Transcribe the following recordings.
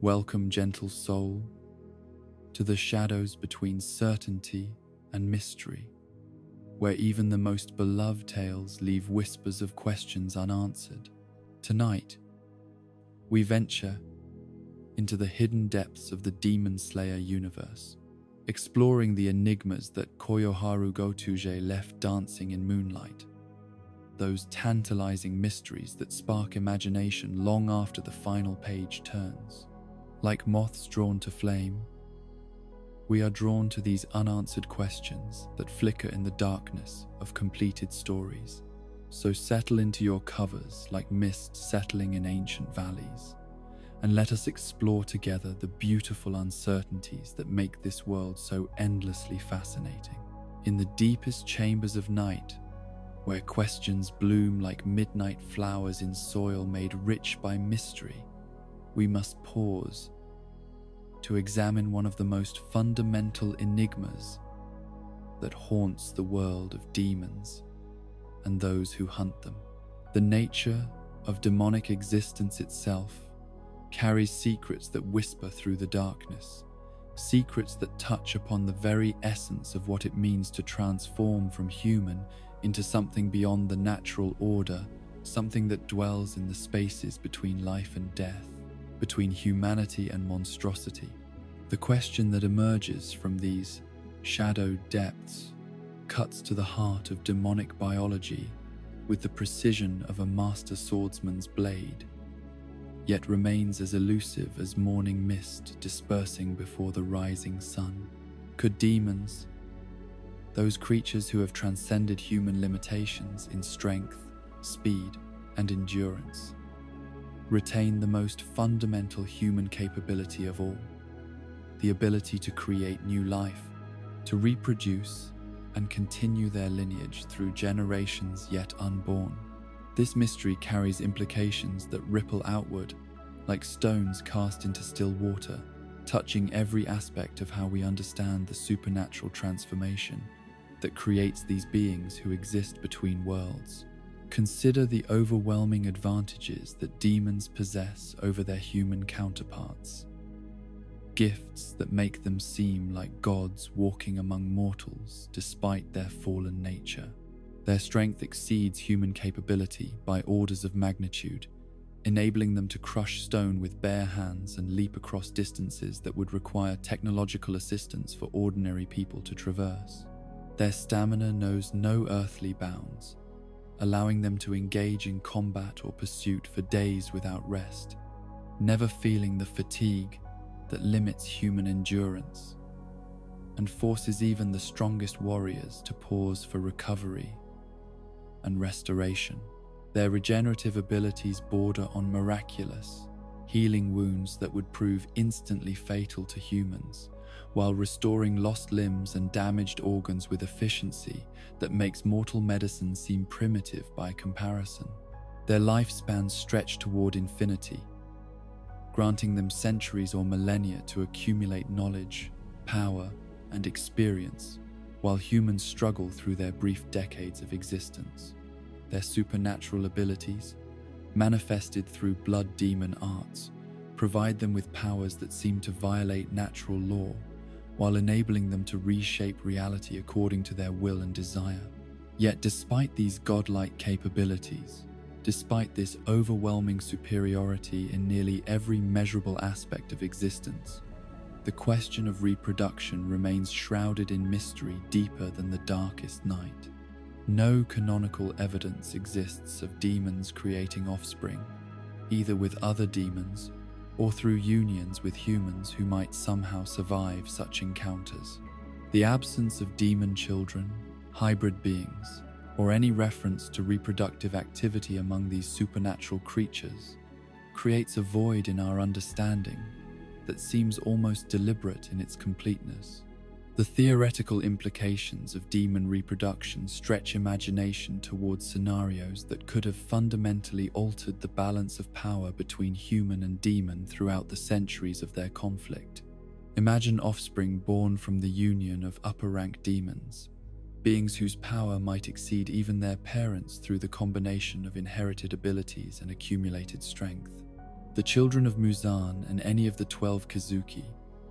Welcome, gentle soul, to the shadows between certainty and mystery, where even the most beloved tales leave whispers of questions unanswered. Tonight, we venture into the hidden depths of the Demon Slayer universe, exploring the enigmas that Koyoharu Gotuje left dancing in moonlight, those tantalizing mysteries that spark imagination long after the final page turns. Like moths drawn to flame, we are drawn to these unanswered questions that flicker in the darkness of completed stories. So settle into your covers like mist settling in ancient valleys, and let us explore together the beautiful uncertainties that make this world so endlessly fascinating. In the deepest chambers of night, where questions bloom like midnight flowers in soil made rich by mystery, we must pause to examine one of the most fundamental enigmas that haunts the world of demons and those who hunt them. The nature of demonic existence itself carries secrets that whisper through the darkness, secrets that touch upon the very essence of what it means to transform from human into something beyond the natural order, something that dwells in the spaces between life and death, between humanity and monstrosity. The question that emerges from these shadowed depths cuts to the heart of demonic biology with the precision of a master swordsman's blade, yet remains as elusive as morning mist dispersing before the rising sun. Could demons, those creatures who have transcended human limitations in strength, speed, and endurance, retain the most fundamental human capability of all, the ability to create new life, to reproduce and continue their lineage through generations yet unborn? This mystery carries implications that ripple outward like stones cast into still water, touching every aspect of how we understand the supernatural transformation that creates these beings who exist between worlds. Consider the overwhelming advantages that demons possess over their human counterparts. Gifts that make them seem like gods walking among mortals despite their fallen nature. Their strength exceeds human capability by orders of magnitude, enabling them to crush stone with bare hands and leap across distances that would require technological assistance for ordinary people to traverse. Their stamina knows no earthly bounds, allowing them to engage in combat or pursuit for days without rest, never feeling the fatigue that limits human endurance and forces even the strongest warriors to pause for recovery and restoration. Their regenerative abilities border on miraculous, healing wounds that would prove instantly fatal to humans, while restoring lost limbs and damaged organs with efficiency that makes mortal medicine seem primitive by comparison. Their lifespans stretch toward infinity, granting them centuries or millennia to accumulate knowledge, power, and experience, while humans struggle through their brief decades of existence. Their supernatural abilities, manifested through blood demon arts, provide them with powers that seem to violate natural law, while enabling them to reshape reality according to their will and desire. Yet despite these godlike capabilities, despite this overwhelming superiority in nearly every measurable aspect of existence, the question of reproduction remains shrouded in mystery deeper than the darkest night. No canonical evidence exists of demons creating offspring, either with other demons or through unions with humans who might somehow survive such encounters. The absence of demon children, hybrid beings, or any reference to reproductive activity among these supernatural creatures creates a void in our understanding that seems almost deliberate in its completeness. The theoretical implications of demon reproduction stretch imagination towards scenarios that could have fundamentally altered the balance of power between human and demon throughout the centuries of their conflict. Imagine offspring born from the union of upper-rank demons, beings whose power might exceed even their parents through the combination of inherited abilities and accumulated strength. The children of Muzan and any of the 12 Kazuki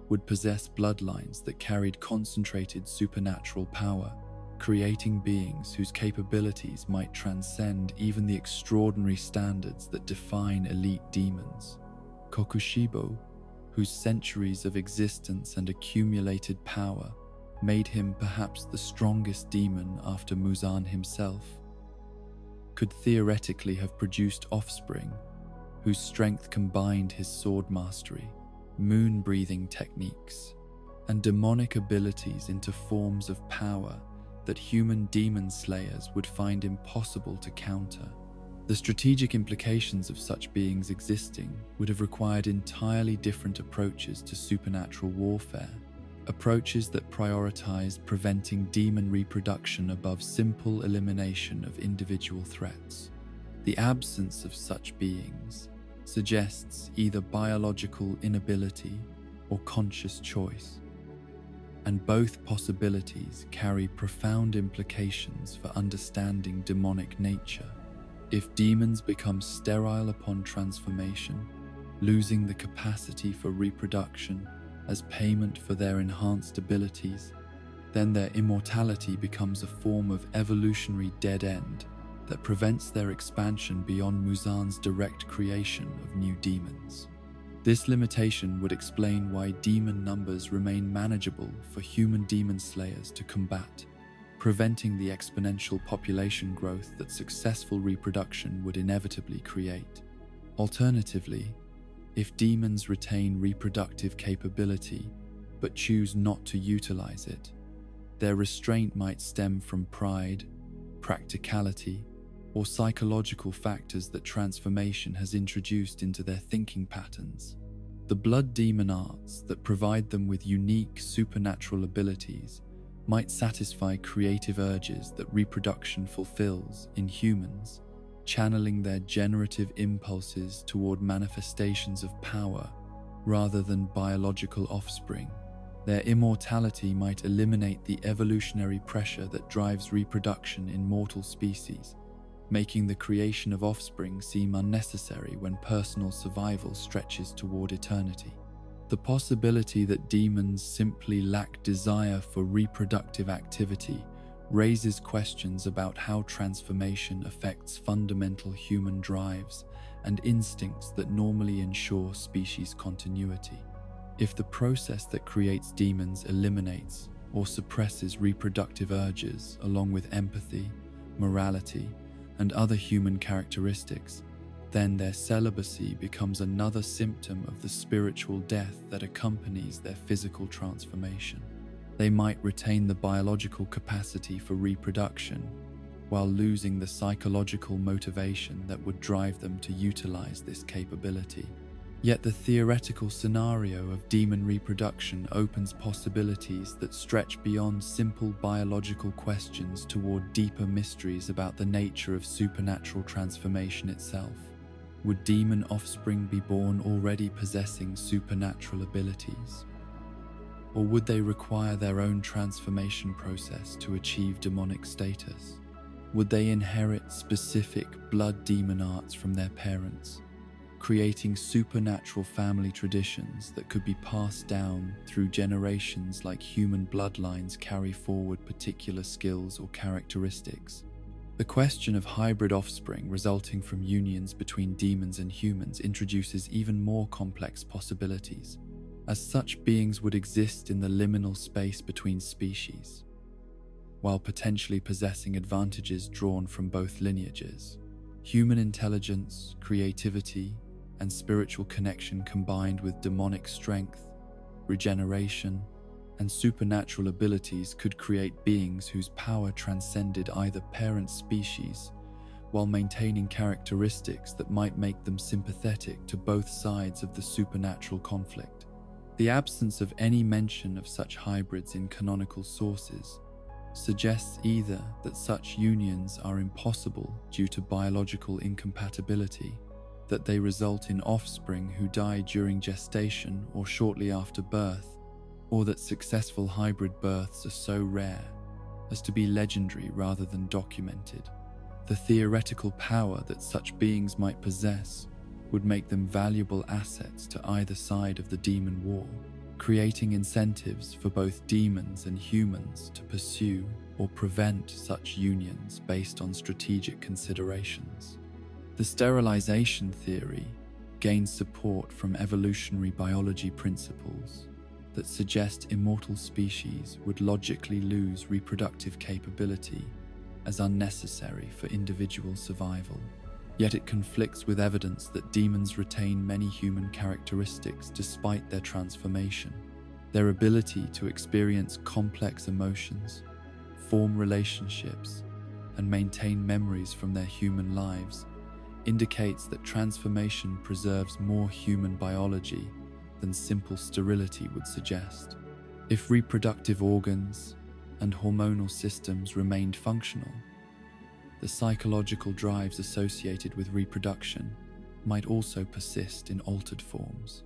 would possess bloodlines that carried concentrated supernatural power, creating beings whose capabilities might transcend even the extraordinary standards that define elite demons. Kokushibo, whose centuries of existence and accumulated power made him perhaps the strongest demon after Muzan himself, could theoretically have produced offspring whose strength combined his sword mastery, moon-breathing techniques, and demonic abilities into forms of power that human demon slayers would find impossible to counter. The strategic implications of such beings existing would have required entirely different approaches to supernatural warfare, approaches that prioritized preventing demon reproduction above simple elimination of individual threats. The absence of such beings suggests either biological inability or conscious choice, and both possibilities carry profound implications for understanding demonic nature. If demons become sterile upon transformation, losing the capacity for reproduction as payment for their enhanced abilities, then their immortality becomes a form of evolutionary dead end that prevents their expansion beyond Muzan's direct creation of new demons. This limitation would explain why demon numbers remain manageable for human demon slayers to combat, preventing the exponential population growth that successful reproduction would inevitably create. Alternatively, if demons retain reproductive capability but choose not to utilize it, their restraint might stem from pride, practicality, or psychological factors that transformation has introduced into their thinking patterns. The blood demon arts that provide them with unique supernatural abilities might satisfy creative urges that reproduction fulfills in humans, channeling their generative impulses toward manifestations of power rather than biological offspring. Their immortality might eliminate the evolutionary pressure that drives reproduction in mortal species, making the creation of offspring seem unnecessary when personal survival stretches toward eternity. The possibility that demons simply lack desire for reproductive activity raises questions about how transformation affects fundamental human drives and instincts that normally ensure species continuity. If the process that creates demons eliminates or suppresses reproductive urges along with empathy, morality, and other human characteristics, then their celibacy becomes another symptom of the spiritual death that accompanies their physical transformation. They might retain the biological capacity for reproduction while losing the psychological motivation that would drive them to utilize this capability. Yet the theoretical scenario of demon reproduction opens possibilities that stretch beyond simple biological questions toward deeper mysteries about the nature of supernatural transformation itself. Would demon offspring be born already possessing supernatural abilities? Or would they require their own transformation process to achieve demonic status? Would they inherit specific blood demon arts from their parents, creating supernatural family traditions that could be passed down through generations like human bloodlines carry forward particular skills or characteristics? The question of hybrid offspring resulting from unions between demons and humans introduces even more complex possibilities, as such beings would exist in the liminal space between species, while potentially possessing advantages drawn from both lineages. Human intelligence, creativity, and spiritual connection combined with demonic strength, regeneration, and supernatural abilities could create beings whose power transcended either parent species, while maintaining characteristics that might make them sympathetic to both sides of the supernatural conflict. The absence of any mention of such hybrids in canonical sources suggests either that such unions are impossible due to biological incompatibility, that they result in offspring who die during gestation or shortly after birth, or that successful hybrid births are so rare as to be legendary rather than documented. The theoretical power that such beings might possess would make them valuable assets to either side of the demon war, creating incentives for both demons and humans to pursue or prevent such unions based on strategic considerations. The sterilization theory gains support from evolutionary biology principles that suggest immortal species would logically lose reproductive capability as unnecessary for individual survival. Yet it conflicts with evidence that demons retain many human characteristics despite their transformation. Their ability to experience complex emotions, form relationships, and maintain memories from their human lives indicates that transformation preserves more human biology than simple sterility would suggest. If reproductive organs and hormonal systems remained functional, the psychological drives associated with reproduction might also persist in altered forms.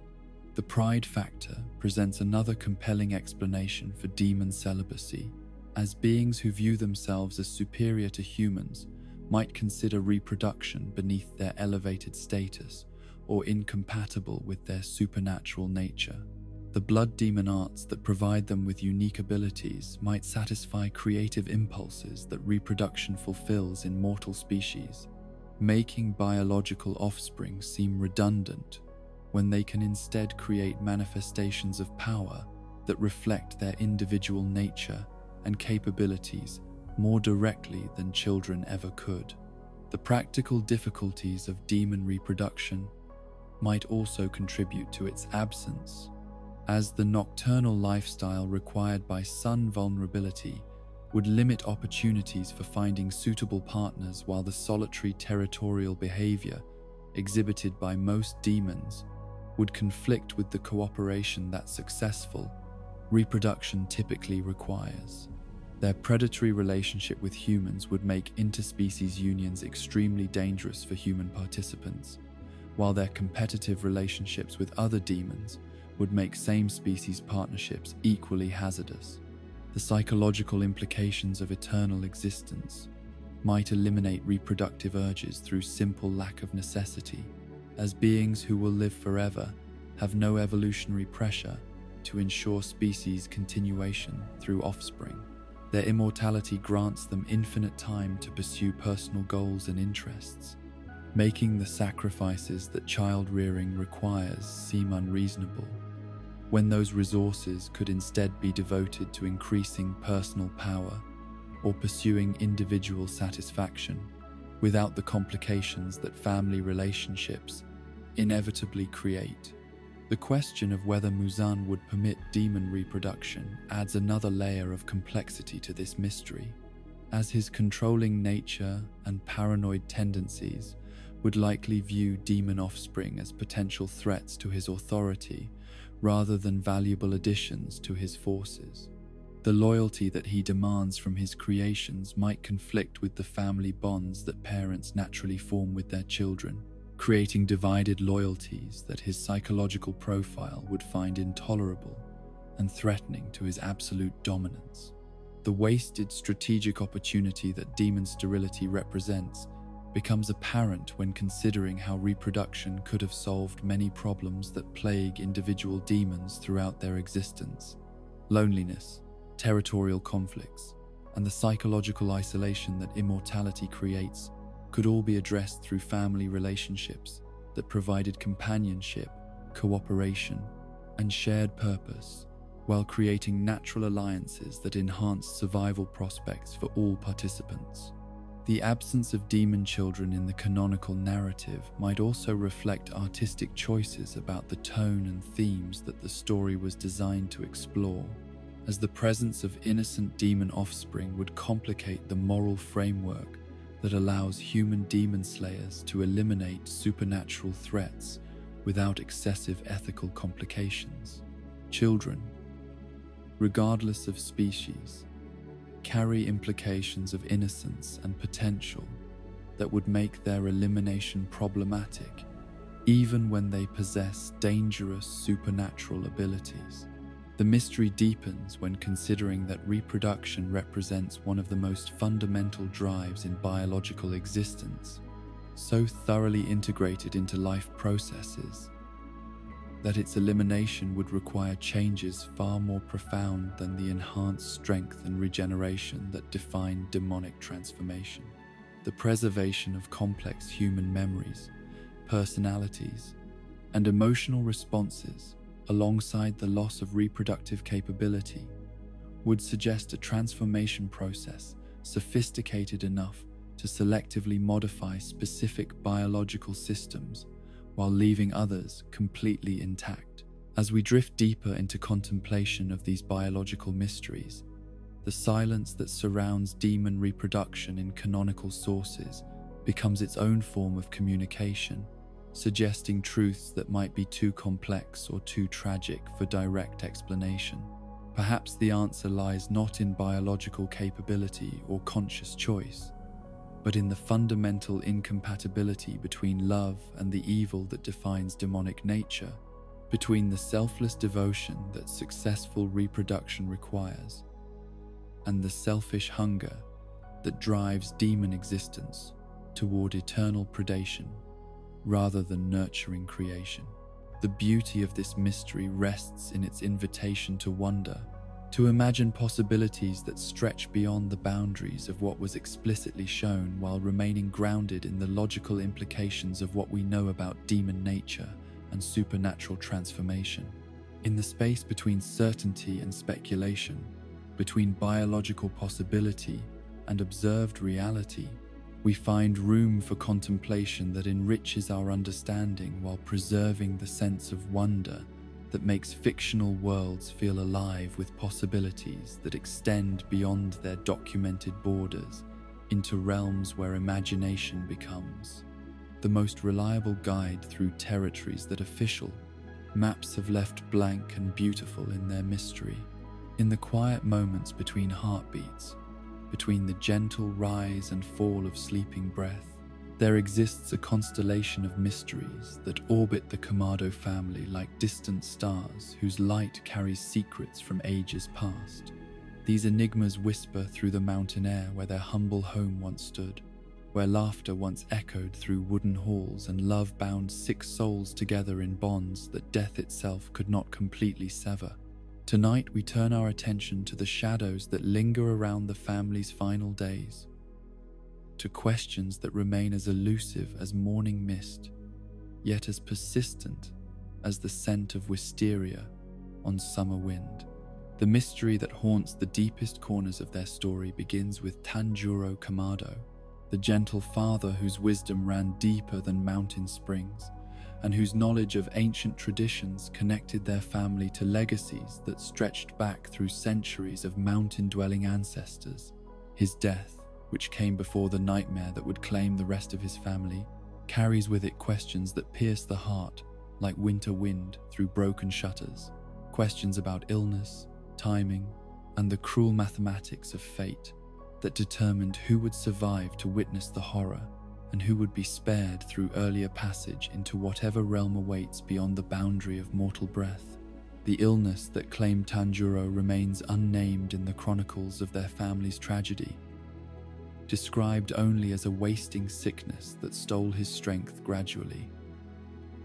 The pride factor presents another compelling explanation for demon celibacy, as beings who view themselves as superior to humans might consider reproduction beneath their elevated status or incompatible with their supernatural nature. The blood demon arts that provide them with unique abilities might satisfy creative impulses that reproduction fulfills in mortal species, making biological offspring seem redundant when they can instead create manifestations of power that reflect their individual nature and capabilities more directly than children ever could. The practical difficulties of demon reproduction might also contribute to its absence, as the nocturnal lifestyle required by sun vulnerability would limit opportunities for finding suitable partners, while the solitary territorial behavior exhibited by most demons would conflict with the cooperation that successful reproduction typically requires. Their predatory relationship with humans would make interspecies unions extremely dangerous for human participants, while their competitive relationships with other demons would make same-species partnerships equally hazardous. The psychological implications of eternal existence might eliminate reproductive urges through simple lack of necessity, as beings who will live forever have no evolutionary pressure to ensure species continuation through offspring. Their immortality grants them infinite time to pursue personal goals and interests, making the sacrifices that child-rearing requires seem unreasonable, when those resources could instead be devoted to increasing personal power or pursuing individual satisfaction without the complications that family relationships inevitably create. The question of whether Muzan would permit demon reproduction adds another layer of complexity to this mystery, as his controlling nature and paranoid tendencies would likely view demon offspring as potential threats to his authority rather than valuable additions to his forces. The loyalty that he demands from his creations might conflict with the family bonds that parents naturally form with their children, creating divided loyalties that his psychological profile would find intolerable and threatening to his absolute dominance. The wasted strategic opportunity that demon sterility represents becomes apparent when considering how reproduction could have solved many problems that plague individual demons throughout their existence. Loneliness, territorial conflicts, and the psychological isolation that immortality creates could all be addressed through family relationships that provided companionship, cooperation, and shared purpose, while creating natural alliances that enhanced survival prospects for all participants. The absence of demon children in the canonical narrative might also reflect artistic choices about the tone and themes that the story was designed to explore, as the presence of innocent demon offspring would complicate the moral framework that allows human demon slayers to eliminate supernatural threats without excessive ethical complications. Children, regardless of species, carry implications of innocence and potential that would make their elimination problematic, even when they possess dangerous supernatural abilities. The mystery deepens when considering that reproduction represents one of the most fundamental drives in biological existence, so thoroughly integrated into life processes that its elimination would require changes far more profound than the enhanced strength and regeneration that define demonic transformation. The preservation of complex human memories, personalities, and emotional responses, alongside the loss of reproductive capability, would suggest a transformation process sophisticated enough to selectively modify specific biological systems while leaving others completely intact. As we drift deeper into contemplation of these biological mysteries, the silence that surrounds demon reproduction in canonical sources becomes its own form of communication, suggesting truths that might be too complex or too tragic for direct explanation. Perhaps the answer lies not in biological capability or conscious choice, but in the fundamental incompatibility between love and the evil that defines demonic nature, between the selfless devotion that successful reproduction requires, and the selfish hunger that drives demon existence toward eternal predation rather than nurturing creation. The beauty of this mystery rests in its invitation to wonder, to imagine possibilities that stretch beyond the boundaries of what was explicitly shown while remaining grounded in the logical implications of what we know about demon nature and supernatural transformation. In the space between certainty and speculation, between biological possibility and observed reality, we find room for contemplation that enriches our understanding while preserving the sense of wonder that makes fictional worlds feel alive with possibilities that extend beyond their documented borders into realms where imagination becomes the most reliable guide through territories that official maps have left blank and beautiful in their mystery. In the quiet moments between heartbeats, between the gentle rise and fall of sleeping breath, there exists a constellation of mysteries that orbit the Kamado family like distant stars whose light carries secrets from ages past. These enigmas whisper through the mountain air where their humble home once stood, where laughter once echoed through wooden halls and love bound 6 souls together in bonds that death itself could not completely sever. Tonight we turn our attention to the shadows that linger around the family's final days, to questions that remain as elusive as morning mist, yet as persistent as the scent of wisteria on summer wind. The mystery that haunts the deepest corners of their story begins with Tanjiro Kamado, the gentle father whose wisdom ran deeper than mountain springs, and whose knowledge of ancient traditions connected their family to legacies that stretched back through centuries of mountain-dwelling ancestors. His death, which came before the nightmare that would claim the rest of his family, carries with it questions that pierce the heart like winter wind through broken shutters. Questions about illness, timing, and the cruel mathematics of fate that determined who would survive to witness the horror and who would be spared through earlier passage into whatever realm awaits beyond the boundary of mortal breath. The illness that claimed Tanjiro remains unnamed in the chronicles of their family's tragedy, described only as a wasting sickness that stole his strength gradually,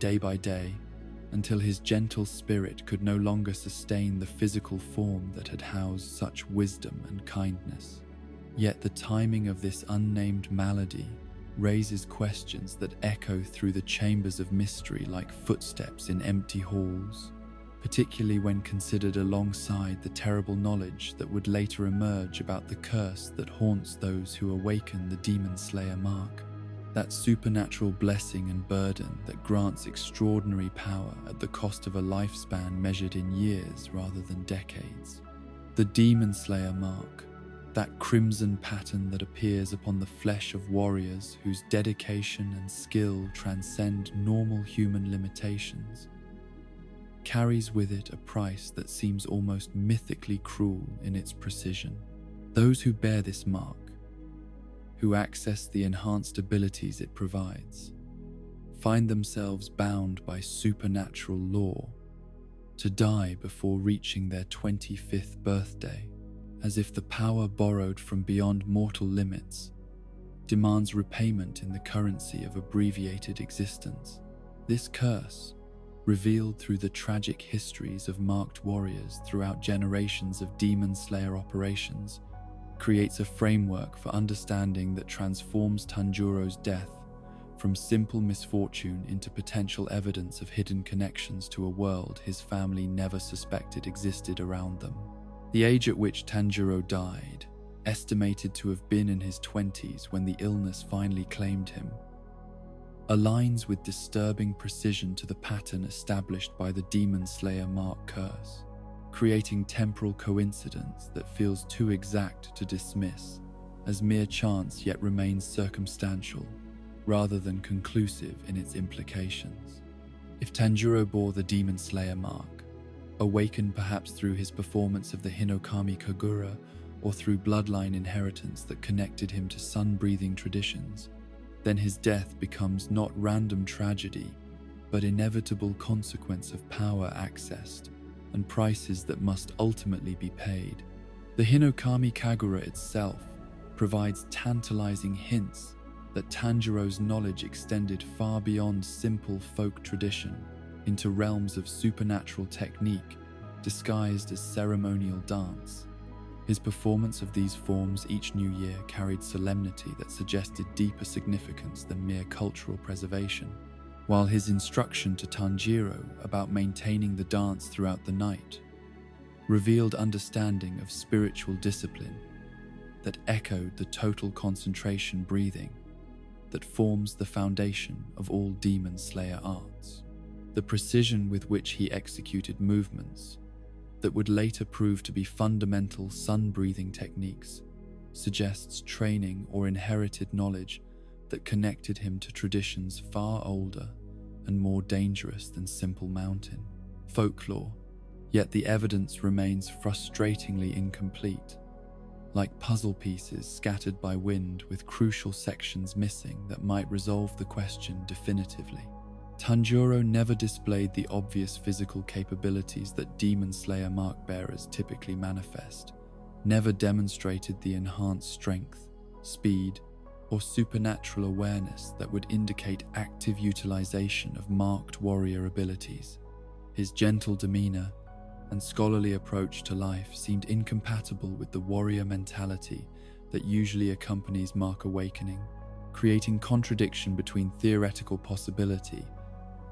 day by day, until his gentle spirit could no longer sustain the physical form that had housed such wisdom and kindness. Yet the timing of this unnamed malady raises questions that echo through the chambers of mystery like footsteps in empty halls, particularly when considered alongside the terrible knowledge that would later emerge about the curse that haunts those who awaken the Demon Slayer mark, that supernatural blessing and burden that grants extraordinary power at the cost of a lifespan measured in years rather than decades. The Demon Slayer mark, that crimson pattern that appears upon the flesh of warriors whose dedication and skill transcend normal human limitations, carries with it a price that seems almost mythically cruel in its precision. Those who bear this mark, who access the enhanced abilities it provides, find themselves bound by supernatural law to die before reaching their 25th birthday, as if the power borrowed from beyond mortal limits demands repayment in the currency of abbreviated existence. This curse, revealed through the tragic histories of marked warriors throughout generations of demon slayer operations, creates a framework for understanding that transforms Tanjiro's death from simple misfortune into potential evidence of hidden connections to a world his family never suspected existed around them. The age at which Tanjiro died, estimated to have been in his 20s when the illness finally claimed him, aligns with disturbing precision to the pattern established by the Demon Slayer Mark curse, creating temporal coincidence that feels too exact to dismiss as mere chance yet remains circumstantial rather than conclusive in its implications. If Tanjiro bore the Demon Slayer mark, awakened perhaps through his performance of the Hinokami Kagura or through bloodline inheritance that connected him to sun-breathing traditions, then his death becomes not random tragedy, but inevitable consequence of power accessed and prices that must ultimately be paid. The Hinokami Kagura itself provides tantalizing hints that Tanjiro's knowledge extended far beyond simple folk tradition into realms of supernatural technique disguised as ceremonial dance. His performance of these forms each new year carried solemnity that suggested deeper significance than mere cultural preservation, while his instruction to Tanjiro about maintaining the dance throughout the night revealed understanding of spiritual discipline that echoed the total concentration breathing that forms the foundation of all Demon Slayer arts. The precision with which he executed movements that would later prove to be fundamental sun-breathing techniques suggests training or inherited knowledge that connected him to traditions far older and more dangerous than simple mountain folklore, yet the evidence remains frustratingly incomplete, like puzzle pieces scattered by wind with crucial sections missing that might resolve the question definitively. Tanjiro never displayed the obvious physical capabilities that Demon Slayer mark bearers typically manifest, never demonstrated the enhanced strength, speed, or supernatural awareness that would indicate active utilization of marked warrior abilities. His gentle demeanor and scholarly approach to life seemed incompatible with the warrior mentality that usually accompanies Mark awakening, creating contradiction between theoretical possibility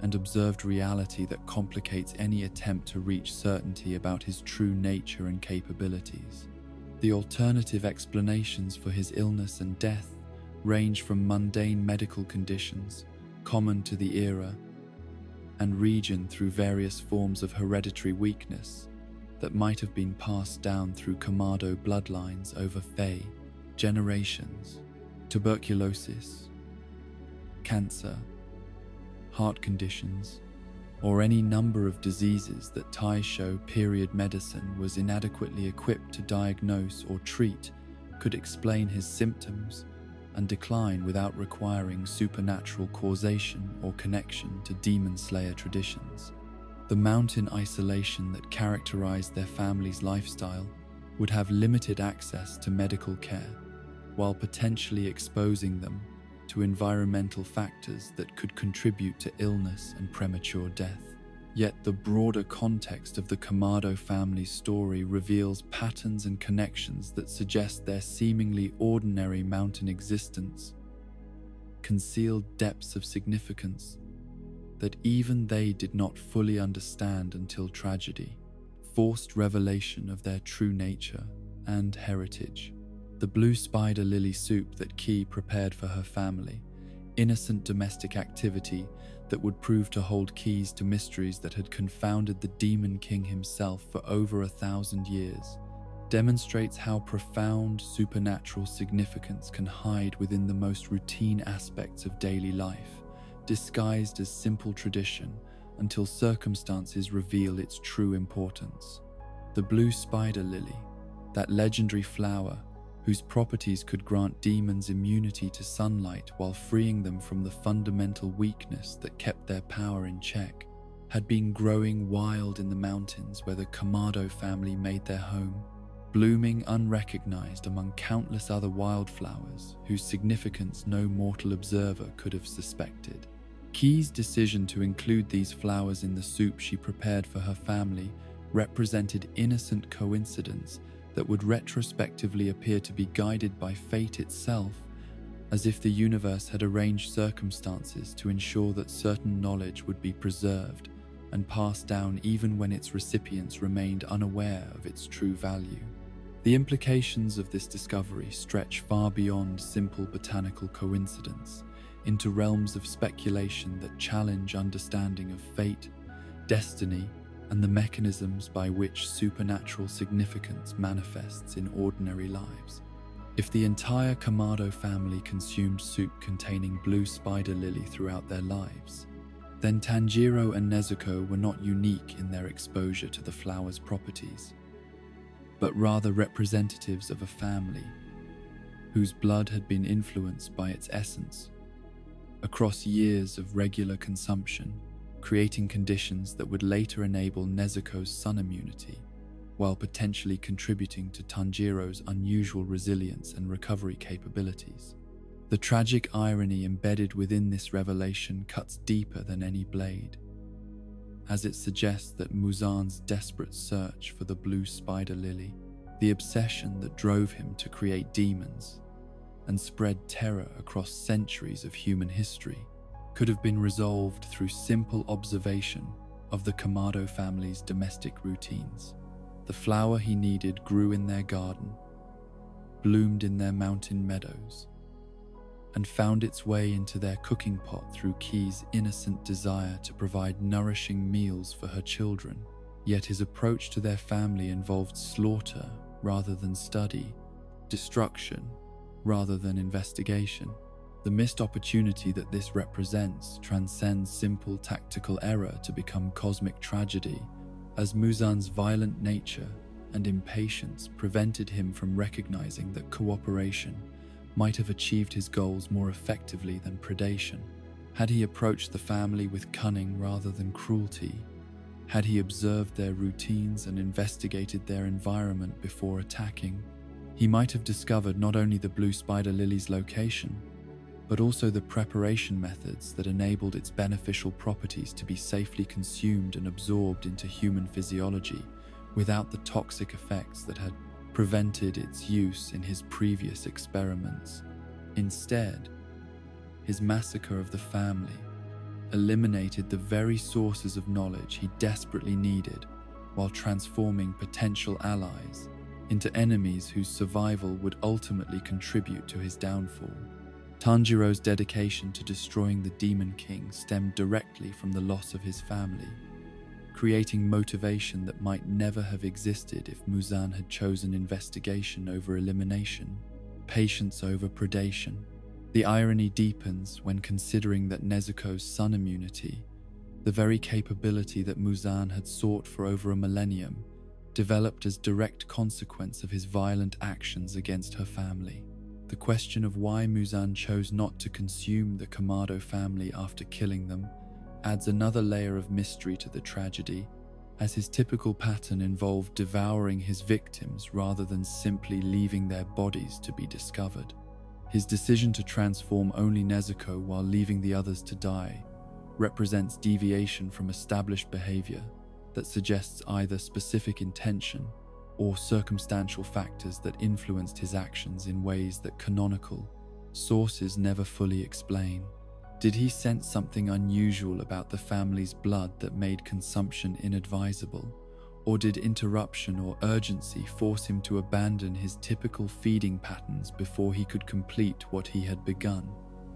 and observed reality that complicates any attempt to reach certainty about his true nature and capabilities. The alternative explanations for his illness and death range from mundane medical conditions common to the era and region through various forms of hereditary weakness that might have been passed down through Kamado bloodlines over generations, tuberculosis, cancer, heart conditions, or any number of diseases that Taisho period medicine was inadequately equipped to diagnose or treat could explain his symptoms and decline without requiring supernatural causation or connection to Demon Slayer traditions. The mountain isolation that characterized their family's lifestyle would have limited access to medical care, while potentially exposing them to environmental factors that could contribute to illness and premature death. Yet the broader context of the Kamado family's story reveals patterns and connections that suggest their seemingly ordinary mountain existence concealed depths of significance that even they did not fully understand until tragedy forced revelation of their true nature and heritage. The blue spider lily soup that Ki prepared for her family, innocent domestic activity that would prove to hold keys to mysteries that had confounded the Demon King himself for over 1,000 years, demonstrates how profound supernatural significance can hide within the most routine aspects of daily life, disguised as simple tradition until circumstances reveal its true importance. The blue spider lily, that legendary flower whose properties could grant demons immunity to sunlight while freeing them from the fundamental weakness that kept their power in check, had been growing wild in the mountains where the Kamado family made their home, blooming unrecognized among countless other wildflowers whose significance no mortal observer could have suspected. Key's decision to include these flowers in the soup she prepared for her family represented innocent coincidence that would retrospectively appear to be guided by fate itself, as if the universe had arranged circumstances to ensure that certain knowledge would be preserved and passed down even when its recipients remained unaware of its true value. The implications of this discovery stretch far beyond simple botanical coincidence into realms of speculation that challenge understanding of fate, destiny, and the mechanisms by which supernatural significance manifests in ordinary lives. If the entire Kamado family consumed soup containing blue spider lily throughout their lives, then Tanjiro and Nezuko were not unique in their exposure to the flower's properties, but rather representatives of a family whose blood had been influenced by its essence across years of regular consumption, creating conditions that would later enable Nezuko's sun immunity, while potentially contributing to Tanjiro's unusual resilience and recovery capabilities. The tragic irony embedded within this revelation cuts deeper than any blade, as it suggests that Muzan's desperate search for the blue spider lily, the obsession that drove him to create demons and spread terror across centuries of human history, could have been resolved through simple observation of the Kamado family's domestic routines. The flower he needed grew in their garden, bloomed in their mountain meadows, and found its way into their cooking pot through Key's innocent desire to provide nourishing meals for her children. Yet his approach to their family involved slaughter rather than study, destruction rather than investigation. The missed opportunity that this represents transcends simple tactical error to become cosmic tragedy, as Muzan's violent nature and impatience prevented him from recognizing that cooperation might have achieved his goals more effectively than predation. Had he approached the family with cunning rather than cruelty, had he observed their routines and investigated their environment before attacking, he might have discovered not only the blue spider lily's location, but also the preparation methods that enabled its beneficial properties to be safely consumed and absorbed into human physiology without the toxic effects that had prevented its use in his previous experiments. Instead, his massacre of the family eliminated the very sources of knowledge he desperately needed, while transforming potential allies into enemies whose survival would ultimately contribute to his downfall. Tanjiro's dedication to destroying the Demon King stemmed directly from the loss of his family, creating motivation that might never have existed if Muzan had chosen investigation over elimination, patience over predation. The irony deepens when considering that Nezuko's sun immunity, the very capability that Muzan had sought for over a millennium, developed as direct consequence of his violent actions against her family. The question of why Muzan chose not to consume the Kamado family after killing them adds another layer of mystery to the tragedy, as his typical pattern involved devouring his victims rather than simply leaving their bodies to be discovered. His decision to transform only Nezuko while leaving the others to die represents deviation from established behavior that suggests either specific intention or circumstantial factors that influenced his actions in ways that canonical sources never fully explain. Did he sense something unusual about the family's blood that made consumption inadvisable, or did interruption or urgency force him to abandon his typical feeding patterns before he could complete what he had begun?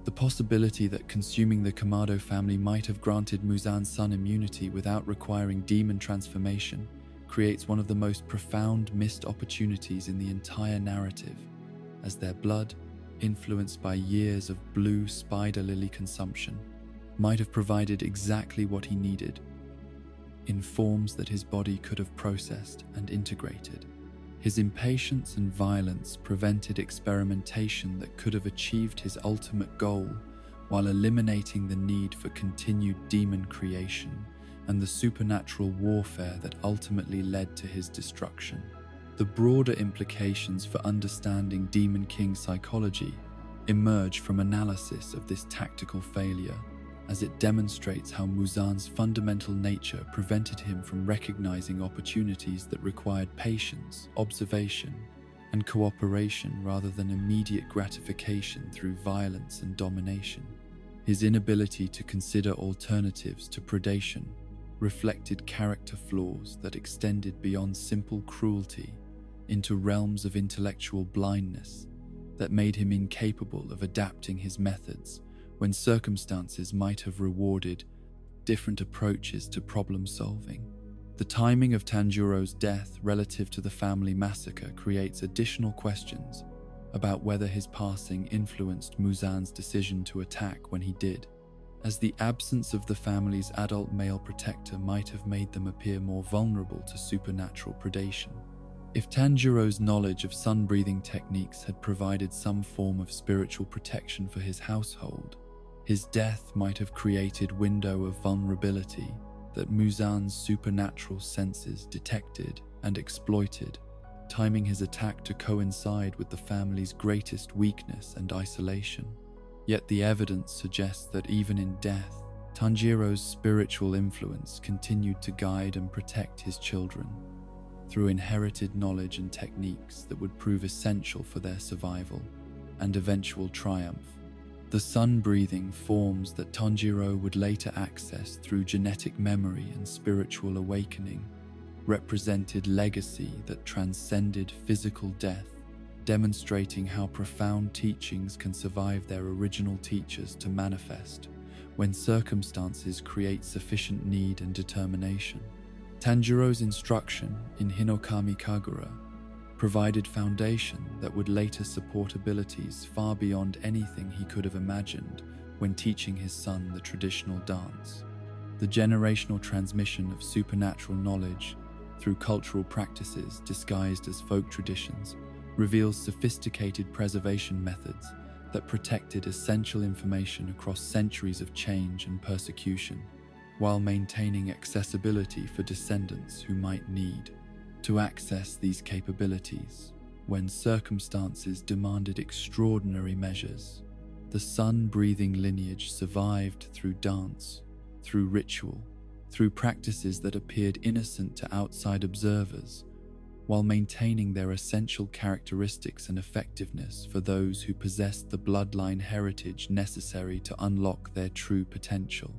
The possibility that consuming the Kamado family might have granted Muzan's sun immunity without requiring demon transformation creates one of the most profound missed opportunities in the entire narrative, as their blood, influenced by years of blue spider lily consumption, might have provided exactly what he needed, in forms that his body could have processed and integrated. His impatience and violence prevented experimentation that could have achieved his ultimate goal, while eliminating the need for continued demon creation and the supernatural warfare that ultimately led to his destruction. The broader implications for understanding Demon King psychology emerge from analysis of this tactical failure, as it demonstrates how Muzan's fundamental nature prevented him from recognizing opportunities that required patience, observation, and cooperation rather than immediate gratification through violence and domination. His inability to consider alternatives to predation reflected character flaws that extended beyond simple cruelty into realms of intellectual blindness that made him incapable of adapting his methods when circumstances might have rewarded different approaches to problem solving. The timing of Tanjiro's death relative to the family massacre creates additional questions about whether his passing influenced Muzan's decision to attack when he did, as the absence of the family's adult male protector might have made them appear more vulnerable to supernatural predation. If Tanjiro's knowledge of sun-breathing techniques had provided some form of spiritual protection for his household, his death might have created a window of vulnerability that Muzan's supernatural senses detected and exploited, timing his attack to coincide with the family's greatest weakness and isolation. Yet the evidence suggests that even in death, Tanjiro's spiritual influence continued to guide and protect his children through inherited knowledge and techniques that would prove essential for their survival and eventual triumph. The sun-breathing forms that Tanjiro would later access through genetic memory and spiritual awakening represented legacy that transcended physical death, demonstrating how profound teachings can survive their original teachers to manifest when circumstances create sufficient need and determination. Tanjiro's instruction in Hinokami Kagura provided foundation that would later support abilities far beyond anything he could have imagined when teaching his son the traditional dance. The generational transmission of supernatural knowledge through cultural practices disguised as folk traditions reveals sophisticated preservation methods that protected essential information across centuries of change and persecution, while maintaining accessibility for descendants who might need to access these capabilities when circumstances demanded extraordinary measures. The sun-breathing lineage survived through dance, through ritual, through practices that appeared innocent to outside observers, while maintaining their essential characteristics and effectiveness for those who possessed the bloodline heritage necessary to unlock their true potential.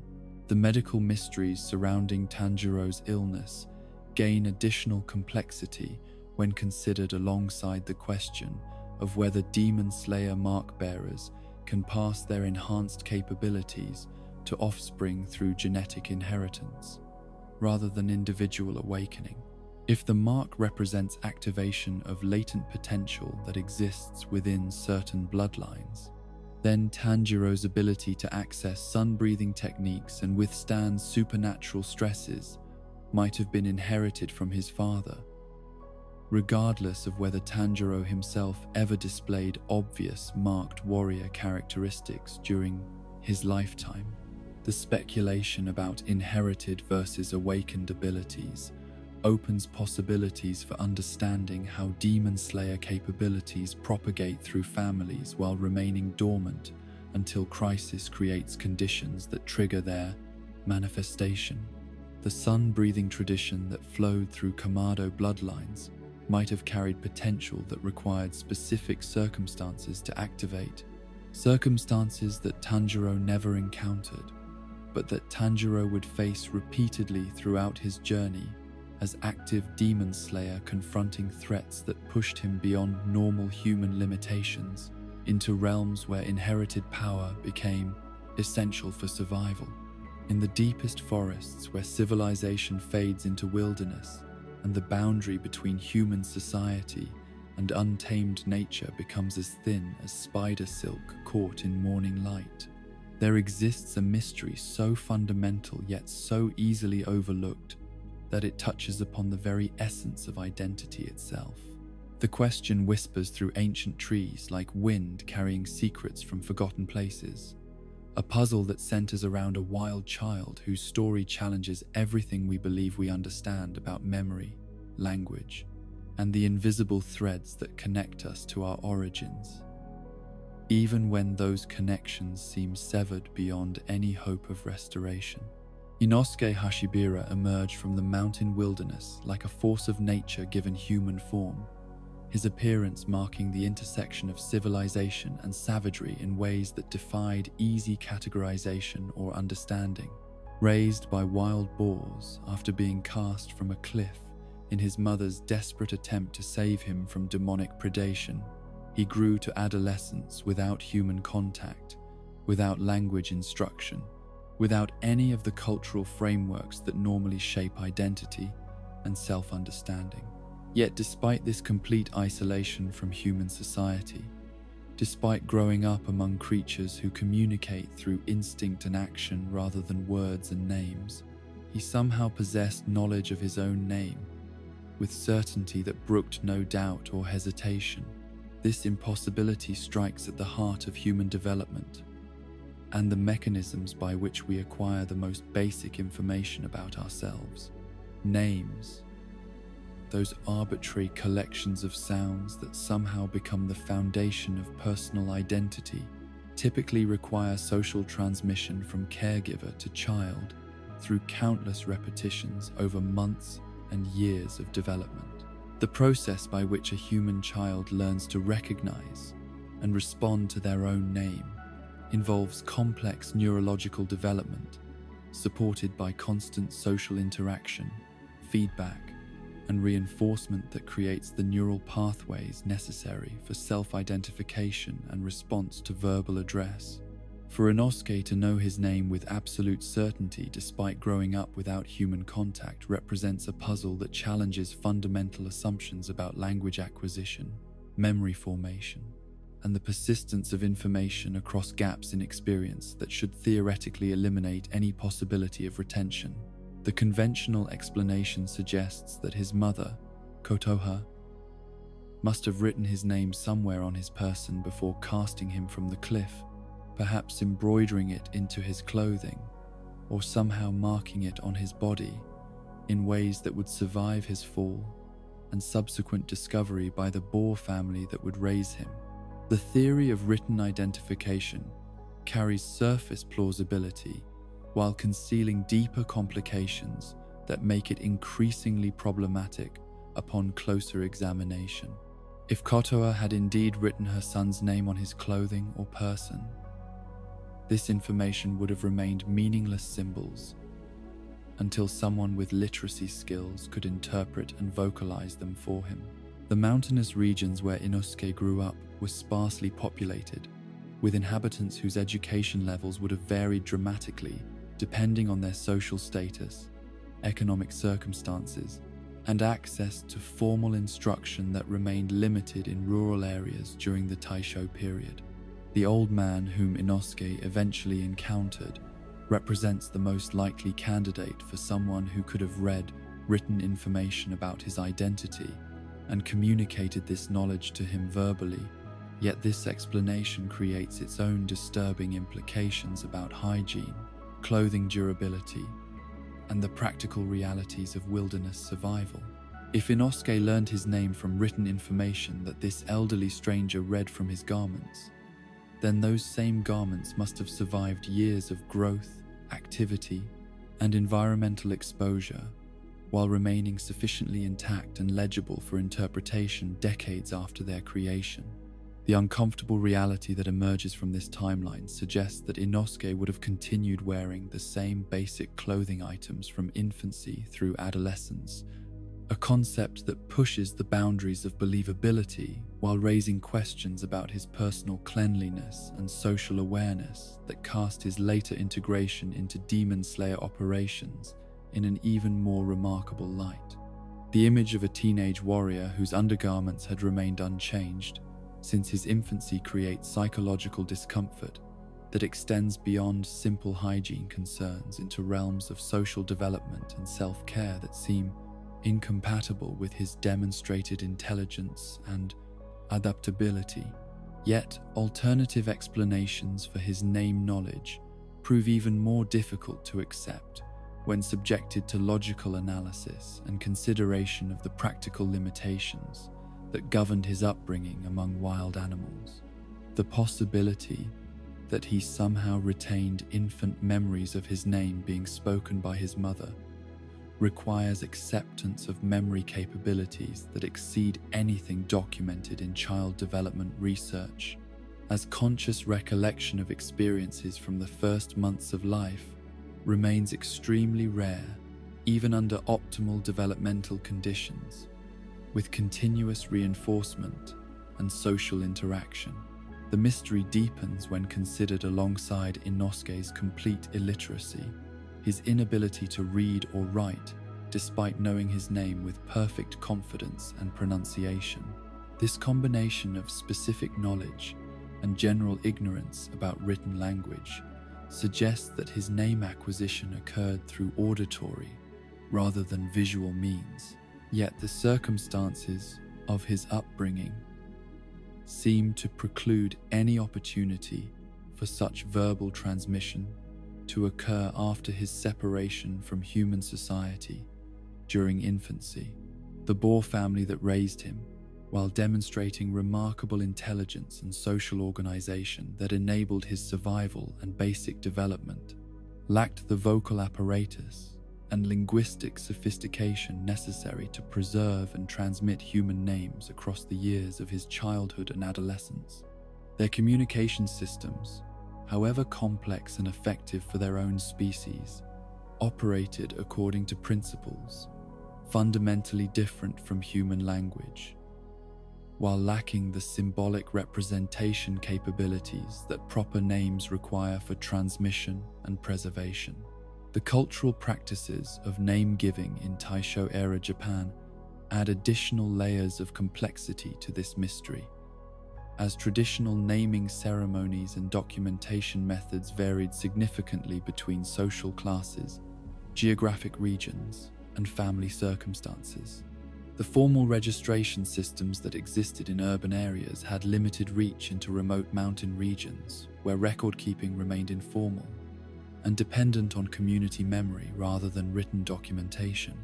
The medical mysteries surrounding Tanjiro's illness gain additional complexity when considered alongside the question of whether Demon Slayer mark-bearers can pass their enhanced capabilities to offspring through genetic inheritance, rather than individual awakening. If the mark represents activation of latent potential that exists within certain bloodlines, then Tanjiro's ability to access sun-breathing techniques and withstand supernatural stresses might have been inherited from his father. Regardless of whether Tanjiro himself ever displayed obvious marked warrior characteristics during his lifetime, the speculation about inherited versus awakened abilities opens possibilities for understanding how Demon Slayer capabilities propagate through families while remaining dormant until crisis creates conditions that trigger their manifestation. The sun-breathing tradition that flowed through Kamado bloodlines might have carried potential that required specific circumstances to activate, circumstances that Tanjiro never encountered, but that Tanjiro would face repeatedly throughout his journey as active Demon Slayer, confronting threats that pushed him beyond normal human limitations into realms where inherited power became essential for survival. In the deepest forests where civilization fades into wilderness and the boundary between human society and untamed nature becomes as thin as spider silk caught in morning light, there exists a mystery so fundamental yet so easily overlooked that it touches upon the very essence of identity itself. The question whispers through ancient trees like wind carrying secrets from forgotten places, a puzzle that centers around a wild child whose story challenges everything we believe we understand about memory, language, and the invisible threads that connect us to our origins, even when those connections seem severed beyond any hope of restoration. Inosuke Hashibira emerged from the mountain wilderness like a force of nature given human form, his appearance marking the intersection of civilization and savagery in ways that defied easy categorization or understanding. Raised by wild boars after being cast from a cliff in his mother's desperate attempt to save him from demonic predation, he grew to adolescence without human contact, without language instruction, without any of the cultural frameworks that normally shape identity and self-understanding. Yet despite this complete isolation from human society, despite growing up among creatures who communicate through instinct and action rather than words and names, he somehow possessed knowledge of his own name, with certainty that brooked no doubt or hesitation. This impossibility strikes at the heart of human development and the mechanisms by which we acquire the most basic information about ourselves. Names, those arbitrary collections of sounds that somehow become the foundation of personal identity, typically require social transmission from caregiver to child through countless repetitions over months and years of development. The process by which a human child learns to recognize and respond to their own name involves complex neurological development, supported by constant social interaction, feedback, and reinforcement that creates the neural pathways necessary for self-identification and response to verbal address. For Inosuke to know his name with absolute certainty despite growing up without human contact represents a puzzle that challenges fundamental assumptions about language acquisition, memory formation, and the persistence of information across gaps in experience that should theoretically eliminate any possibility of retention. The conventional explanation suggests that his mother, Kotoha, must have written his name somewhere on his person before casting him from the cliff, perhaps embroidering it into his clothing, or somehow marking it on his body in ways that would survive his fall and subsequent discovery by the boar family that would raise him. The theory of written identification carries surface plausibility while concealing deeper complications that make it increasingly problematic upon closer examination. If Kotoa had indeed written her son's name on his clothing or person, this information would have remained meaningless symbols until someone with literacy skills could interpret and vocalize them for him. The mountainous regions where Inosuke grew up were sparsely populated, with inhabitants whose education levels would have varied dramatically depending on their social status, economic circumstances, and access to formal instruction that remained limited in rural areas during the Taisho period. The old man whom Inosuke eventually encountered represents the most likely candidate for someone who could have read written information about his identity and communicated this knowledge to him verbally, yet this explanation creates its own disturbing implications about hygiene, clothing durability, and the practical realities of wilderness survival. If Inosuke learned his name from written information that this elderly stranger read from his garments, then those same garments must have survived years of growth, activity, and environmental exposure, while remaining sufficiently intact and legible for interpretation decades after their creation. The uncomfortable reality that emerges from this timeline suggests that Inosuke would have continued wearing the same basic clothing items from infancy through adolescence, a concept that pushes the boundaries of believability while raising questions about his personal cleanliness and social awareness that cast his later integration into Demon Slayer operations in an even more remarkable light. The image of a teenage warrior whose undergarments had remained unchanged since his infancy creates psychological discomfort that extends beyond simple hygiene concerns into realms of social development and self-care that seem incompatible with his demonstrated intelligence and adaptability. Yet, alternative explanations for his name knowledge prove even more difficult to accept, when subjected to logical analysis and consideration of the practical limitations that governed his upbringing among wild animals. The possibility that he somehow retained infant memories of his name being spoken by his mother requires acceptance of memory capabilities that exceed anything documented in child development research, as conscious recollection of experiences from the first months of life remains extremely rare, even under optimal developmental conditions, with continuous reinforcement and social interaction. The mystery deepens when considered alongside Inosuke's complete illiteracy, his inability to read or write despite knowing his name with perfect confidence and pronunciation. This combination of specific knowledge and general ignorance about written language suggests that his name acquisition occurred through auditory rather than visual means. Yet the circumstances of his upbringing seem to preclude any opportunity for such verbal transmission to occur after his separation from human society during infancy. The Boer family that raised him, while demonstrating remarkable intelligence and social organization that enabled his survival and basic development, lacked the vocal apparatus and linguistic sophistication necessary to preserve and transmit human names across the years of his childhood and adolescence. Their communication systems, however complex and effective for their own species, operated according to principles fundamentally different from human language, while lacking the symbolic representation capabilities that proper names require for transmission and preservation. The cultural practices of name-giving in Taisho-era Japan add additional layers of complexity to this mystery, as traditional naming ceremonies and documentation methods varied significantly between social classes, geographic regions, and family circumstances. The formal registration systems that existed in urban areas had limited reach into remote mountain regions where record-keeping remained informal and dependent on community memory rather than written documentation.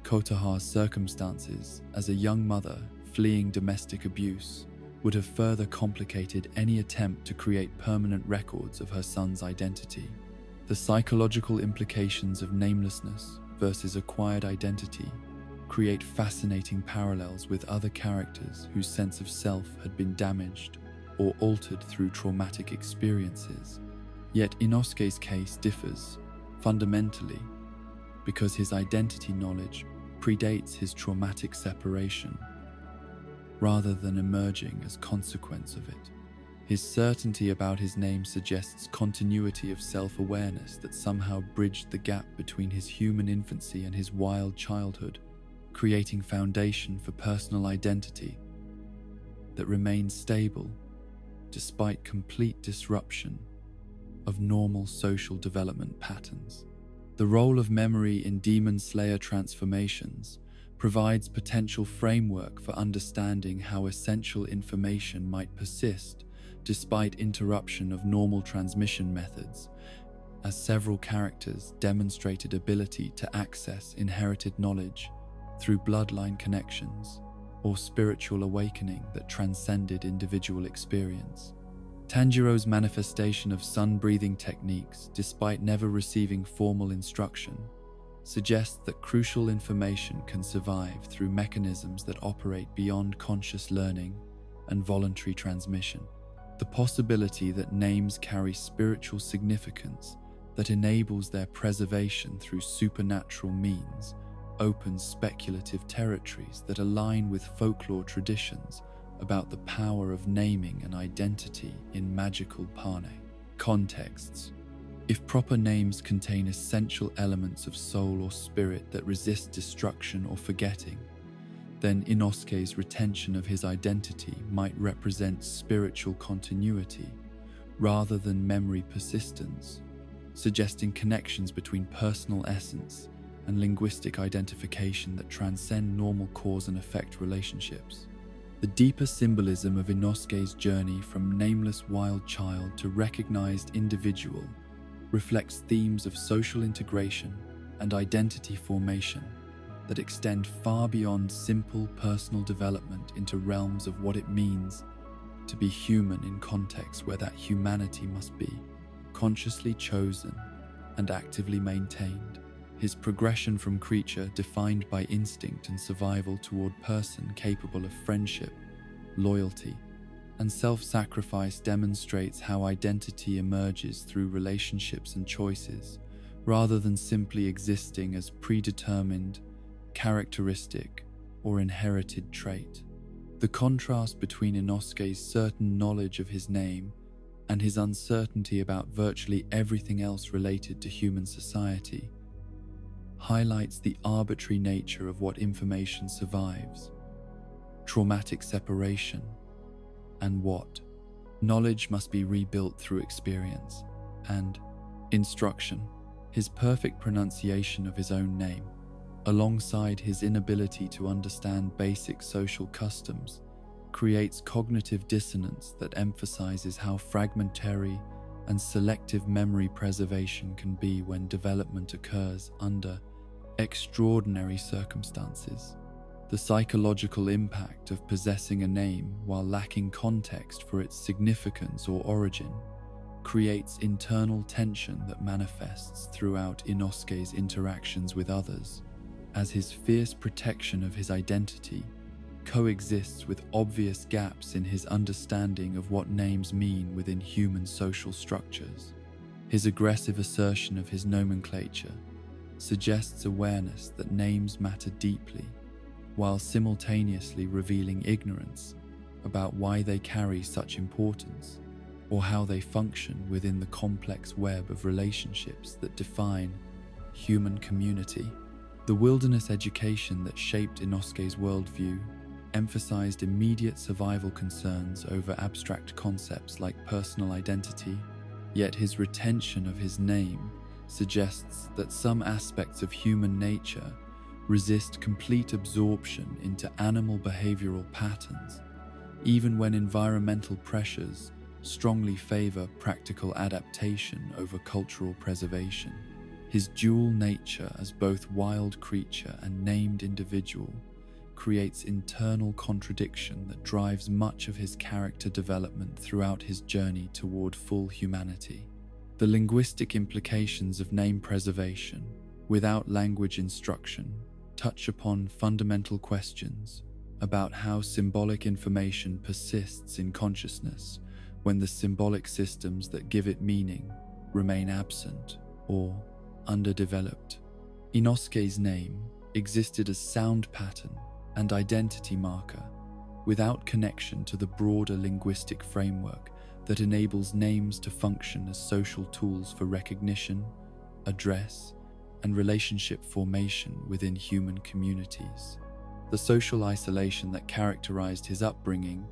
Kotaha's circumstances as a young mother fleeing domestic abuse would have further complicated any attempt to create permanent records of her son's identity. The psychological implications of namelessness versus acquired identity create fascinating parallels with other characters whose sense of self had been damaged or altered through traumatic experiences. Yet Inosuke's case differs fundamentally because his identity knowledge predates his traumatic separation rather than emerging as consequence of it. His certainty about his name suggests continuity of self-awareness that somehow bridged the gap between his human infancy and his wild childhood, creating foundation for personal identity that remains stable despite complete disruption of normal social development patterns. The role of memory in Demon Slayer transformations provides potential framework for understanding how essential information might persist despite interruption of normal transmission methods, as several characters demonstrated ability to access inherited knowledge through bloodline connections or spiritual awakening that transcended individual experience. Tanjiro's manifestation of sun-breathing techniques, despite never receiving formal instruction, suggests that crucial information can survive through mechanisms that operate beyond conscious learning and voluntary transmission. The possibility that names carry spiritual significance that enables their preservation through supernatural means opens speculative territories that align with folklore traditions about the power of naming and identity in magical pane contexts. If proper names contain essential elements of soul or spirit that resist destruction or forgetting, then Inosuke's retention of his identity might represent spiritual continuity rather than memory persistence, suggesting connections between personal essence and linguistic identification that transcend normal cause and effect relationships. The deeper symbolism of Inosuke's journey from nameless wild child to recognized individual reflects themes of social integration and identity formation that extend far beyond simple personal development into realms of what it means to be human in contexts where that humanity must be consciously chosen and actively maintained. His progression from creature defined by instinct and survival toward person capable of friendship, loyalty, and self-sacrifice demonstrates how identity emerges through relationships and choices, rather than simply existing as predetermined, characteristic, or inherited trait. The contrast between Inosuke's certain knowledge of his name and his uncertainty about virtually everything else related to human society highlights the arbitrary nature of what information survives, traumatic separation, and what knowledge must be rebuilt through experience and instruction. His perfect pronunciation of his own name, alongside his inability to understand basic social customs, creates cognitive dissonance that emphasizes how fragmentary and selective memory preservation can be when development occurs under extraordinary circumstances. The psychological impact of possessing a name while lacking context for its significance or origin creates internal tension that manifests throughout Inosuke's interactions with others, as his fierce protection of his identity coexists with obvious gaps in his understanding of what names mean within human social structures. His aggressive assertion of his nomenclature suggests awareness that names matter deeply, while simultaneously revealing ignorance about why they carry such importance or how they function within the complex web of relationships that define human community. The wilderness education that shaped Inosuke's worldview emphasized immediate survival concerns over abstract concepts like personal identity, yet his retention of his name suggests that some aspects of human nature resist complete absorption into animal behavioral patterns, even when environmental pressures strongly favor practical adaptation over cultural preservation. His dual nature as both wild creature and named individual creates internal contradiction that drives much of his character development throughout his journey toward full humanity. The linguistic implications of name preservation, without language instruction, touch upon fundamental questions about how symbolic information persists in consciousness when the symbolic systems that give it meaning remain absent or underdeveloped. Inosuke's name existed as sound pattern and identity marker, without connection to the broader linguistic framework that enables names to function as social tools for recognition, address, and relationship formation within human communities. The social isolation that characterized his upbringing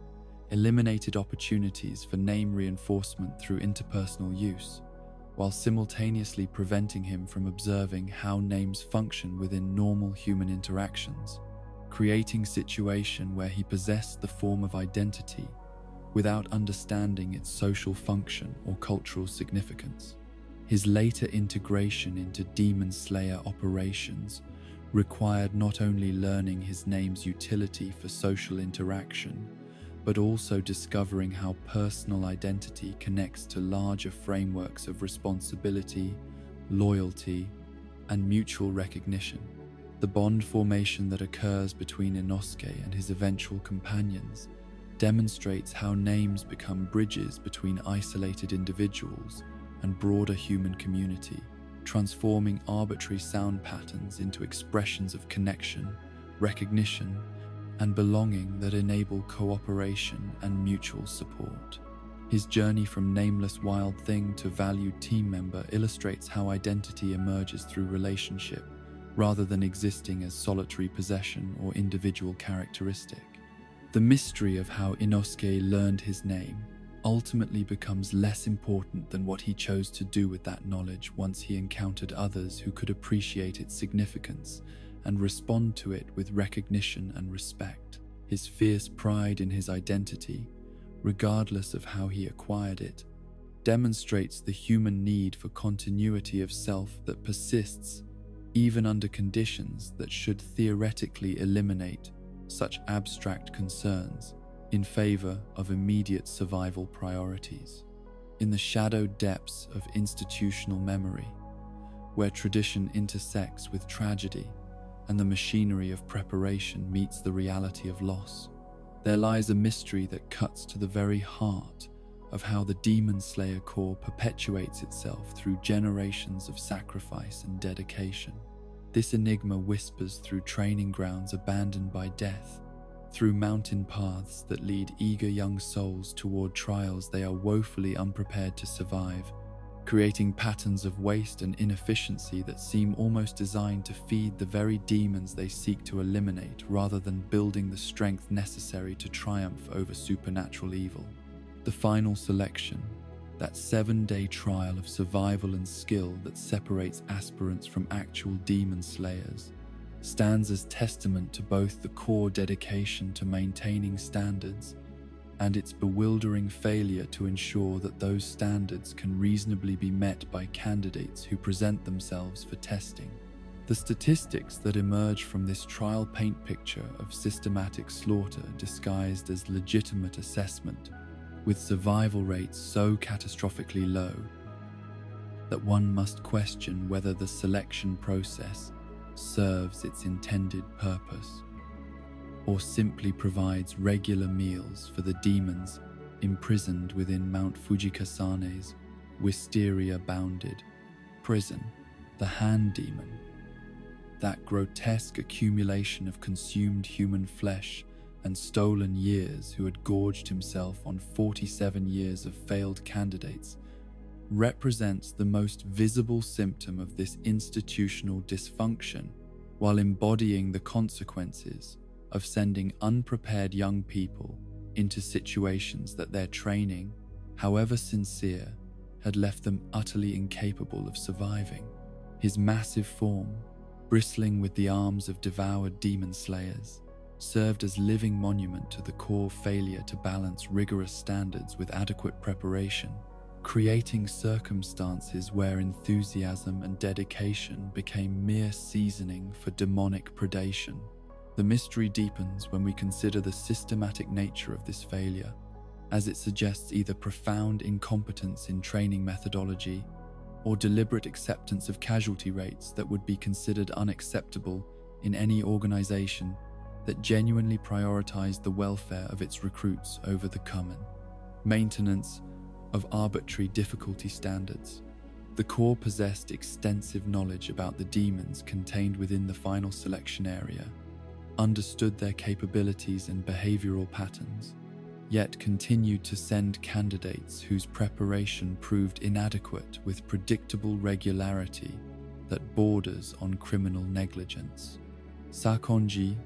eliminated opportunities for name reinforcement through interpersonal use, while simultaneously preventing him from observing how names function within normal human interactions, creating a situation where he possessed the form of identity without understanding its social function or cultural significance. His later integration into Demon Slayer operations required not only learning his name's utility for social interaction, but also discovering how personal identity connects to larger frameworks of responsibility, loyalty, and mutual recognition. The bond formation that occurs between Inosuke and his eventual companions demonstrates how names become bridges between isolated individuals and broader human community, transforming arbitrary sound patterns into expressions of connection, recognition, and belonging that enable cooperation and mutual support. His journey from nameless wild thing to valued team member illustrates how identity emerges through relationship, rather than existing as solitary possession or individual characteristic. The mystery of how Inosuke learned his name ultimately becomes less important than what he chose to do with that knowledge once he encountered others who could appreciate its significance and respond to it with recognition and respect. His fierce pride in his identity, regardless of how he acquired it, demonstrates the human need for continuity of self that persists even under conditions that should theoretically eliminate such abstract concerns in favor of immediate survival priorities. In the shadowed depths of institutional memory, where tradition intersects with tragedy and the machinery of preparation meets the reality of loss, there lies a mystery that cuts to the very heart of how the Demon Slayer Corps perpetuates itself through generations of sacrifice and dedication. This enigma whispers through training grounds abandoned by death, through mountain paths that lead eager young souls toward trials they are woefully unprepared to survive, creating patterns of waste and inefficiency that seem almost designed to feed the very demons they seek to eliminate rather than building the strength necessary to triumph over supernatural evil. The final selection, that 7-day trial of survival and skill that separates aspirants from actual demon slayers, stands as testament to both the core dedication to maintaining standards and its bewildering failure to ensure that those standards can reasonably be met by candidates who present themselves for testing. The statistics that emerge from this trial paint picture of systematic slaughter disguised as legitimate assessment, with survival rates so catastrophically low that one must question whether the selection process serves its intended purpose, or simply provides regular meals for the demons imprisoned within Mount Fujikasane's wisteria-bounded prison, the Hand Demon. That grotesque accumulation of consumed human flesh and stolen years who had gorged himself on 47 years of failed candidates represents the most visible symptom of this institutional dysfunction, while embodying the consequences of sending unprepared young people into situations that their training, however sincere, had left them utterly incapable of surviving. His massive form, bristling with the arms of devoured demon slayers, served as living monument to the core failure to balance rigorous standards with adequate preparation, creating circumstances where enthusiasm and dedication became mere seasoning for demonic predation. The mystery deepens when we consider the systematic nature of this failure, as it suggests either profound incompetence in training methodology or deliberate acceptance of casualty rates that would be considered unacceptable in any organization that genuinely prioritized the welfare of its recruits over the common maintenance of arbitrary difficulty standards. The Corps possessed extensive knowledge about the demons contained within the final selection area, understood their capabilities and behavioral patterns, yet continued to send candidates whose preparation proved inadequate with predictable regularity that borders on criminal negligence. Sakonji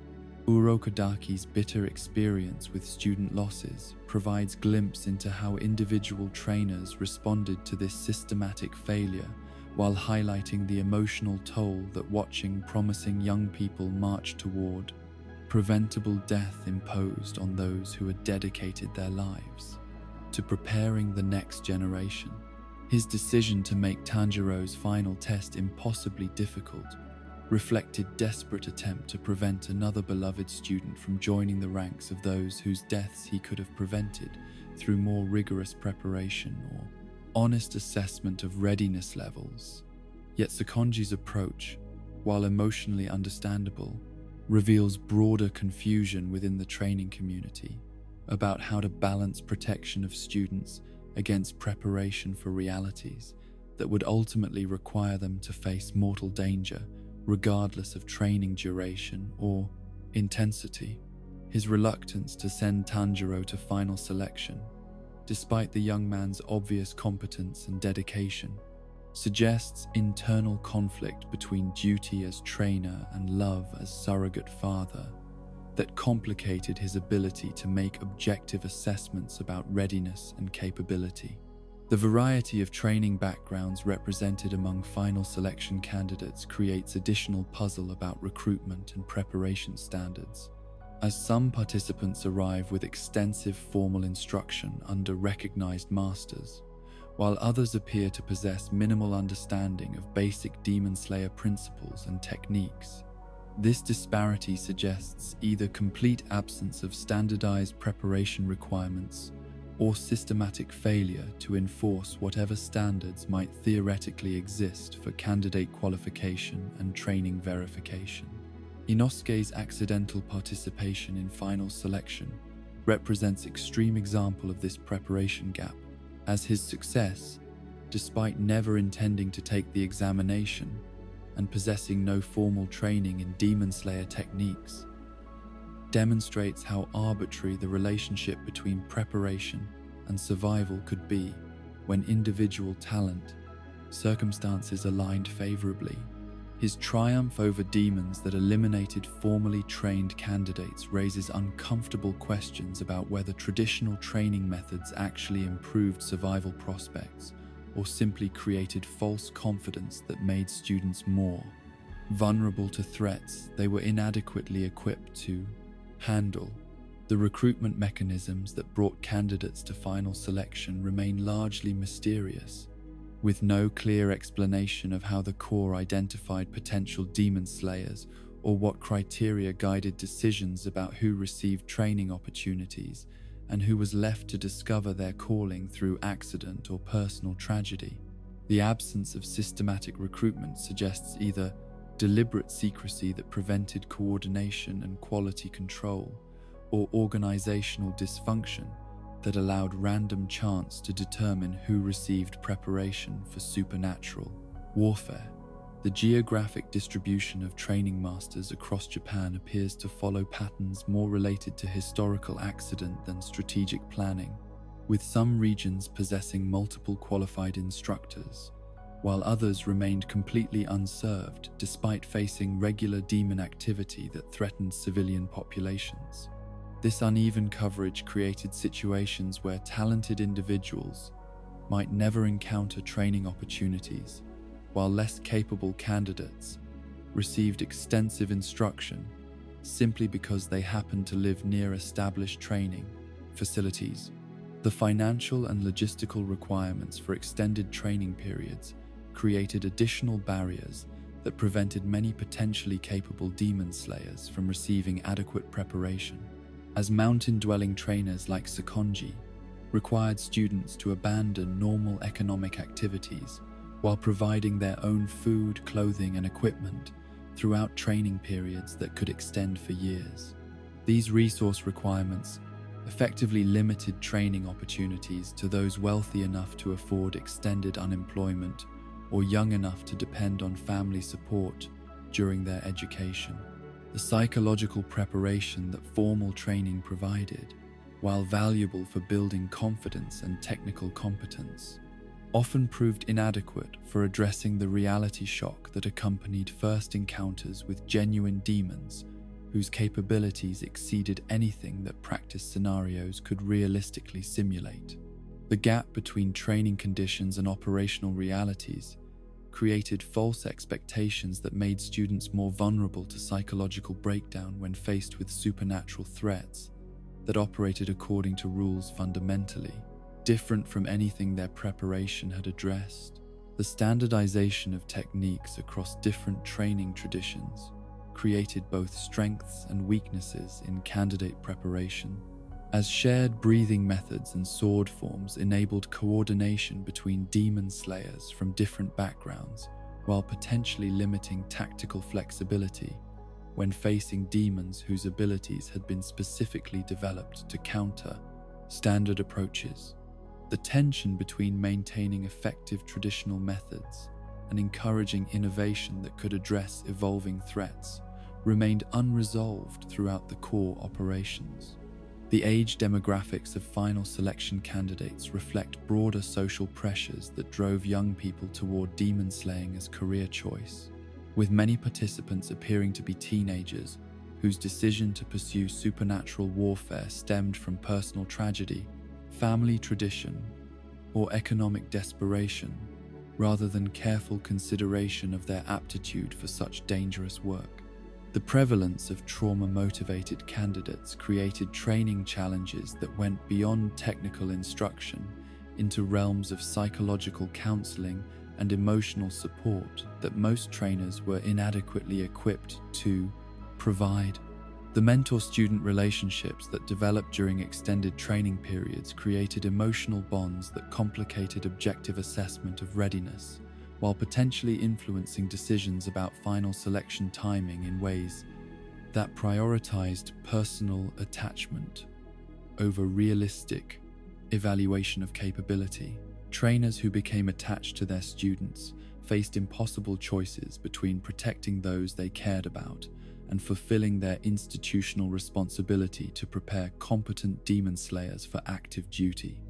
Urokadaki's bitter experience with student losses provides glimpse into how individual trainers responded to this systematic failure, while highlighting the emotional toll that watching promising young people march toward preventable death imposed on those who had dedicated their lives to preparing the next generation. His decision to make Tanjiro's final test impossibly difficult reflected desperate attempt to prevent another beloved student from joining the ranks of those whose deaths he could have prevented through more rigorous preparation or honest assessment of readiness levels. Yet Sakonji's approach, while emotionally understandable, reveals broader confusion within the training community about how to balance protection of students against preparation for realities that would ultimately require them to face mortal danger regardless of training duration or intensity. His reluctance to send Tanjiro to final selection, despite the young man's obvious competence and dedication, suggests internal conflict between duty as trainer and love as surrogate father that complicated his ability to make objective assessments about readiness and capability. The variety of training backgrounds represented among final selection candidates creates additional puzzle about recruitment and preparation standards, as some participants arrive with extensive formal instruction under recognized masters, while others appear to possess minimal understanding of basic demon slayer principles and techniques. This disparity suggests either complete absence of standardized preparation requirements or systematic failure to enforce whatever standards might theoretically exist for candidate qualification and training verification. Inosuke's accidental participation in final selection represents extreme example of this preparation gap, as his success, despite never intending to take the examination and possessing no formal training in demon slayer techniques, demonstrates how arbitrary the relationship between preparation and survival could be when individual talent, circumstances aligned favorably. His triumph over demons that eliminated formally trained candidates raises uncomfortable questions about whether traditional training methods actually improved survival prospects or simply created false confidence that made students more vulnerable to threats they were inadequately equipped to handle. The recruitment mechanisms that brought candidates to final selection remain largely mysterious, with no clear explanation of how the Corps identified potential demon slayers or what criteria guided decisions about who received training opportunities and who was left to discover their calling through accident or personal tragedy. The absence of systematic recruitment suggests either deliberate secrecy that prevented coordination and quality control, or organizational dysfunction that allowed random chance to determine who received preparation for supernatural warfare. The geographic distribution of training masters across Japan appears to follow patterns more related to historical accident than strategic planning, with some regions possessing multiple qualified instructors, while others remained completely unserved despite facing regular demon activity that threatened civilian populations. This uneven coverage created situations where talented individuals might never encounter training opportunities, while less capable candidates received extensive instruction simply because they happened to live near established training facilities. The financial and logistical requirements for extended training periods created additional barriers that prevented many potentially capable demon slayers from receiving adequate preparation, as mountain-dwelling trainers like Sekonji required students to abandon normal economic activities while providing their own food, clothing, and equipment throughout training periods that could extend for years. These resource requirements effectively limited training opportunities to those wealthy enough to afford extended unemployment or young enough to depend on family support during their education. The psychological preparation that formal training provided, while valuable for building confidence and technical competence, often proved inadequate for addressing the reality shock that accompanied first encounters with genuine demons whose capabilities exceeded anything that practice scenarios could realistically simulate. The gap between training conditions and operational realities created false expectations that made students more vulnerable to psychological breakdown when faced with supernatural threats that operated according to rules fundamentally different from anything their preparation had addressed. The standardization of techniques across different training traditions created both strengths and weaknesses in candidate preparation, as shared breathing methods and sword forms enabled coordination between demon slayers from different backgrounds, while potentially limiting tactical flexibility when facing demons whose abilities had been specifically developed to counter standard approaches. The tension between maintaining effective traditional methods and encouraging innovation that could address evolving threats remained unresolved throughout the core operations. The age demographics of final selection candidates reflect broader social pressures that drove young people toward demon slaying as career choice, with many participants appearing to be teenagers whose decision to pursue supernatural warfare stemmed from personal tragedy, family tradition, or economic desperation, rather than careful consideration of their aptitude for such dangerous work. The prevalence of trauma-motivated candidates created training challenges that went beyond technical instruction into realms of psychological counseling and emotional support that most trainers were inadequately equipped to provide. The mentor-student relationships that developed during extended training periods created emotional bonds that complicated objective assessment of readiness, while potentially influencing decisions about final selection timing in ways that prioritized personal attachment over realistic evaluation of capability. Trainers who became attached to their students faced impossible choices between protecting those they cared about and fulfilling their institutional responsibility to prepare competent demon slayers for active duty.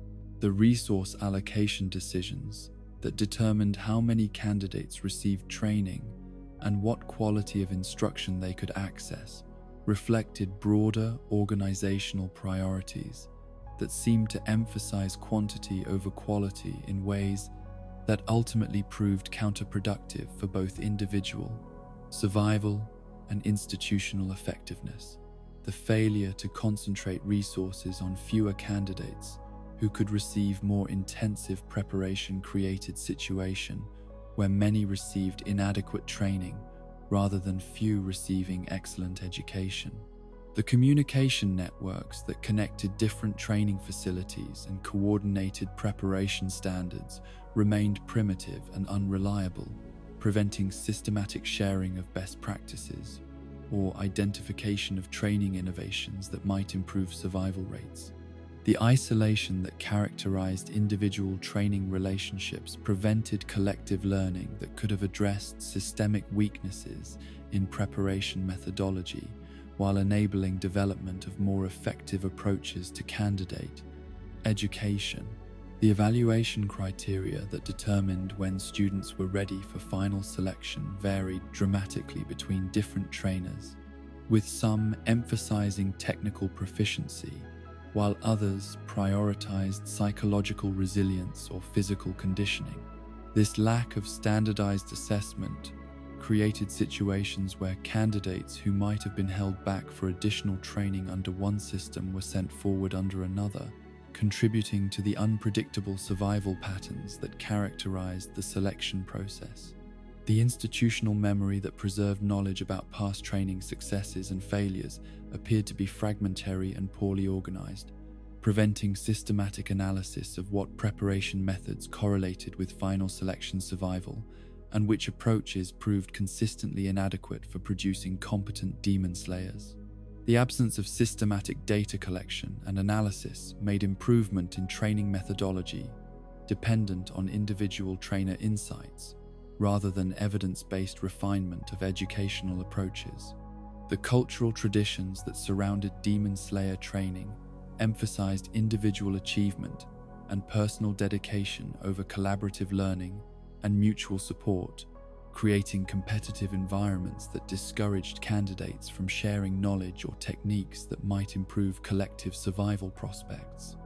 The resource allocation decisions that determined how many candidates received training and what quality of instruction they could access reflected broader organizational priorities that seemed to emphasize quantity over quality in ways that ultimately proved counterproductive for both individual survival and institutional effectiveness. The failure to concentrate resources on fewer candidates who could receive more intensive preparation created situation where many received inadequate training rather than few receiving excellent education. The communication networks that connected different training facilities and coordinated preparation standards remained primitive and unreliable, preventing systematic sharing of best practices or identification of training innovations that might improve survival rates. The isolation that characterized individual training relationships prevented collective learning that could have addressed systemic weaknesses in preparation methodology while enabling development of more effective approaches to candidate education. The evaluation criteria that determined when students were ready for final selection varied dramatically between different trainers, with some emphasizing technical proficiency, while others prioritized psychological resilience or physical conditioning. This lack of standardized assessment created situations where candidates who might have been held back for additional training under one system were sent forward under another, contributing to the unpredictable survival patterns that characterized the selection process. The institutional memory that preserved knowledge about past training successes and failures appeared to be fragmentary and poorly organized, preventing systematic analysis of what preparation methods correlated with final selection survival and which approaches proved consistently inadequate for producing competent demon slayers. The absence of systematic data collection and analysis made improvement in training methodology dependent on individual trainer insights rather than evidence-based refinement of educational approaches. The cultural traditions that surrounded demon slayer training emphasized individual achievement and personal dedication over collaborative learning and mutual support, creating competitive environments that discouraged candidates from sharing knowledge or techniques that might improve collective survival prospects.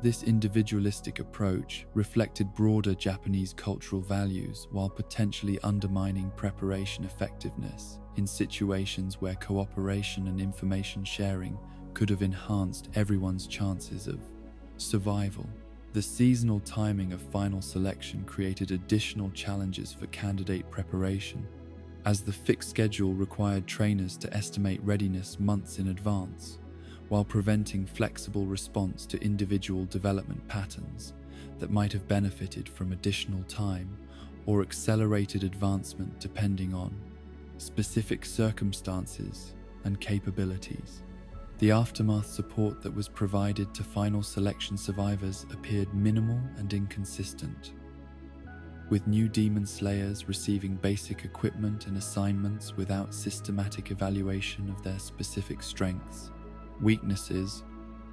This individualistic approach reflected broader Japanese cultural values while potentially undermining preparation effectiveness in situations where cooperation and information sharing could have enhanced everyone's chances of survival. The seasonal timing of final selection created additional challenges for candidate preparation, as the fixed schedule required trainers to estimate readiness months in advance, while preventing flexible response to individual development patterns that might have benefited from additional time or accelerated advancement depending on specific circumstances and capabilities. The aftermath support that was provided to final selection survivors appeared minimal and inconsistent, with new demon slayers receiving basic equipment and assignments without systematic evaluation of their specific strengths, weaknesses,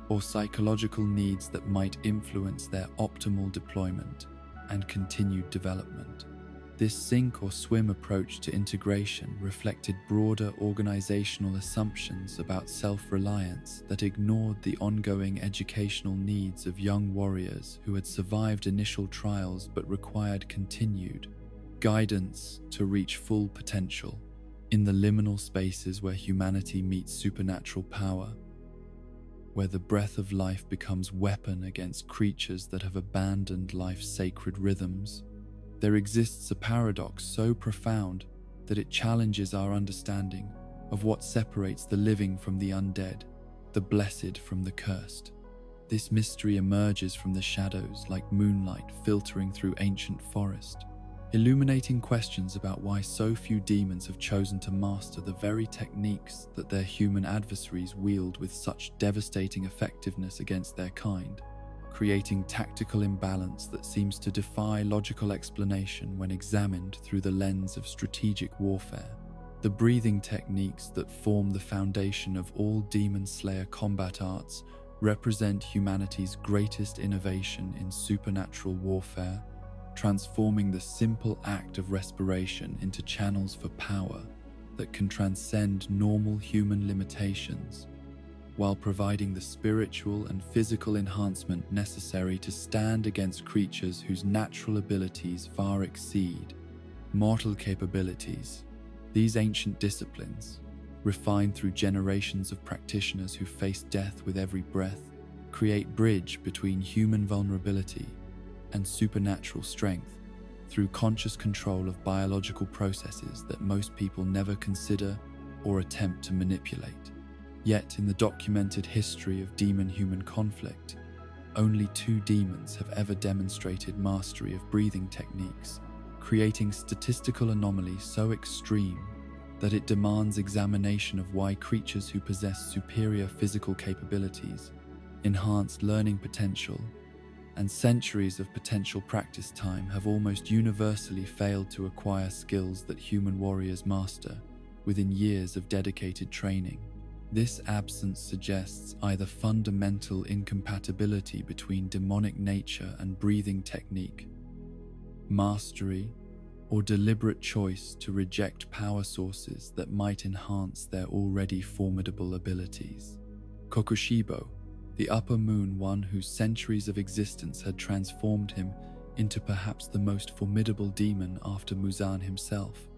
or psychological needs that might influence their optimal deployment and continued development. This sink or swim approach to integration reflected broader organizational assumptions about self-reliance that ignored the ongoing educational needs of young warriors who had survived initial trials but required continued guidance to reach full potential in the liminal spaces where humanity meets supernatural power. where the breath of life becomes weapon against creatures that have abandoned life's sacred rhythms. There exists a paradox so profound that it challenges our understanding of what separates the living from the undead, the blessed from the cursed. This mystery emerges from the shadows like moonlight filtering through ancient forest, illuminating questions about why so few demons have chosen to master the very techniques that their human adversaries wield with such devastating effectiveness against their kind, creating tactical imbalance that seems to defy logical explanation when examined through the lens of strategic warfare. The breathing techniques that form the foundation of all Demon Slayer combat arts represent humanity's greatest innovation in supernatural warfare, transforming the simple act of respiration into channels for power that can transcend normal human limitations, while providing the spiritual and physical enhancement necessary to stand against creatures whose natural abilities far exceed mortal capabilities. These ancient disciplines, refined through generations of practitioners who face death with every breath, create bridge between human vulnerability and supernatural strength through conscious control of biological processes that most people never consider or attempt to manipulate. Yet, in the documented history of demon-human conflict, only 2 demons have ever demonstrated mastery of breathing techniques, creating statistical anomalies so extreme that it demands examination of why creatures who possess superior physical capabilities, enhanced learning potential, and centuries of potential practice time have almost universally failed to acquire skills that human warriors master within years of dedicated training. This absence suggests either fundamental incompatibility between demonic nature and breathing technique, mastery, or deliberate choice to reject power sources that might enhance their already formidable abilities. Kokushibo, the upper moon one whose centuries of existence had transformed him into perhaps the most formidable demon after Muzan himself,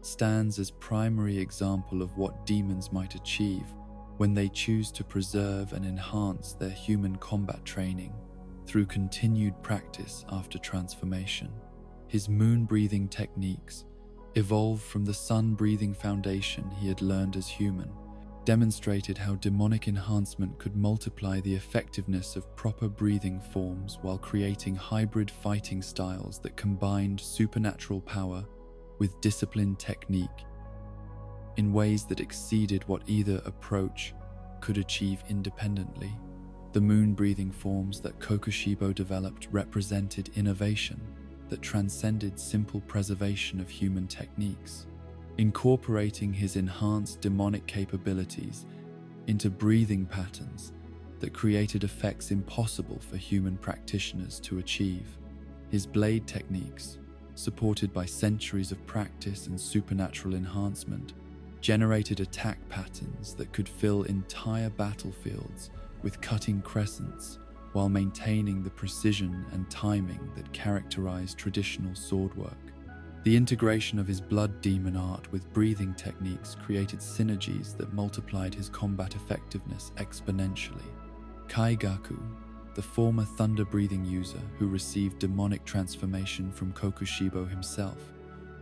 stands as primary example of what demons might achieve when they choose to preserve and enhance their human combat training through continued practice after transformation. His moon-breathing techniques, evolved from the sun-breathing foundation he had learned as human, demonstrated how demonic enhancement could multiply the effectiveness of proper breathing forms while creating hybrid fighting styles that combined supernatural power with disciplined technique in ways that exceeded what either approach could achieve independently. The moon-breathing forms that Kokushibo developed represented innovation that transcended simple preservation of human techniques, incorporating his enhanced demonic capabilities into breathing patterns that created effects impossible for human practitioners to achieve. His blade techniques, supported by centuries of practice and supernatural enhancement, generated attack patterns that could fill entire battlefields with cutting crescents while maintaining the precision and timing that characterized traditional swordwork. The integration of his blood demon art with breathing techniques created synergies that multiplied his combat effectiveness exponentially. Kaigaku, the former thunder-breathing user who received demonic transformation from Kokushibo himself,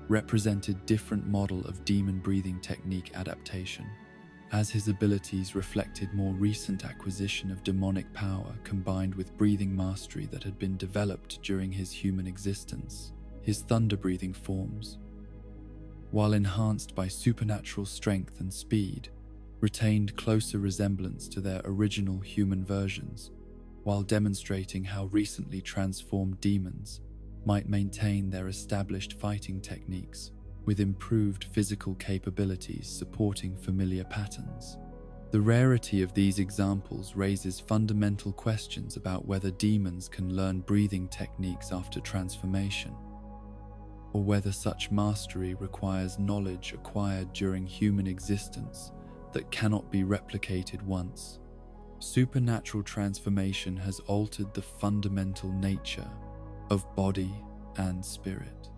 represented different model of demon-breathing technique adaptation, as his abilities reflected more recent acquisition of demonic power combined with breathing mastery that had been developed during his human existence. His thunder-breathing forms, while enhanced by supernatural strength and speed, retained closer resemblance to their original human versions, while demonstrating how recently transformed demons might maintain their established fighting techniques with improved physical capabilities supporting familiar patterns. The rarity of these examples raises fundamental questions about whether demons can learn breathing techniques after transformation, or whether such mastery requires knowledge acquired during human existence that cannot be replicated once. Supernatural transformation has altered the fundamental nature of body and spirit.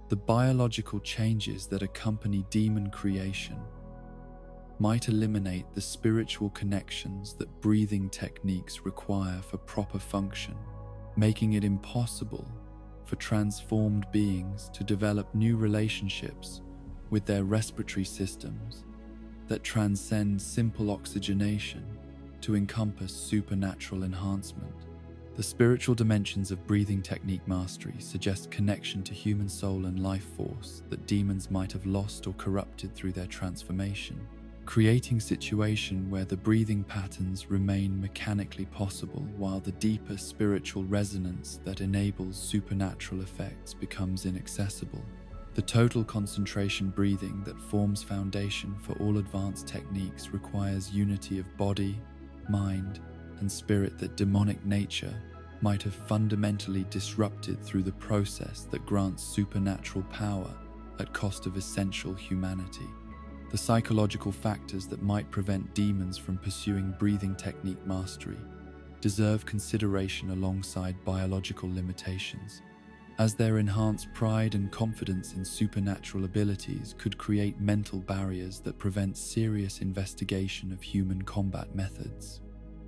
The biological changes that accompany demon creation might eliminate the spiritual connections that breathing techniques require for proper function, making it impossible for transformed beings to develop new relationships with their respiratory systems that transcend simple oxygenation to encompass supernatural enhancement. The spiritual dimensions of breathing technique mastery suggest connection to human soul and life force that demons might have lost or corrupted through their transformation, creating a situation where the breathing patterns remain mechanically possible while the deeper spiritual resonance that enables supernatural effects becomes inaccessible. The total concentration breathing that forms foundation for all advanced techniques requires unity of body, mind, and spirit that demonic nature might have fundamentally disrupted through the process that grants supernatural power at cost of essential humanity. The psychological factors that might prevent demons from pursuing breathing technique mastery deserve consideration alongside biological limitations, as their enhanced pride and confidence in supernatural abilities could create mental barriers that prevent serious investigation of human combat methods.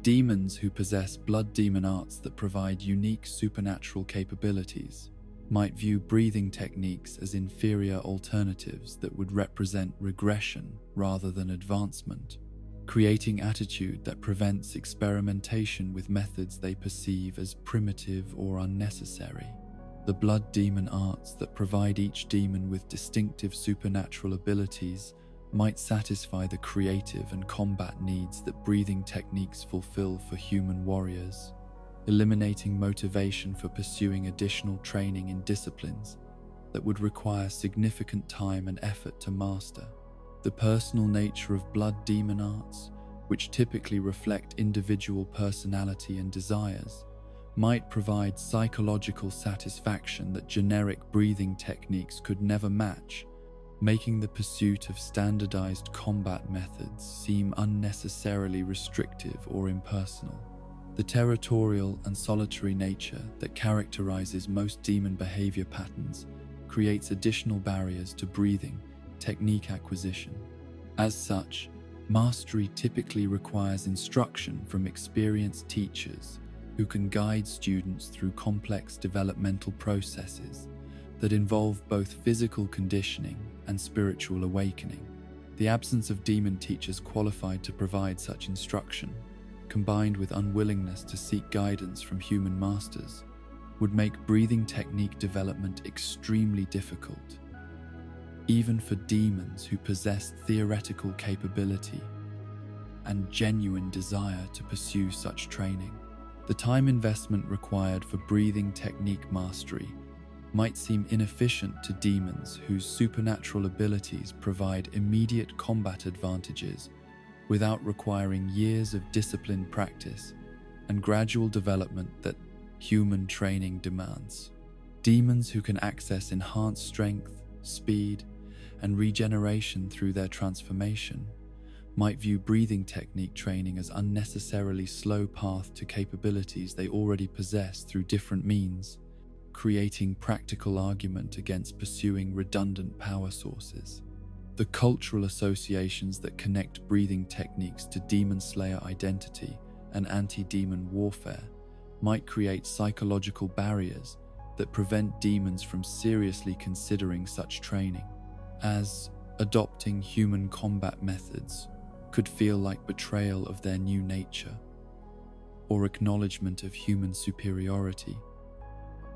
Demons who possess blood demon arts that provide unique supernatural capabilities might view breathing techniques as inferior alternatives that would represent regression rather than advancement, creating attitude that prevents experimentation with methods they perceive as primitive or unnecessary. The blood demon arts that provide each demon with distinctive supernatural abilities might satisfy the creative and combat needs that breathing techniques fulfill for human warriors, eliminating motivation for pursuing additional training in disciplines that would require significant time and effort to master. The personal nature of blood demon arts, which typically reflect individual personality and desires, might provide psychological satisfaction that generic breathing techniques could never match, making the pursuit of standardized combat methods seem unnecessarily restrictive or impersonal. The territorial and solitary nature that characterizes most demon behavior patterns creates additional barriers to breathing technique acquisition. As such, mastery typically requires instruction from experienced teachers who can guide students through complex developmental processes that involve both physical conditioning and spiritual awakening. The absence of demon teachers qualified to provide such instruction, combined with unwillingness to seek guidance from human masters, would make breathing technique development extremely difficult, even for demons who possess theoretical capability and genuine desire to pursue such training. The time investment required for breathing technique mastery might seem inefficient to demons whose supernatural abilities provide immediate combat advantages without requiring years of disciplined practice and gradual development that human training demands. Demons who can access enhanced strength, speed, and regeneration through their transformation might view breathing technique training as unnecessarily slow path to capabilities they already possess through different means, creating practical argument against pursuing redundant power sources. The cultural associations that connect breathing techniques to demon slayer identity and anti-demon warfare might create psychological barriers that prevent demons from seriously considering such training, as adopting human combat methods could feel like betrayal of their new nature or acknowledgement of human superiority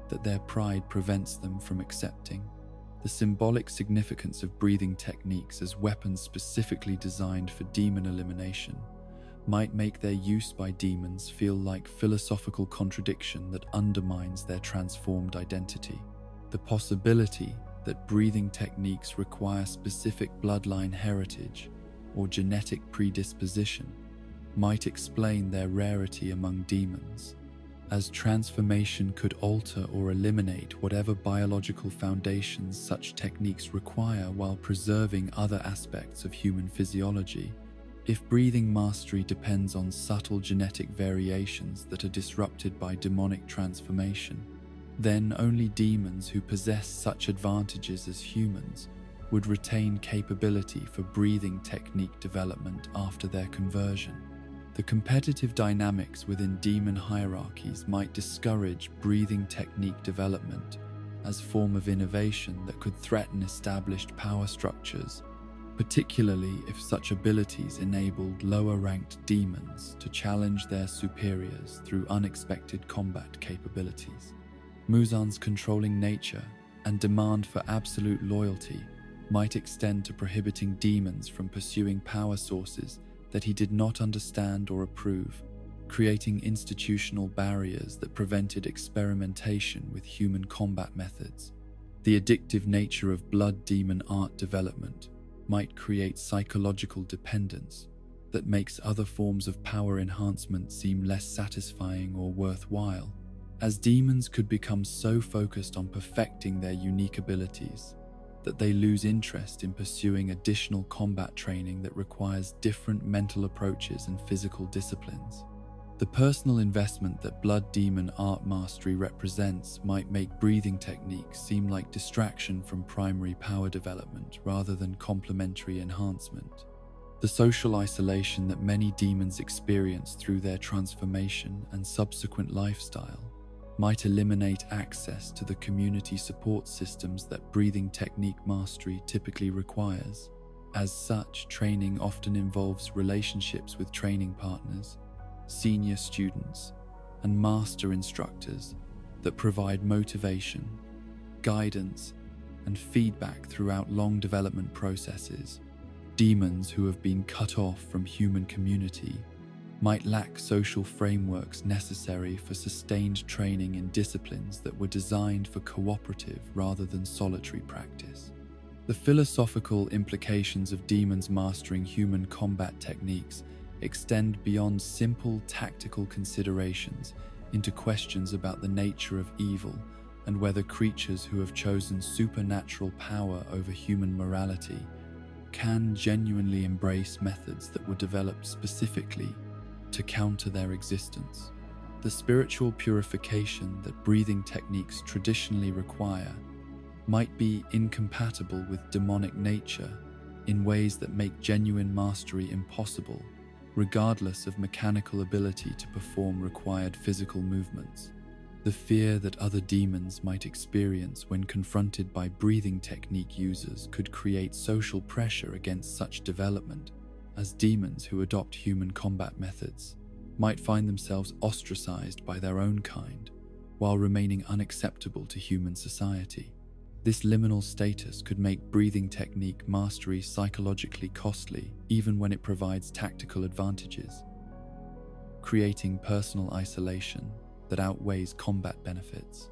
that their pride prevents them from accepting. The symbolic significance of breathing techniques as weapons specifically designed for demon elimination might make their use by demons feel like philosophical contradiction that undermines their transformed identity. The possibility that breathing techniques require specific bloodline heritage or genetic predisposition might explain their rarity among demons, as transformation could alter or eliminate whatever biological foundations such techniques require while preserving other aspects of human physiology. If breathing mastery depends on subtle genetic variations that are disrupted by demonic transformation, then only demons who possess such advantages as humans would retain capability for breathing technique development after their conversion. The competitive dynamics within demon hierarchies might discourage breathing technique development as a form of innovation that could threaten established power structures, particularly if such abilities enabled lower-ranked demons to challenge their superiors through unexpected combat capabilities. Muzan's controlling nature and demand for absolute loyalty might extend to prohibiting demons from pursuing power sources that he did not understand or approve, creating institutional barriers that prevented experimentation with human combat methods. The addictive nature of blood demon art development might create psychological dependence that makes other forms of power enhancement seem less satisfying or worthwhile, as demons could become so focused on perfecting their unique abilities that they lose interest in pursuing additional combat training that requires different mental approaches and physical disciplines. The personal investment that blood demon art mastery represents might make breathing techniques seem like distraction from primary power development rather than complementary enhancement. The social isolation that many demons experience through their transformation and subsequent lifestyle might eliminate access to the community support systems that breathing technique mastery typically requires. As such, training often involves relationships with training partners, senior students, and master instructors that provide motivation, guidance, and feedback throughout long development processes. Demons who have been cut off from human community might lack social frameworks necessary for sustained training in disciplines that were designed for cooperative rather than solitary practice. The philosophical implications of demons mastering human combat techniques extend beyond simple tactical considerations into questions about the nature of evil and whether creatures who have chosen supernatural power over human morality can genuinely embrace methods that were developed specifically to counter their existence. The spiritual purification that breathing techniques traditionally require might be incompatible with demonic nature in ways that make genuine mastery impossible, regardless of mechanical ability to perform required physical movements. The fear that other demons might experience when confronted by breathing technique users could create social pressure against such development, as demons who adopt human combat methods might find themselves ostracized by their own kind while remaining unacceptable to human society. This liminal status could make breathing technique mastery psychologically costly even when it provides tactical advantages, creating personal isolation that outweighs combat benefits.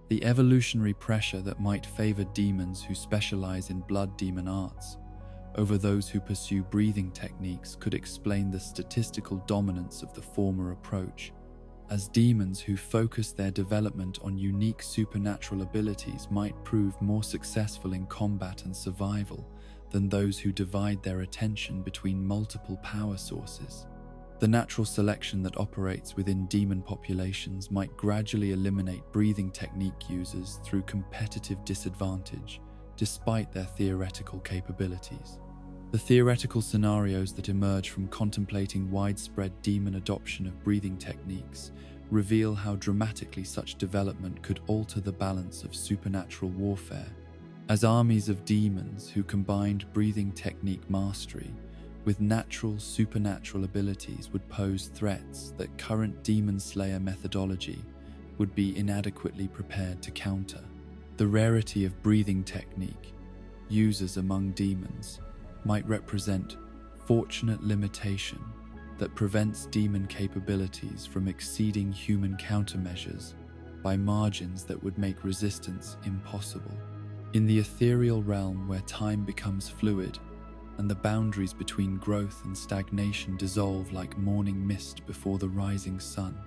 The evolutionary pressure that might favor demons who specialize in blood demon arts over those who pursue breathing techniques could explain the statistical dominance of the former approach, as demons who focus their development on unique supernatural abilities might prove more successful in combat and survival than those who divide their attention between multiple power sources. The natural selection that operates within demon populations might gradually eliminate breathing technique users through competitive disadvantage, despite their theoretical capabilities. The theoretical scenarios that emerge from contemplating widespread demon adoption of breathing techniques reveal how dramatically such development could alter the balance of supernatural warfare, as armies of demons who combined breathing technique mastery with natural supernatural abilities would pose threats that current demon slayer methodology would be inadequately prepared to counter. The rarity of breathing technique users among demons might represent fortunate limitation that prevents demon capabilities from exceeding human countermeasures by margins that would make resistance impossible. In the ethereal realm where time becomes fluid and the boundaries between growth and stagnation dissolve like morning mist before the rising sun,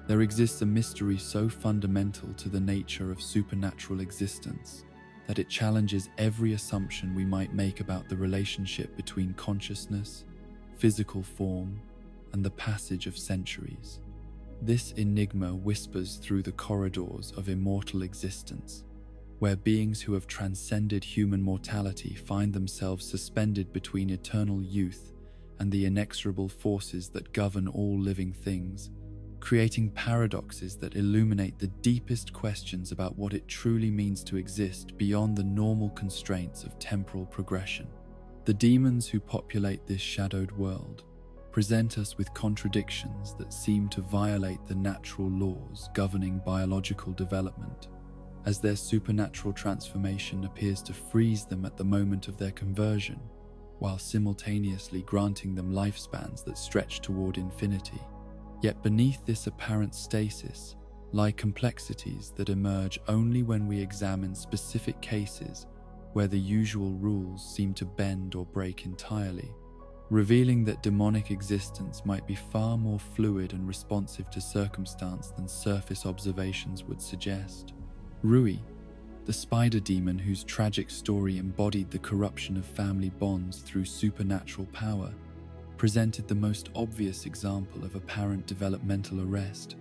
there exists a mystery so fundamental to the nature of supernatural existence that it challenges every assumption we might make about the relationship between consciousness, physical form, and the passage of centuries. This enigma whispers through the corridors of immortal existence, where beings who have transcended human mortality find themselves suspended between eternal youth and the inexorable forces that govern all living things, creating paradoxes that illuminate the deepest questions about what it truly means to exist beyond the normal constraints of temporal progression. The demons who populate this shadowed world present us with contradictions that seem to violate the natural laws governing biological development, as their supernatural transformation appears to freeze them at the moment of their conversion, while simultaneously granting them lifespans that stretch toward infinity. Yet beneath this apparent stasis lie complexities that emerge only when we examine specific cases where the usual rules seem to bend or break entirely, revealing that demonic existence might be far more fluid and responsive to circumstance than surface observations would suggest. Rui, the spider demon whose tragic story embodied the corruption of family bonds through supernatural power, presented the most obvious example of apparent developmental arrest,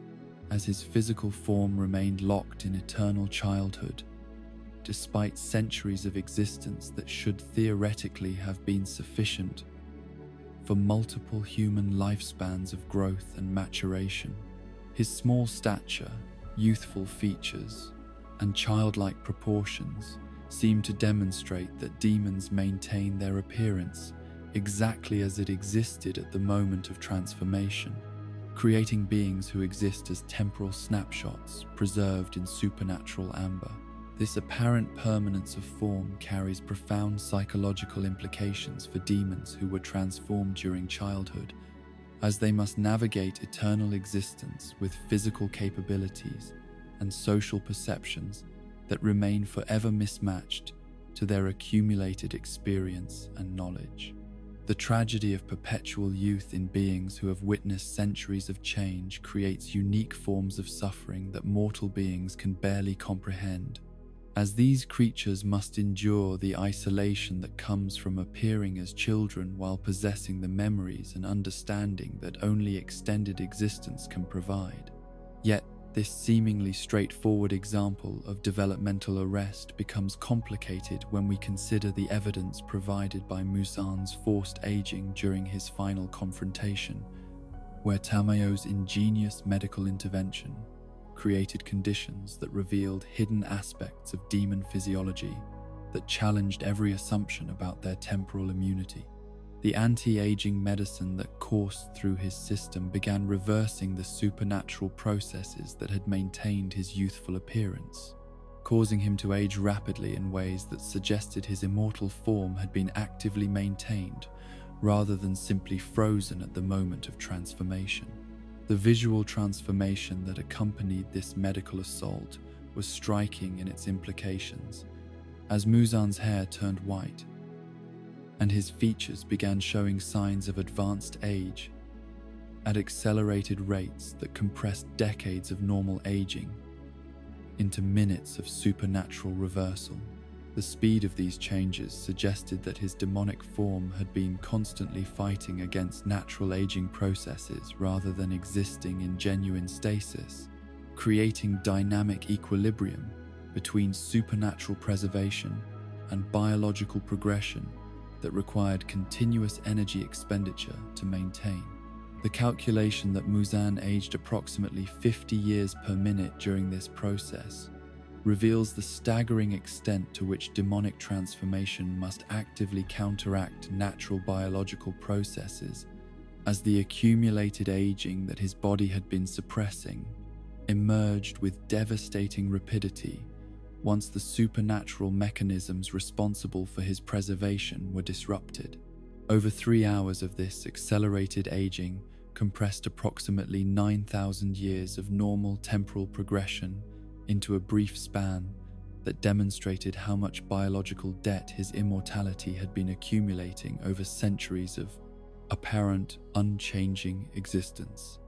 as his physical form remained locked in eternal childhood, despite centuries of existence that should theoretically have been sufficient for multiple human lifespans of growth and maturation. His small stature, youthful features, and childlike proportions seem to demonstrate that demons maintain their appearance exactly as it existed at the moment of transformation, creating beings who exist as temporal snapshots preserved in supernatural amber. This apparent permanence of form carries profound psychological implications for demons who were transformed during childhood, as they must navigate eternal existence with physical capabilities and social perceptions that remain forever mismatched to their accumulated experience and knowledge. The tragedy of perpetual youth in beings who have witnessed centuries of change creates unique forms of suffering that mortal beings can barely comprehend, as these creatures must endure the isolation that comes from appearing as children while possessing the memories and understanding that only extended existence can provide. Yet, this seemingly straightforward example of developmental arrest becomes complicated when we consider the evidence provided by Muzan's forced aging during his final confrontation, where Tamayo's ingenious medical intervention created conditions that revealed hidden aspects of demon physiology that challenged every assumption about their temporal immunity. The anti-aging medicine that coursed through his system began reversing the supernatural processes that had maintained his youthful appearance, causing him to age rapidly in ways that suggested his immortal form had been actively maintained rather than simply frozen at the moment of transformation. The visual transformation that accompanied this medical assault was striking in its implications, as Muzan's hair turned white, and his features began showing signs of advanced age at accelerated rates that compressed decades of normal aging into minutes of supernatural reversal. The speed of these changes suggested that his demonic form had been constantly fighting against natural aging processes rather than existing in genuine stasis, creating dynamic equilibrium between supernatural preservation and biological progression that required continuous energy expenditure to maintain. The calculation that Muzan aged approximately 50 years per minute during this process reveals the staggering extent to which demonic transformation must actively counteract natural biological processes, as the accumulated aging that his body had been suppressing emerged with devastating rapidity once the supernatural mechanisms responsible for his preservation were disrupted. Over 3 hours of this accelerated aging compressed approximately 9,000 years of normal temporal progression into a brief span that demonstrated how much biological debt his immortality had been accumulating over centuries of apparent, unchanging existence.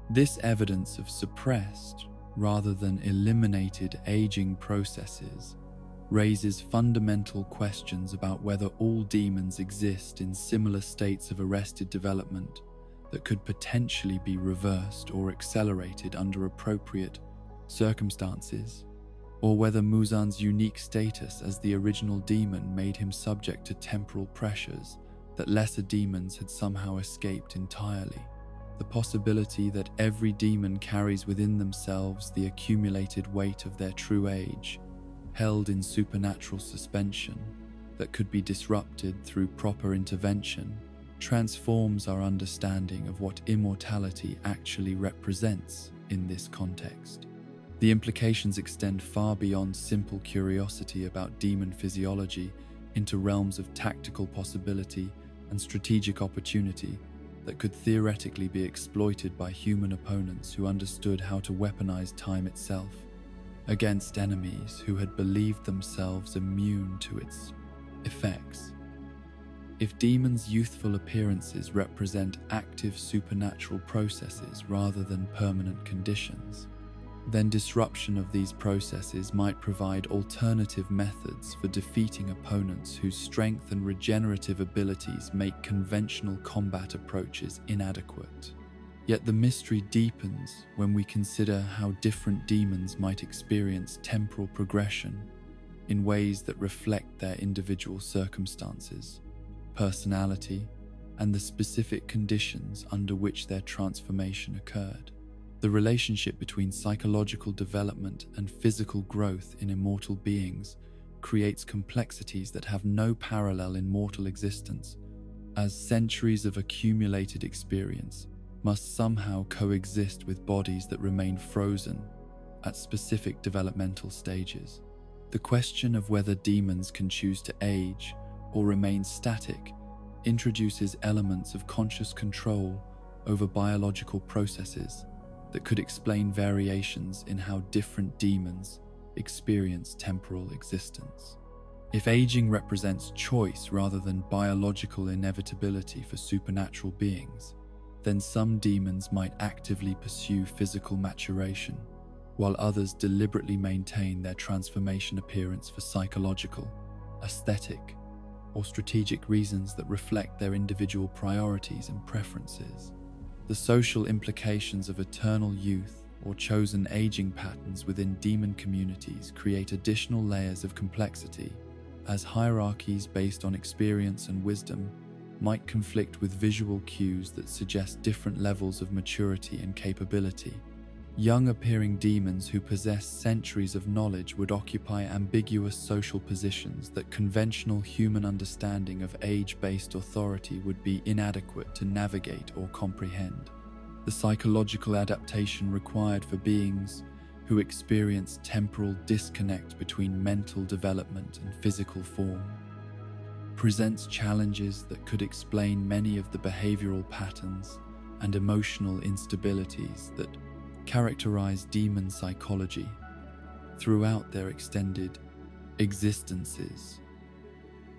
This evidence of suppressed, rather than eliminated aging processes, raises fundamental questions about whether all demons exist in similar states of arrested development that could potentially be reversed or accelerated under appropriate circumstances, or whether Muzan's unique status as the original demon made him subject to temporal pressures that lesser demons had somehow escaped entirely. The possibility that every demon carries within themselves the accumulated weight of their true age, held in supernatural suspension, that could be disrupted through proper intervention, transforms our understanding of what immortality actually represents in this context. The implications extend far beyond simple curiosity about demon physiology into realms of tactical possibility and strategic opportunity that could theoretically be exploited by human opponents who understood how to weaponize time itself against enemies who had believed themselves immune to its effects. If demons' youthful appearances represent active supernatural processes rather than permanent conditions, then disruption of these processes might provide alternative methods for defeating opponents whose strength and regenerative abilities make conventional combat approaches inadequate. Yet the mystery deepens when we consider how different demons might experience temporal progression in ways that reflect their individual circumstances, personality, and the specific conditions under which their transformation occurred. The relationship between psychological development and physical growth in immortal beings creates complexities that have no parallel in mortal existence, as centuries of accumulated experience must somehow coexist with bodies that remain frozen at specific developmental stages. The question of whether demons can choose to age or remain static introduces elements of conscious control over biological processes that could explain variations in how different demons experience temporal existence. If aging represents choice rather than biological inevitability for supernatural beings, then some demons might actively pursue physical maturation, while others deliberately maintain their transformation appearance for psychological, aesthetic, or strategic reasons that reflect their individual priorities and preferences. The social implications of eternal youth or chosen aging patterns within demon communities create additional layers of complexity, as hierarchies based on experience and wisdom might conflict with visual cues that suggest different levels of maturity and capability. Young appearing demons who possess centuries of knowledge would occupy ambiguous social positions that conventional human understanding of age-based authority would be inadequate to navigate or comprehend. The psychological adaptation required for beings who experience temporal disconnect between mental development and physical form presents challenges that could explain many of the behavioral patterns and emotional instabilities that characterize demon psychology throughout their extended existences.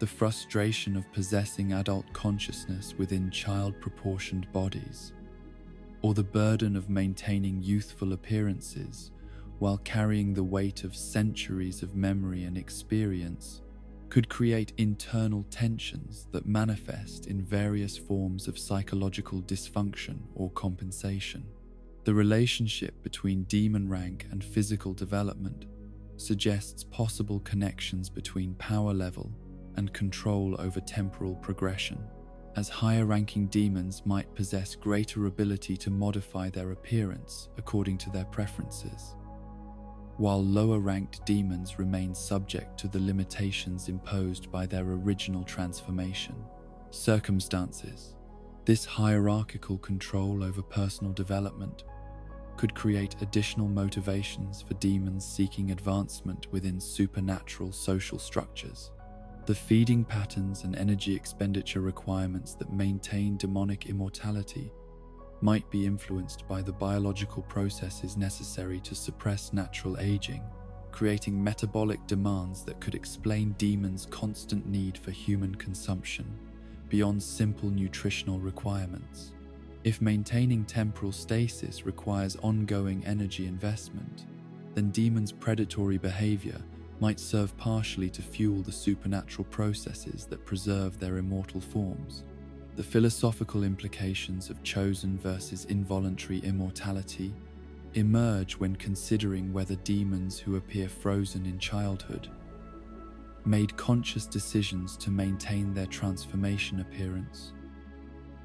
The frustration of possessing adult consciousness within child-proportioned bodies, or the burden of maintaining youthful appearances while carrying the weight of centuries of memory and experience, could create internal tensions that manifest in various forms of psychological dysfunction or compensation. The relationship between demon rank and physical development suggests possible connections between power level and control over temporal progression, as higher-ranking demons might possess greater ability to modify their appearance according to their preferences, while lower-ranked demons remain subject to the limitations imposed by their original transformation circumstances. This hierarchical control over personal development could create additional motivations for demons seeking advancement within supernatural social structures. The feeding patterns and energy expenditure requirements that maintain demonic immortality might be influenced by the biological processes necessary to suppress natural aging, creating metabolic demands that could explain demons' constant need for human consumption beyond simple nutritional requirements. If maintaining temporal stasis requires ongoing energy investment, then demons' predatory behavior might serve partially to fuel the supernatural processes that preserve their immortal forms. The philosophical implications of chosen versus involuntary immortality emerge when considering whether demons who appear frozen in childhood made conscious decisions to maintain their transformation appearance,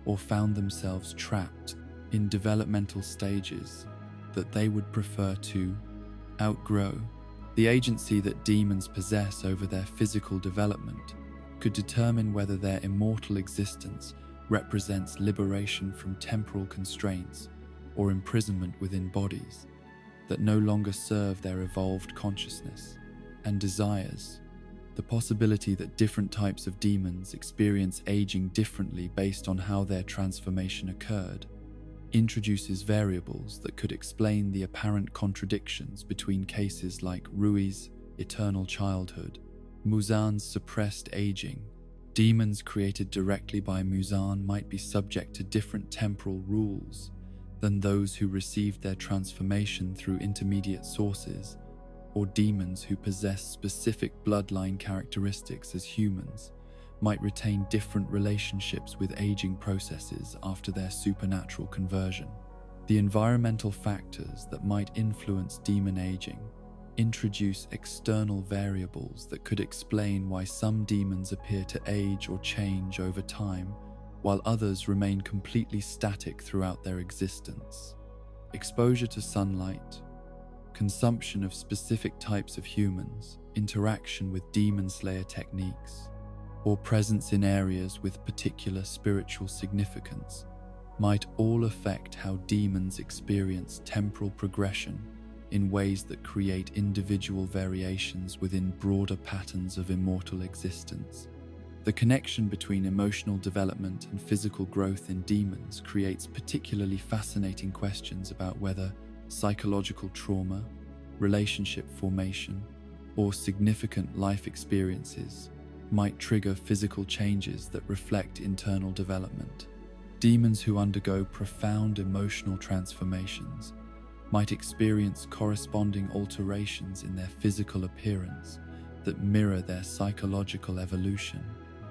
or found themselves trapped in developmental stages that they would prefer to outgrow. The agency that demons possess over their physical development could determine whether their immortal existence represents liberation from temporal constraints or imprisonment within bodies that no longer serve their evolved consciousness and desires. The possibility that different types of demons experience aging differently based on how their transformation occurred introduces variables that could explain the apparent contradictions between cases like Rui's eternal childhood, Muzan's suppressed aging. Demons created directly by Muzan might be subject to different temporal rules than those who received their transformation through intermediate sources, or demons who possess specific bloodline characteristics as humans might retain different relationships with aging processes after their supernatural conversion. The environmental factors that might influence demon aging introduce external variables that could explain why some demons appear to age or change over time, while others remain completely static throughout their existence. Exposure to sunlight, consumption of specific types of humans, interaction with demon slayer techniques, or presence in areas with particular spiritual significance might all affect how demons experience temporal progression in ways that create individual variations within broader patterns of immortal existence. The connection between emotional development and physical growth in demons creates particularly fascinating questions about whether psychological trauma, relationship formation, or significant life experiences might trigger physical changes that reflect internal development. Demons who undergo profound emotional transformations might experience corresponding alterations in their physical appearance that mirror their psychological evolution,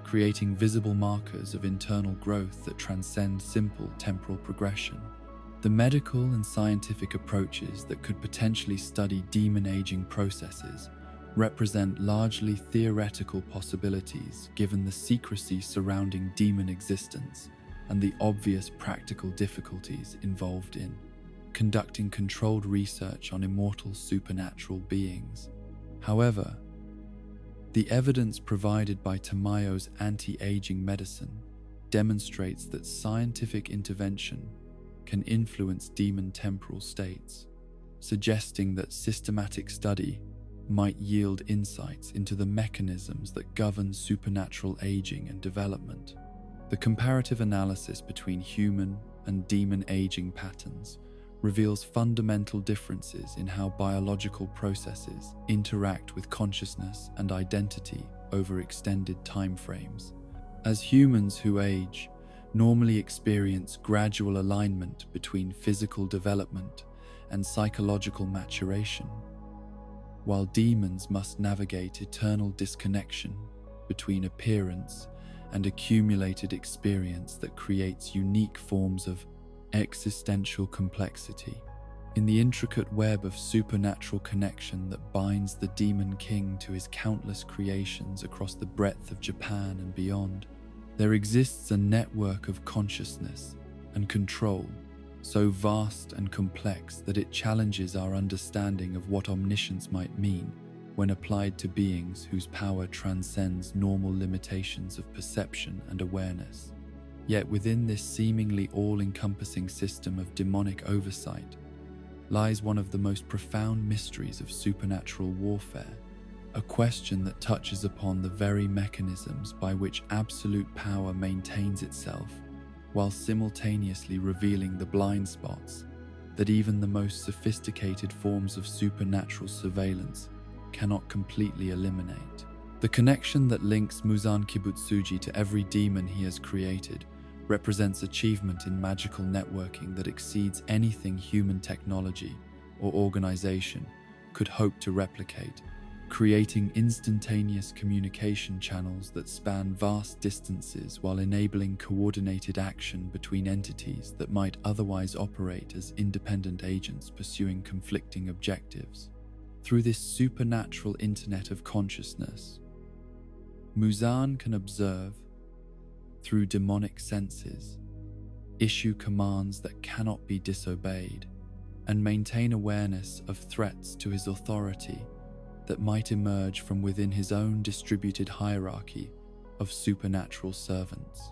creating visible markers of internal growth that transcend simple temporal progression. The medical and scientific approaches that could potentially study demon aging processes represent largely theoretical possibilities given the secrecy surrounding demon existence and the obvious practical difficulties involved in conducting controlled research on immortal supernatural beings. However, the evidence provided by Tamayo's anti-aging medicine demonstrates that scientific intervention can influence demon temporal states, suggesting that systematic study might yield insights into the mechanisms that govern supernatural aging and development. The comparative analysis between human and demon aging patterns reveals fundamental differences in how biological processes interact with consciousness and identity over extended timeframes. As humans who age normally experience gradual alignment between physical development and psychological maturation, while demons must navigate eternal disconnection between appearance and accumulated experience that creates unique forms of existential complexity. In the intricate web of supernatural connection that binds the Demon King to his countless creations across the breadth of Japan and beyond, there exists a network of consciousness and control so vast and complex that it challenges our understanding of what omniscience might mean when applied to beings whose power transcends normal limitations of perception and awareness. Yet within this seemingly all-encompassing system of demonic oversight lies one of the most profound mysteries of supernatural warfare, a question that touches upon the very mechanisms by which absolute power maintains itself while simultaneously revealing the blind spots that even the most sophisticated forms of supernatural surveillance cannot completely eliminate. The connection that links Muzan Kibutsuji to every demon he has created represents achievement in magical networking that exceeds anything human technology or organization could hope to replicate. creating instantaneous communication channels that span vast distances while enabling coordinated action between entities that might otherwise operate as independent agents pursuing conflicting objectives. Through this supernatural internet of consciousness, Muzan can observe, through demonic senses, issue commands that cannot be disobeyed, and maintain awareness of threats to his authority that might emerge from within his own distributed hierarchy of supernatural servants.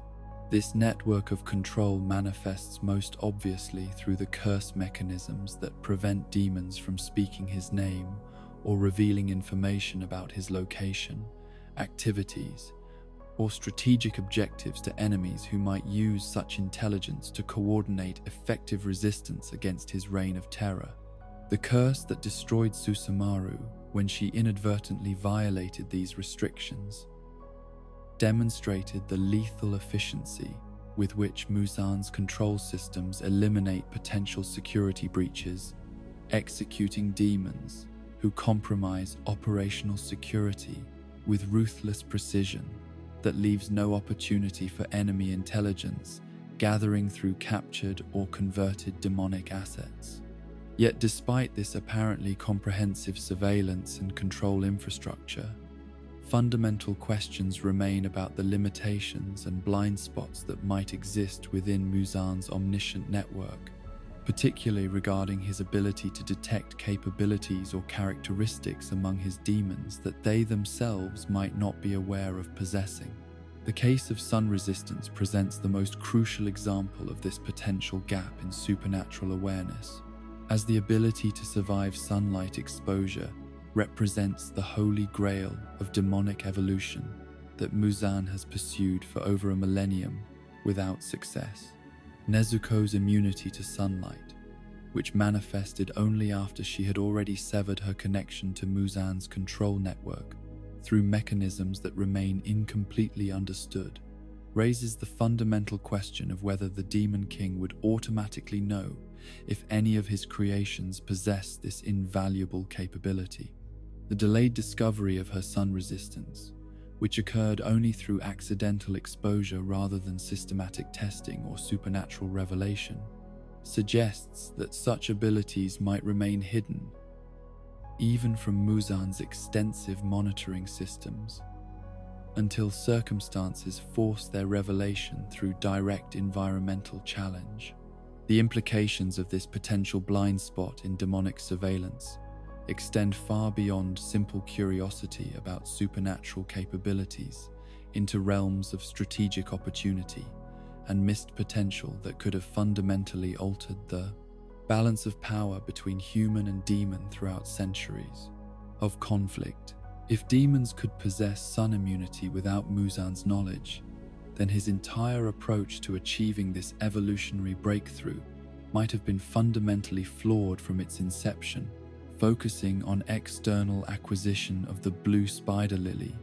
This network of control manifests most obviously through the curse mechanisms that prevent demons from speaking his name or revealing information about his location, activities, or strategic objectives to enemies who might use such intelligence to coordinate effective resistance against his reign of terror. The curse that destroyed Susumaru when she inadvertently violated these restrictions demonstrated the lethal efficiency with which Muzan's control systems eliminate potential security breaches, executing demons who compromise operational security with ruthless precision that leaves no opportunity for enemy intelligence gathering through captured or converted demonic assets. Yet despite this apparently comprehensive surveillance and control infrastructure, fundamental questions remain about the limitations and blind spots that might exist within Muzan's omniscient network, particularly regarding his ability to detect capabilities or characteristics among his demons that they themselves might not be aware of possessing. The case of sun resistance presents the most crucial example of this potential gap in supernatural awareness, as the ability to survive sunlight exposure represents the holy grail of demonic evolution that Muzan has pursued for over a millennium without success. Nezuko's immunity to sunlight, which manifested only after she had already severed her connection to Muzan's control network through mechanisms that remain incompletely understood, raises the fundamental question of whether the Demon King would automatically know if any of his creations possess this invaluable capability. The delayed discovery of her sun resistance, which occurred only through accidental exposure rather than systematic testing or supernatural revelation, suggests that such abilities might remain hidden, even from Muzan's extensive monitoring systems, until circumstances force their revelation through direct environmental challenge. The implications of this potential blind spot in demonic surveillance extend far beyond simple curiosity about supernatural capabilities into realms of strategic opportunity and missed potential that could have fundamentally altered the balance of power between human and demon throughout centuries of conflict. If demons could possess sun immunity without Muzan's knowledge, then his entire approach to achieving this evolutionary breakthrough might have been fundamentally flawed from its inception, focusing on external acquisition of the blue spider lily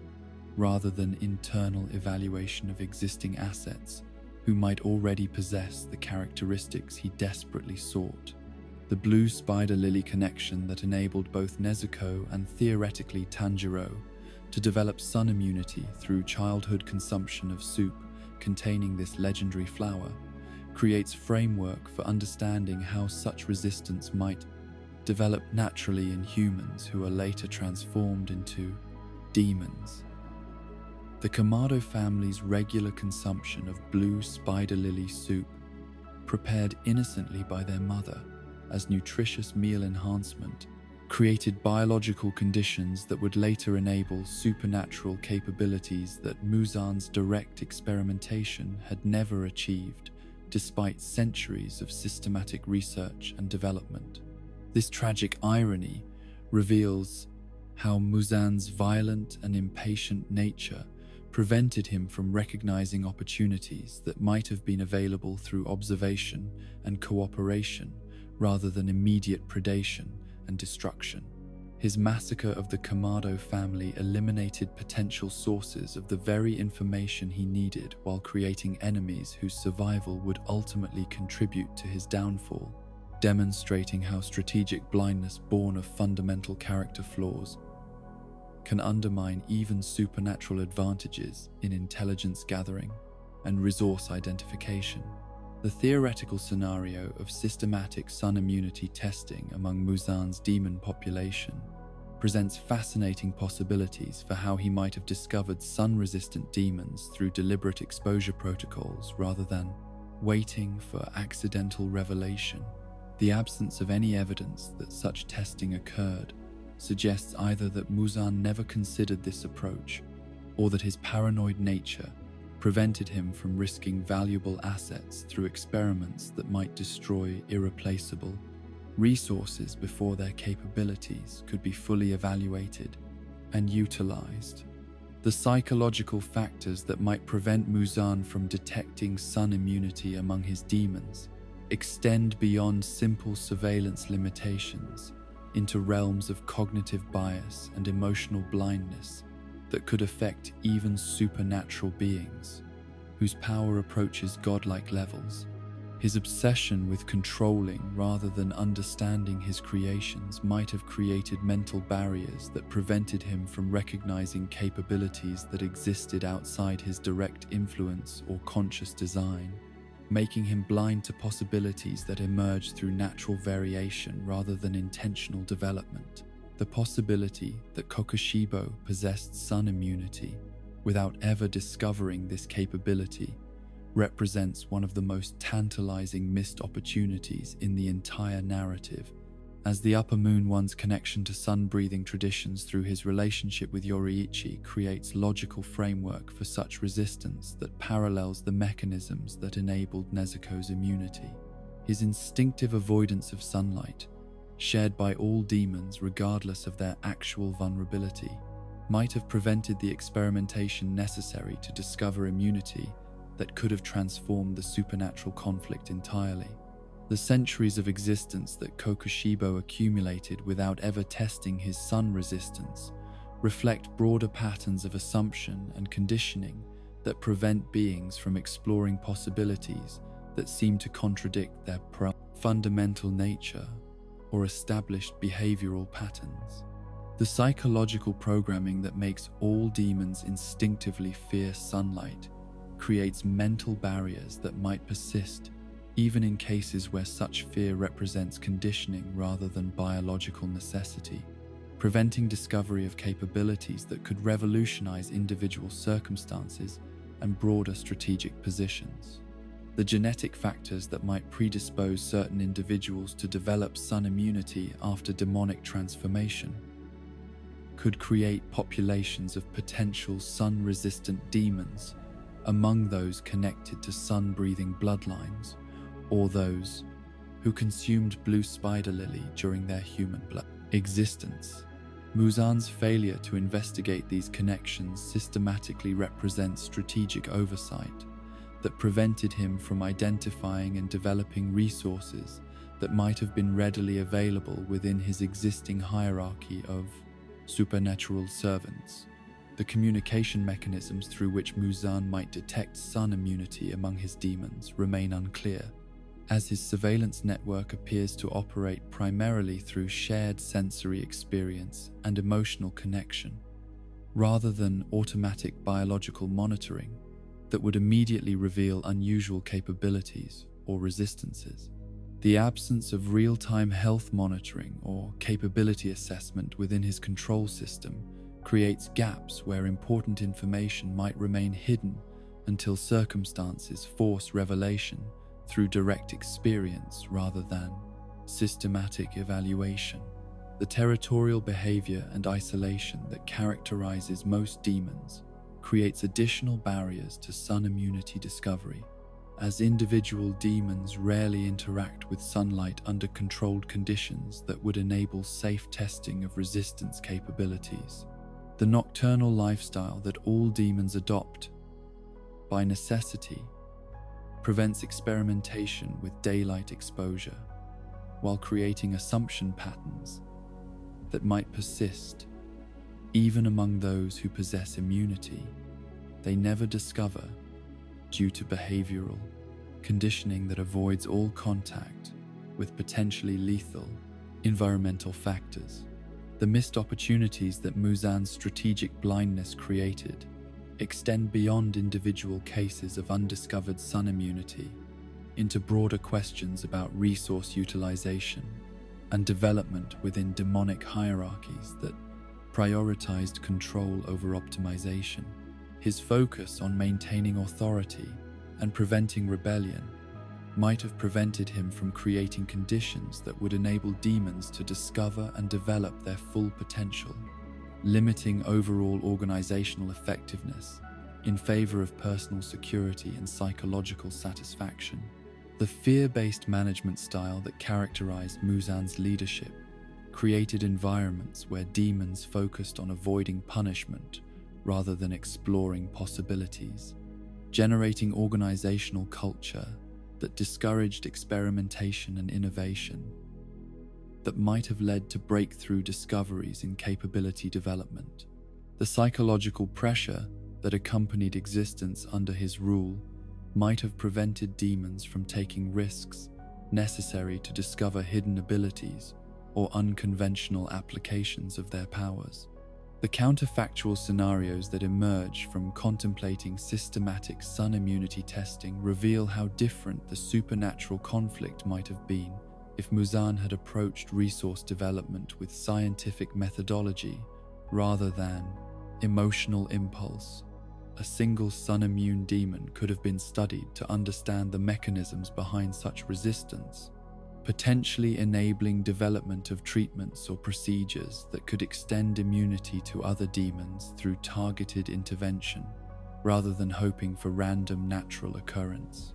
rather than internal evaluation of existing assets who might already possess the characteristics he desperately sought. The blue spider lily connection that enabled both Nezuko and theoretically Tanjiro to develop sun immunity through childhood consumption of soup containing this legendary flower creates framework for understanding how such resistance might develop naturally in humans who are later transformed into demons. The Kamado family's regular consumption of blue spider lily soup, prepared innocently by their mother as nutritious meal enhancement, created biological conditions that would later enable supernatural capabilities that Muzan's direct experimentation had never achieved, despite centuries of systematic research and development. This tragic irony reveals how Muzan's violent and impatient nature prevented him from recognizing opportunities that might have been available through observation and cooperation rather than immediate predation and destruction. His massacre of the Kamado family eliminated potential sources of the very information he needed while creating enemies whose survival would ultimately contribute to his downfall, demonstrating how strategic blindness born of fundamental character flaws can undermine even supernatural advantages in intelligence gathering and resource identification. The theoretical scenario of systematic sun immunity testing among Muzan's demon population presents fascinating possibilities for how he might have discovered sun-resistant demons through deliberate exposure protocols rather than waiting for accidental revelation. The absence of any evidence that such testing occurred suggests either that Muzan never considered this approach or that his paranoid nature prevented him from risking valuable assets through experiments that might destroy irreplaceable resources before their capabilities could be fully evaluated and utilized. The psychological factors that might prevent Muzan from detecting sun immunity among his demons extend beyond simple surveillance limitations into realms of cognitive bias and emotional blindness that could affect even supernatural beings, whose power approaches godlike levels. His obsession with controlling rather than understanding his creations might have created mental barriers that prevented him from recognizing capabilities that existed outside his direct influence or conscious design, making him blind to possibilities that emerge through natural variation rather than intentional development. The possibility that Kokushibo possessed sun immunity without ever discovering this capability represents one of the most tantalizing missed opportunities in the entire narrative, as the Upper Moon One's connection to sun-breathing traditions through his relationship with Yoriichi creates logical framework for such resistance that parallels the mechanisms that enabled Nezuko's immunity. His instinctive avoidance of sunlight, shared by all demons regardless of their actual vulnerability, might have prevented the experimentation necessary to discover immunity that could have transformed the supernatural conflict entirely. The centuries of existence that Kokushibo accumulated without ever testing his sun resistance reflect broader patterns of assumption and conditioning that prevent beings from exploring possibilities that seem to contradict their fundamental nature or established behavioral patterns. The psychological programming that makes all demons instinctively fear sunlight creates mental barriers that might persist even in cases where such fear represents conditioning rather than biological necessity, preventing discovery of capabilities that could revolutionize individual circumstances and broader strategic positions. The genetic factors that might predispose certain individuals to develop sun immunity after demonic transformation could create populations of potential sun-resistant demons among those connected to sun-breathing bloodlines, or those who consumed blue spider lily during their human blood existence. Muzan's failure to investigate these connections systematically represents strategic oversight that prevented him from identifying and developing resources that might have been readily available within his existing hierarchy of supernatural servants. The communication mechanisms through which Muzan might detect sun immunity among his demons remain unclear, as his surveillance network appears to operate primarily through shared sensory experience and emotional connection, rather than automatic biological monitoring that would immediately reveal unusual capabilities or resistances. The absence of real-time health monitoring or capability assessment within his control system creates gaps where important information might remain hidden until circumstances force revelation through direct experience rather than systematic evaluation. The territorial behavior and isolation that characterizes most demons creates additional barriers to sun immunity discovery, as individual demons rarely interact with sunlight under controlled conditions that would enable safe testing of resistance capabilities. The nocturnal lifestyle that all demons adopt, by necessity, prevents experimentation with daylight exposure, while creating assumption patterns that might persist even among those who possess immunity they never discover due to behavioral conditioning that avoids all contact with potentially lethal environmental factors. The missed opportunities that Muzan's strategic blindness created extend beyond individual cases of undiscovered sun immunity into broader questions about resource utilization and development within demonic hierarchies that prioritized control over optimization. His focus on maintaining authority and preventing rebellion might have prevented him from creating conditions that would enable demons to discover and develop their full potential, limiting overall organizational effectiveness in favor of personal security and psychological satisfaction. The fear-based management style that characterized Muzan's leadership created environments where demons focused on avoiding punishment rather than exploring possibilities, generating organizational culture that discouraged experimentation and innovation that might have led to breakthrough discoveries in capability development. The psychological pressure that accompanied existence under his rule might have prevented demons from taking risks necessary to discover hidden abilities or unconventional applications of their powers. The counterfactual scenarios that emerge from contemplating systematic sun immunity testing reveal how different the supernatural conflict might have been if Muzan had approached resource development with scientific methodology rather than emotional impulse. A single sun-immune demon could have been studied to understand the mechanisms behind such resistance, potentially enabling development of treatments or procedures that could extend immunity to other demons through targeted intervention, rather than hoping for random natural occurrence.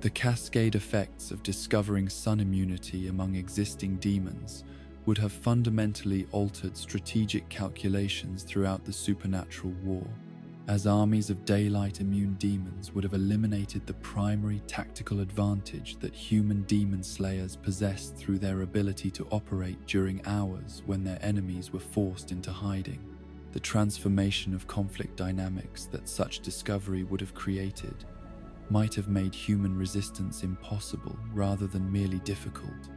The cascade effects of discovering sun immunity among existing demons would have fundamentally altered strategic calculations throughout the supernatural war, as armies of daylight immune demons would have eliminated the primary tactical advantage that human demon slayers possessed through their ability to operate during hours when their enemies were forced into hiding. The transformation of conflict dynamics that such discovery would have created might have made human resistance impossible rather than merely difficult,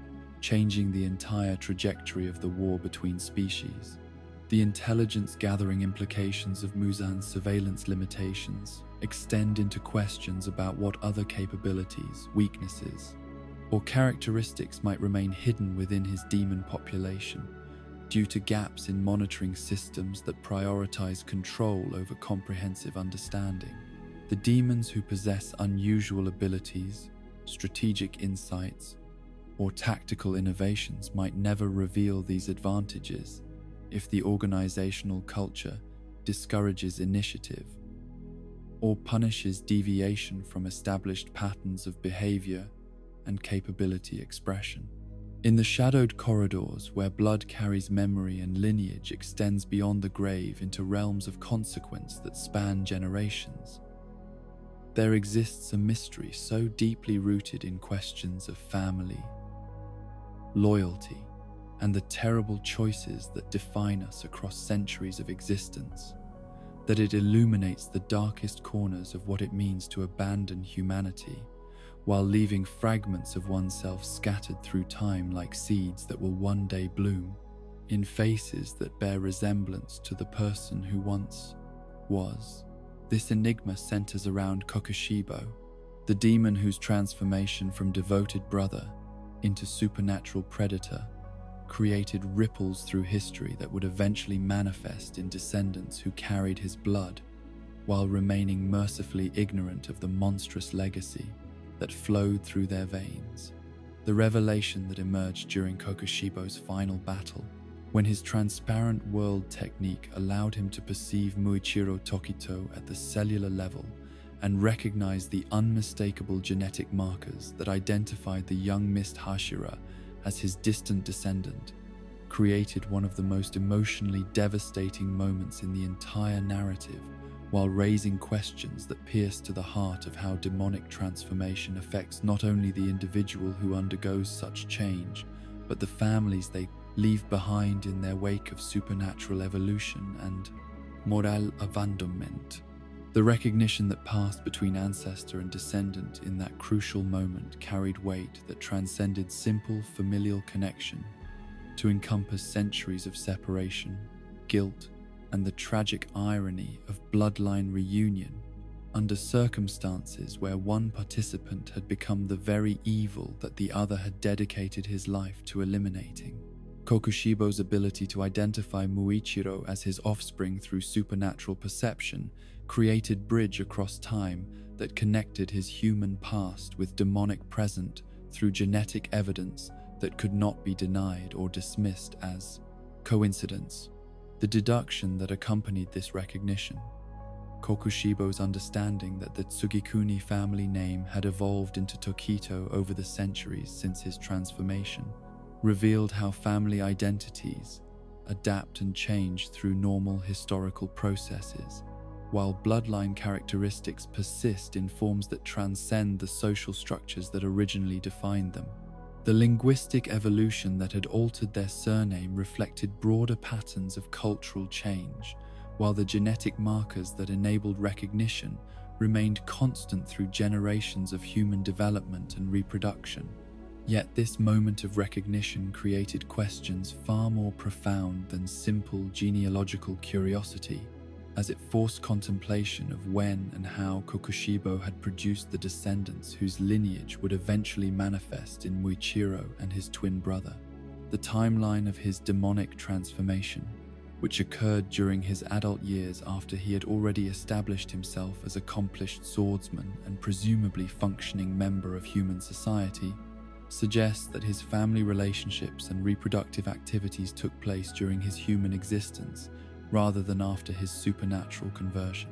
changing the entire trajectory of the war between species. The intelligence-gathering implications of Muzan's surveillance limitations extend into questions about what other capabilities, weaknesses, or characteristics might remain hidden within his demon population due to gaps in monitoring systems that prioritize control over comprehensive understanding. The demons who possess unusual abilities, strategic insights, or tactical innovations might never reveal these advantages if the organizational culture discourages initiative or punishes deviation from established patterns of behavior and capability expression. In the shadowed corridors where blood carries memory and lineage extends beyond the grave into realms of consequence that span generations, there exists a mystery so deeply rooted in questions of family, loyalty, and the terrible choices that define us across centuries of existence, that it illuminates the darkest corners of what it means to abandon humanity, while leaving fragments of oneself scattered through time like seeds that will one day bloom in faces that bear resemblance to the person who once was. This enigma centers around Kokushibo, the demon whose transformation from devoted brother into supernatural predator created ripples through history that would eventually manifest in descendants who carried his blood, while remaining mercifully ignorant of the monstrous legacy that flowed through their veins. The revelation that emerged during Kokushibo's final battle, when his transparent world technique allowed him to perceive Muichiro Tokito at the cellular level and recognize the unmistakable genetic markers that identified the young Mist Hashira as his distant descendant, created one of the most emotionally devastating moments in the entire narrative, while raising questions that pierce to the heart of how demonic transformation affects not only the individual who undergoes such change, but the families they leave behind in their wake of supernatural evolution and moral abandonment. The recognition that passed between ancestor and descendant in that crucial moment carried weight that transcended simple familial connection to encompass centuries of separation, guilt, and the tragic irony of bloodline reunion under circumstances where one participant had become the very evil that the other had dedicated his life to eliminating. Kokushibo's ability to identify Muichiro as his offspring through supernatural perception created bridge across time that connected his human past with demonic present through genetic evidence that could not be denied or dismissed as coincidence. The deduction that accompanied this recognition, Kokushibo's understanding that the Tsugikuni family name had evolved into Tokito over the centuries since his transformation, revealed how family identities adapt and change through normal historical processes, while bloodline characteristics persist in forms that transcend the social structures that originally defined them. The linguistic evolution that had altered their surname reflected broader patterns of cultural change, while the genetic markers that enabled recognition remained constant through generations of human development and reproduction. Yet this moment of recognition created questions far more profound than simple genealogical curiosity, as it forced contemplation of when and how Kokushibo had produced the descendants whose lineage would eventually manifest in Muichiro and his twin brother. The timeline of his demonic transformation, which occurred during his adult years after he had already established himself as an accomplished swordsman and presumably functioning member of human society, suggests that his family relationships and reproductive activities took place during his human existence rather than after his supernatural conversion.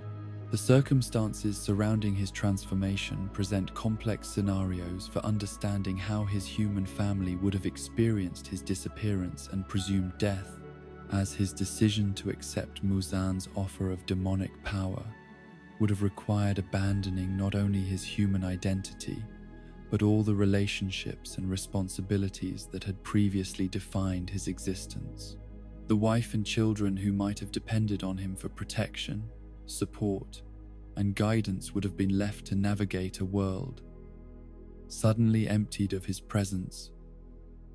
The circumstances surrounding his transformation present complex scenarios for understanding how his human family would have experienced his disappearance and presumed death, as his decision to accept Muzan's offer of demonic power would have required abandoning not only his human identity, but all the relationships and responsibilities that had previously defined his existence. The wife and children who might have depended on him for protection, support, and guidance would have been left to navigate a world suddenly emptied of his presence,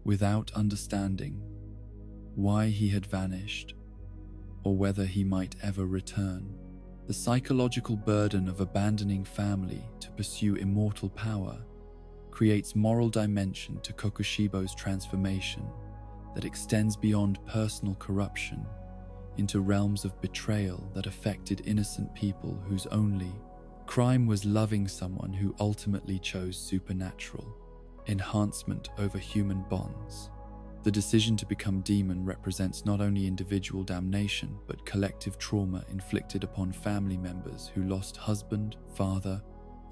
without understanding why he had vanished or whether he might ever return. The psychological burden of abandoning family to pursue immortal power creates moral dimension to Kokushibo's transformation that extends beyond personal corruption into realms of betrayal that affected innocent people whose only crime was loving someone who ultimately chose supernatural enhancement over human bonds. The decision to become demon represents not only individual damnation but collective trauma inflicted upon family members who lost husband, father,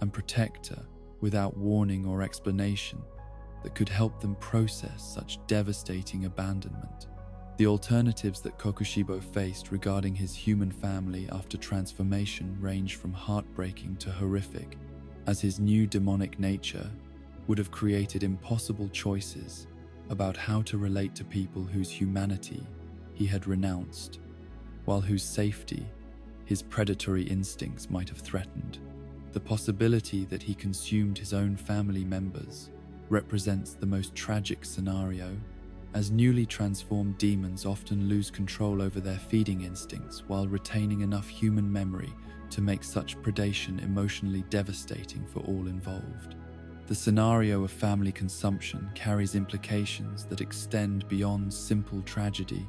and protector without warning or explanation that could help them process such devastating abandonment. The alternatives that Kokushibo faced regarding his human family after transformation range from heartbreaking to horrific, as his new demonic nature would have created impossible choices about how to relate to people whose humanity he had renounced, while whose safety his predatory instincts might have threatened. The possibility that he consumed his own family members represents the most tragic scenario, as newly transformed demons often lose control over their feeding instincts while retaining enough human memory to make such predation emotionally devastating for all involved. The scenario of family consumption carries implications that extend beyond simple tragedy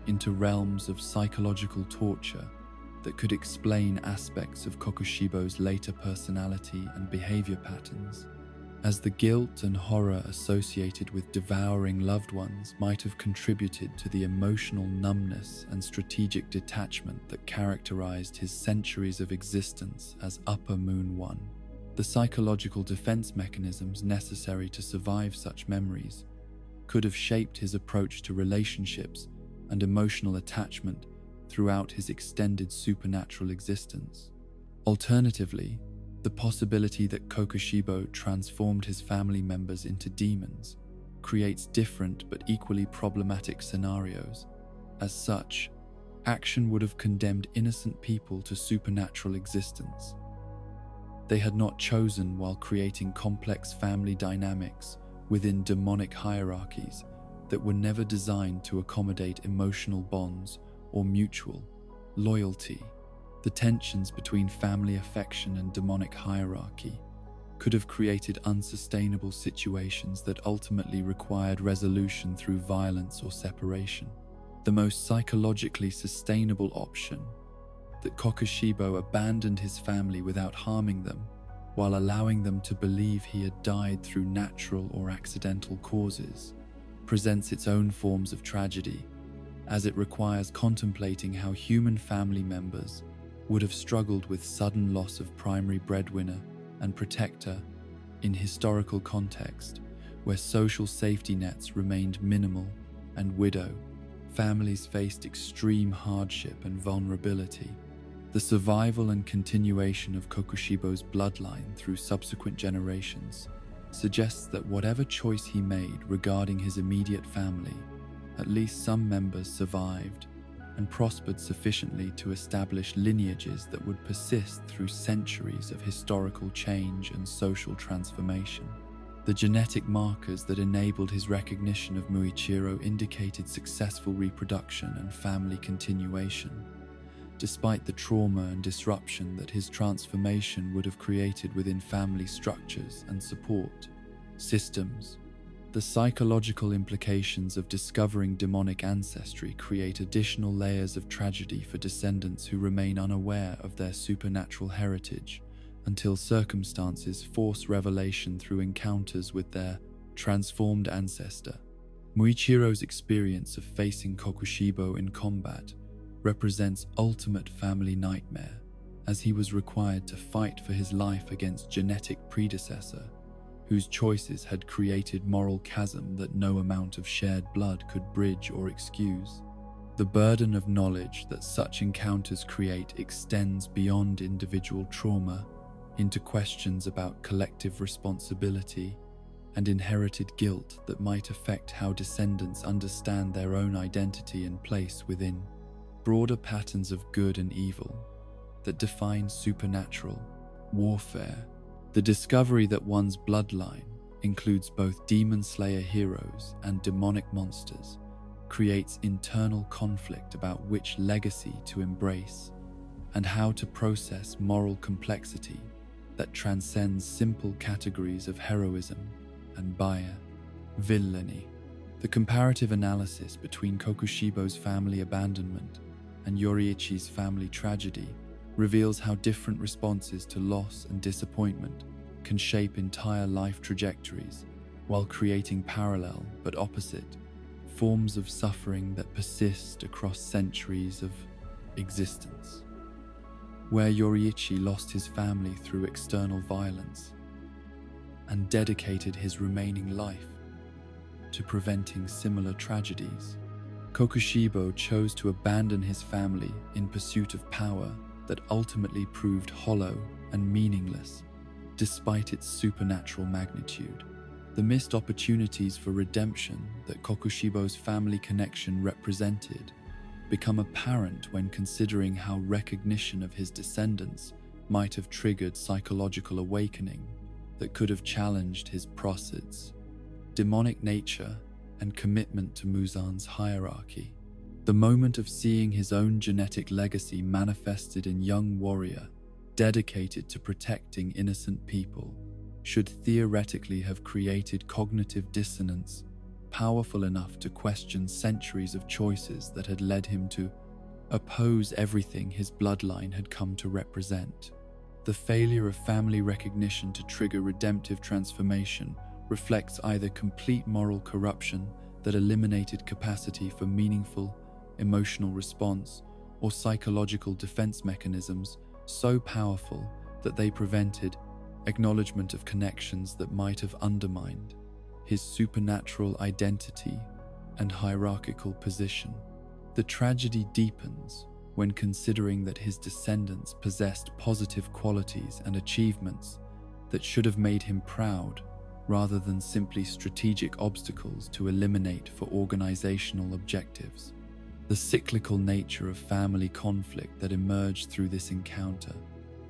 into realms of psychological torture that could explain aspects of Kokushibo's later personality and behavior patterns, as the guilt and horror associated with devouring loved ones might have contributed to the emotional numbness and strategic detachment that characterized his centuries of existence as Upper Moon One. The psychological defense mechanisms necessary to survive such memories could have shaped his approach to relationships and emotional attachment throughout his extended supernatural existence. Alternatively, the possibility that Kokushibo transformed his family members into demons creates different but equally problematic scenarios. As such, action would have condemned innocent people to supernatural existence. They had not chosen while creating complex family dynamics within demonic hierarchies that were never designed to accommodate emotional bonds or mutual loyalty. The tensions between family affection and demonic hierarchy could have created unsustainable situations that ultimately required resolution through violence or separation. The most psychologically sustainable option, that Kokushibo abandoned his family without harming them, while allowing them to believe he had died through natural or accidental causes, presents its own forms of tragedy, as it requires contemplating how human family members would have struggled with sudden loss of primary breadwinner and protector in historical context, where social safety nets remained minimal and families faced extreme hardship and vulnerability. The survival and continuation of Kokushibo's bloodline through subsequent generations suggests that whatever choice he made regarding his immediate family, at least some members survived and prospered sufficiently to establish lineages that would persist through centuries of historical change and social transformation. The genetic markers that enabled his recognition of Muichiro indicated successful reproduction and family continuation, despite the trauma and disruption that his transformation would have created within family structures and support systems. The psychological implications of discovering demonic ancestry create additional layers of tragedy for descendants who remain unaware of their supernatural heritage until circumstances force revelation through encounters with their transformed ancestor. Muichiro's experience of facing Kokushibo in combat represents ultimate family nightmare, as he was required to fight for his life against genetic predecessor whose choices had created moral chasm that no amount of shared blood could bridge or excuse. The burden of knowledge that such encounters create extends beyond individual trauma into questions about collective responsibility and inherited guilt that might affect how descendants understand their own identity and place within broader patterns of good and evil that define supernatural warfare. The discovery that one's bloodline includes both demon slayer heroes and demonic monsters creates internal conflict about which legacy to embrace and how to process moral complexity that transcends simple categories of heroism and villainy. The comparative analysis between Kokushibo's family abandonment and Yoriichi's family tragedy reveals how different responses to loss and disappointment can shape entire life trajectories while creating parallel but opposite forms of suffering that persist across centuries of existence. Where Yoriichi lost his family through external violence and dedicated his remaining life to preventing similar tragedies, Kokushibo chose to abandon his family in pursuit of power that ultimately proved hollow and meaningless, despite its supernatural magnitude. The missed opportunities for redemption that Kokushibo's family connection represented become apparent when considering how recognition of his descendants might have triggered psychological awakening that could have challenged his prosid's demonic nature and commitment to Muzan's hierarchy. The moment of seeing his own genetic legacy manifested in young warrior dedicated to protecting innocent people should theoretically have created cognitive dissonance powerful enough to question centuries of choices that had led him to oppose everything his bloodline had come to represent. The failure of family recognition to trigger redemptive transformation reflects either complete moral corruption that eliminated capacity for meaningful emotional response or psychological defense mechanisms so powerful that they prevented acknowledgement of connections that might have undermined his supernatural identity and hierarchical position. The tragedy deepens when considering that his descendants possessed positive qualities and achievements that should have made him proud rather than simply strategic obstacles to eliminate for organizational objectives. The cyclical nature of family conflict that emerged through this encounter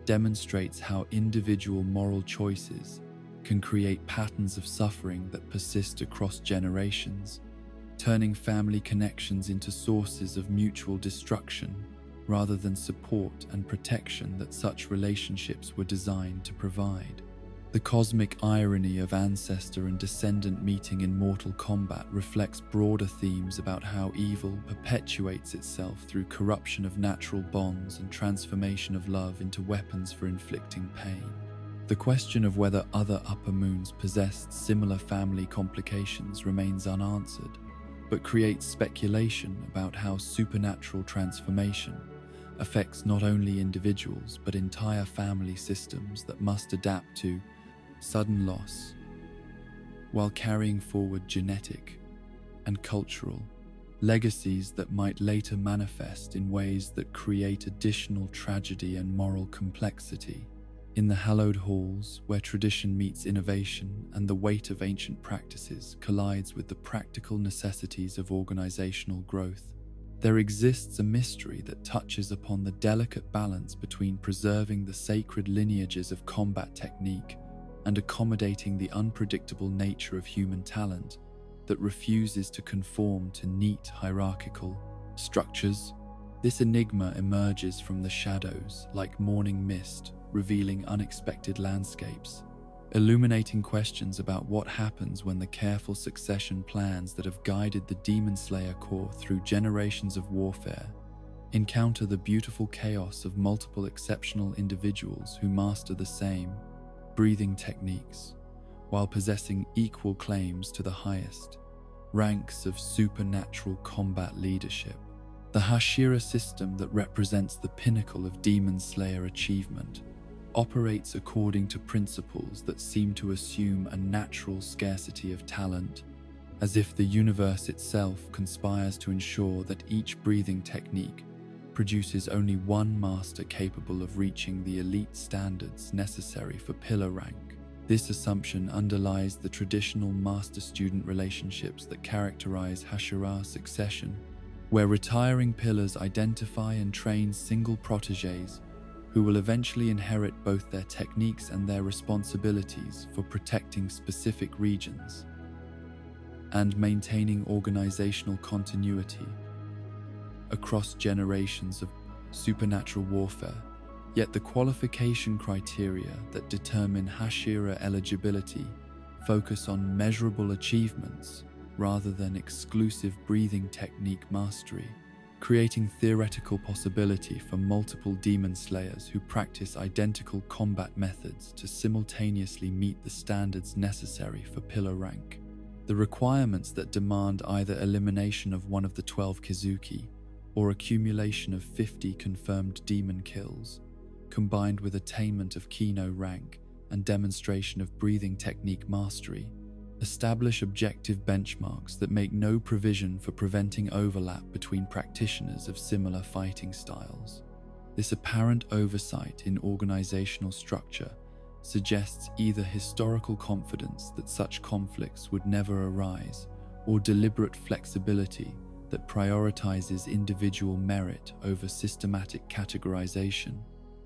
demonstrates how individual moral choices can create patterns of suffering that persist across generations, turning family connections into sources of mutual destruction rather than support and protection that such relationships were designed to provide. The cosmic irony of ancestor and descendant meeting in mortal combat reflects broader themes about how evil perpetuates itself through corruption of natural bonds and transformation of love into weapons for inflicting pain. The question of whether other upper moons possessed similar family complications remains unanswered, but creates speculation about how supernatural transformation affects not only individuals but entire family systems that must adapt to sudden loss, while carrying forward genetic and cultural legacies that might later manifest in ways that create additional tragedy and moral complexity. In the hallowed halls, where tradition meets innovation and the weight of ancient practices collides with the practical necessities of organizational growth, there exists a mystery that touches upon the delicate balance between preserving the sacred lineages of combat technique and accommodating the unpredictable nature of human talent that refuses to conform to neat hierarchical structures. This enigma emerges from the shadows like morning mist, revealing unexpected landscapes, illuminating questions about what happens when the careful succession plans that have guided the Demon Slayer Corps through generations of warfare encounter the beautiful chaos of multiple exceptional individuals who master the same breathing techniques, while possessing equal claims to the highest ranks of supernatural combat leadership. The Hashira system that represents the pinnacle of Demon Slayer achievement operates according to principles that seem to assume a natural scarcity of talent, as if the universe itself conspires to ensure that each breathing technique produces only one master capable of reaching the elite standards necessary for pillar rank. This assumption underlies the traditional master-student relationships that characterize Hashira succession, where retiring pillars identify and train single protégés who will eventually inherit both their techniques and their responsibilities for protecting specific regions and maintaining organizational continuity across generations of supernatural warfare. Yet the qualification criteria that determine Hashira eligibility focus on measurable achievements rather than exclusive breathing technique mastery, creating theoretical possibility for multiple demon slayers who practice identical combat methods to simultaneously meet the standards necessary for pillar rank. The requirements that demand either elimination of one of the 12 Kizuki or accumulation of 50 confirmed demon kills, combined with attainment of Kino rank and demonstration of breathing technique mastery, establish objective benchmarks that make no provision for preventing overlap between practitioners of similar fighting styles. This apparent oversight in organizational structure suggests either historical confidence that such conflicts would never arise, or deliberate flexibility that prioritizes individual merit over systematic categorization.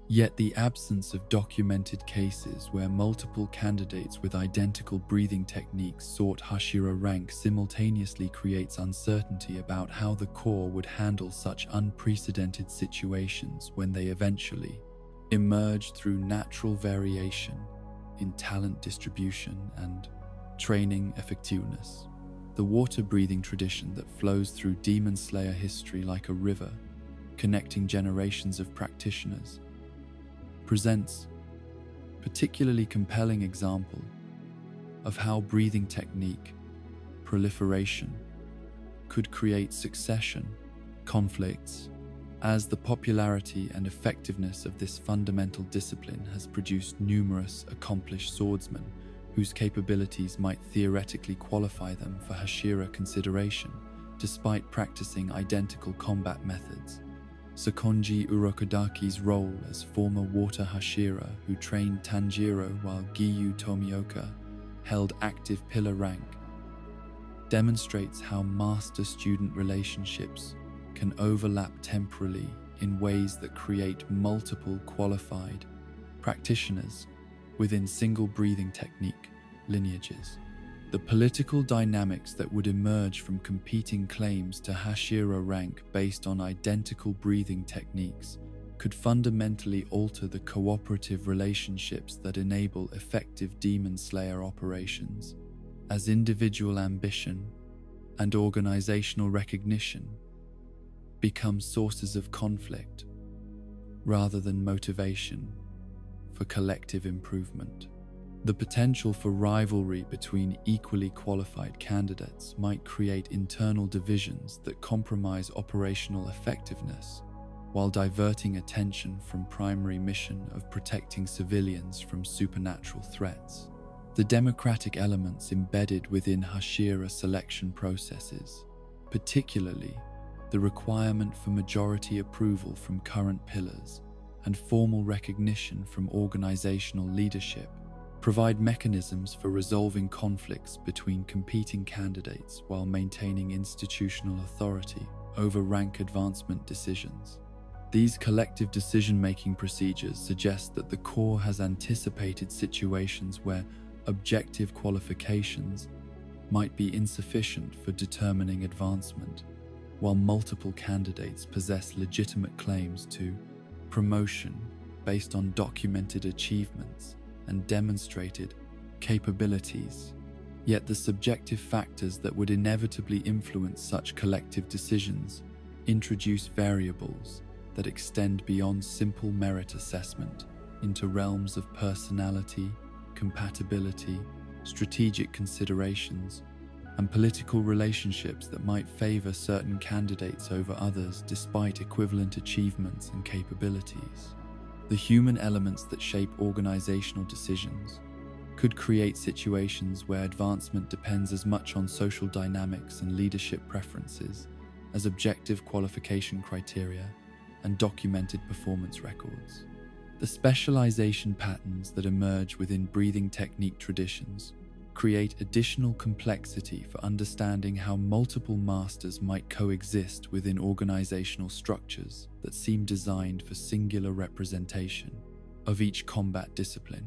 Yet the absence of documented cases where multiple candidates with identical breathing techniques sought Hashira rank simultaneously creates uncertainty about how the Corps would handle such unprecedented situations when they eventually emerge through natural variation in talent distribution and training effectiveness. The water-breathing tradition that flows through Demon Slayer history like a river, connecting generations of practitioners, presents a particularly compelling example of how breathing technique proliferation could create succession conflicts, as the popularity and effectiveness of this fundamental discipline has produced numerous accomplished swordsmen whose capabilities might theoretically qualify them for Hashira consideration, despite practicing identical combat methods. Sakonji Urokodaki's role as former water Hashira who trained Tanjiro while Giyu Tomioka held active pillar rank demonstrates how master-student relationships can overlap temporally in ways that create multiple qualified practitioners within single breathing technique lineages. The political dynamics that would emerge from competing claims to Hashira rank based on identical breathing techniques could fundamentally alter the cooperative relationships that enable effective demon slayer operations, as individual ambition and organizational recognition become sources of conflict rather than motivation for collective improvement. The potential for rivalry between equally qualified candidates might create internal divisions that compromise operational effectiveness, while diverting attention from primary mission of protecting civilians from supernatural threats. The democratic elements embedded within Hashira selection processes, particularly the requirement for majority approval from current pillars and formal recognition from organizational leadership, provide mechanisms for resolving conflicts between competing candidates while maintaining institutional authority over rank advancement decisions. These collective decision-making procedures suggest that the core has anticipated situations where objective qualifications might be insufficient for determining advancement, while multiple candidates possess legitimate claims to promotion based on documented achievements and demonstrated capabilities. Yet the subjective factors that would inevitably influence such collective decisions introduce variables that extend beyond simple merit assessment into realms of personality, compatibility, strategic considerations, and political relationships that might favor certain candidates over others despite equivalent achievements and capabilities. The human elements that shape organizational decisions could create situations where advancement depends as much on social dynamics and leadership preferences as objective qualification criteria and documented performance records. The specialization patterns that emerge within breathing technique traditions create additional complexity for understanding how multiple masters might coexist within organizational structures that seem designed for singular representation of each combat discipline.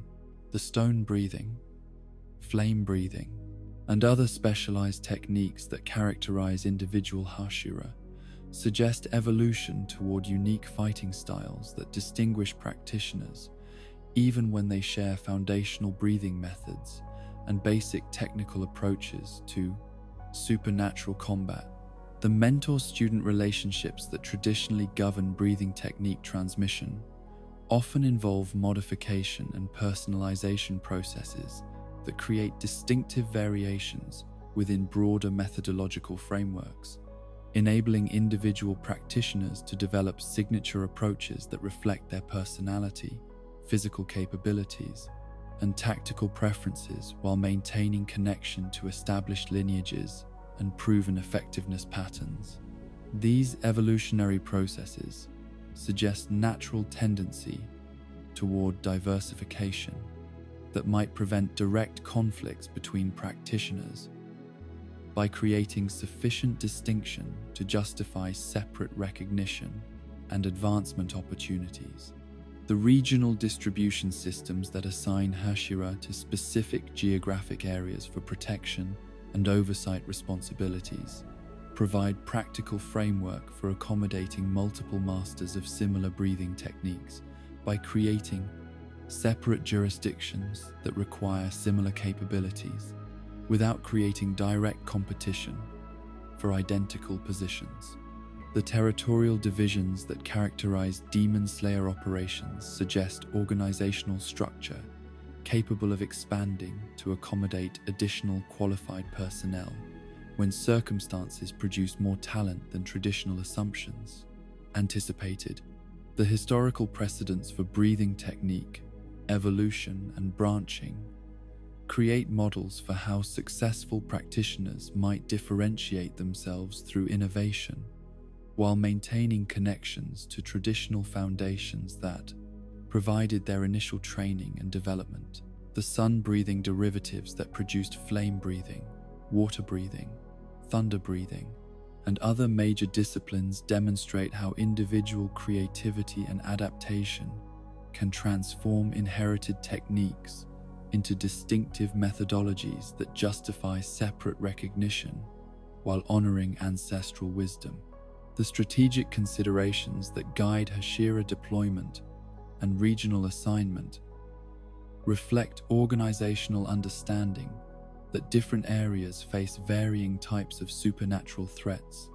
The stone breathing, flame breathing, and other specialized techniques that characterize individual Hashira suggest evolution toward unique fighting styles that distinguish practitioners, even when they share foundational breathing methods and basic technical approaches to supernatural combat. The mentor-student relationships that traditionally govern breathing technique transmission often involve modification and personalization processes that create distinctive variations within broader methodological frameworks, enabling individual practitioners to develop signature approaches that reflect their personality, physical capabilities, and tactical preferences while maintaining connection to established lineages and proven effectiveness patterns. These evolutionary processes suggest natural tendency toward diversification that might prevent direct conflicts between practitioners by creating sufficient distinction to justify separate recognition and advancement opportunities. The regional distribution systems that assign Hashira to specific geographic areas for protection and oversight responsibilities provide practical framework for accommodating multiple masters of similar breathing techniques by creating separate jurisdictions that require similar capabilities without creating direct competition for identical positions. The territorial divisions that characterize Demon Slayer operations suggest organizational structure capable of expanding to accommodate additional qualified personnel when circumstances produce more talent than traditional assumptions anticipated. The historical precedents for breathing technique, evolution, and branching create models for how successful practitioners might differentiate themselves through innovation while maintaining connections to traditional foundations that provided their initial training and development. The sun-breathing derivatives that produced flame breathing, water breathing, thunder breathing, and other major disciplines demonstrate how individual creativity and adaptation can transform inherited techniques into distinctive methodologies that justify separate recognition while honoring ancestral wisdom. The strategic considerations that guide Hashira deployment and regional assignment reflect organizational understanding that different areas face varying types of supernatural threats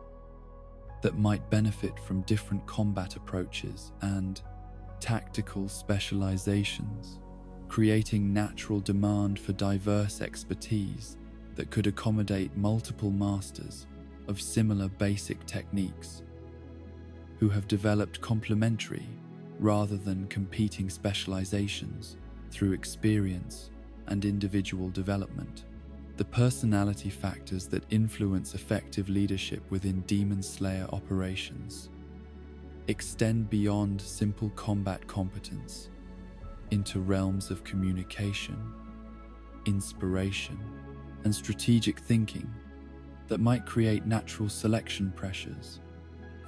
that might benefit from different combat approaches and tactical specializations, creating natural demand for diverse expertise that could accommodate multiple masters of similar basic techniques who have developed complementary rather than competing specializations through experience and individual development. The personality factors that influence effective leadership within Demon Slayer operations extend beyond simple combat competence into realms of communication, inspiration, and strategic thinking that might create natural selection pressures,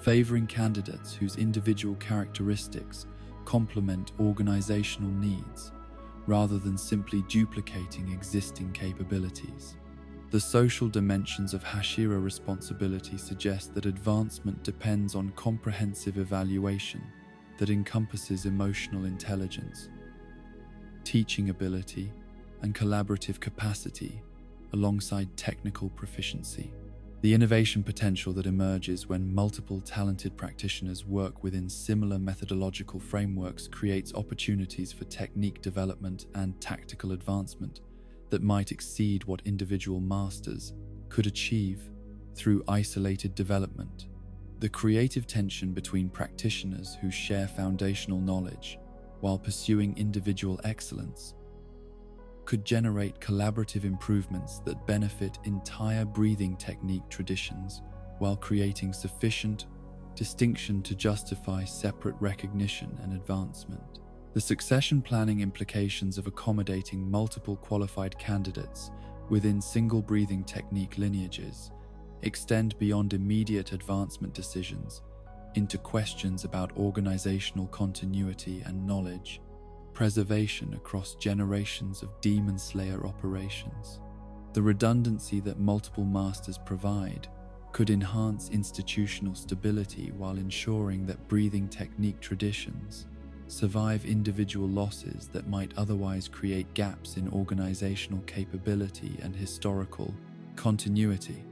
favoring candidates whose individual characteristics complement organizational needs rather than simply duplicating existing capabilities. The social dimensions of Hashira responsibility suggest that advancement depends on comprehensive evaluation that encompasses emotional intelligence, teaching ability, and collaborative capacity alongside technical proficiency. The innovation potential that emerges when multiple talented practitioners work within similar methodological frameworks creates opportunities for technique development and tactical advancement that might exceed what individual masters could achieve through isolated development. The creative tension between practitioners who share foundational knowledge while pursuing individual excellence could generate collaborative improvements that benefit entire breathing technique traditions while creating sufficient distinction to justify separate recognition and advancement. The succession planning implications of accommodating multiple qualified candidates within single breathing technique lineages extend beyond immediate advancement decisions into questions about organizational continuity and knowledge preservation across generations of Demon Slayer operations. The redundancy that multiple masters provide could enhance institutional stability while ensuring that breathing technique traditions survive individual losses that might otherwise create gaps in organizational capability and historical continuity.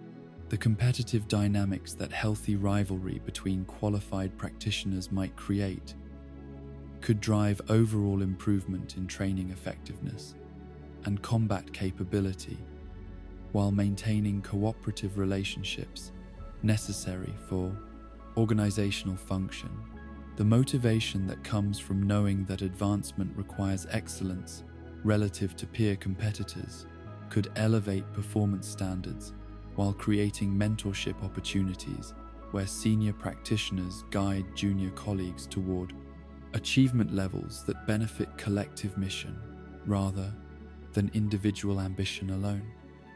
The competitive dynamics that healthy rivalry between qualified practitioners might create could drive overall improvement in training effectiveness and combat capability while maintaining cooperative relationships necessary for organizational function. The motivation that comes from knowing that advancement requires excellence relative to peer competitors could elevate performance standards while creating mentorship opportunities where senior practitioners guide junior colleagues toward achievement levels that benefit collective mission rather than individual ambition alone.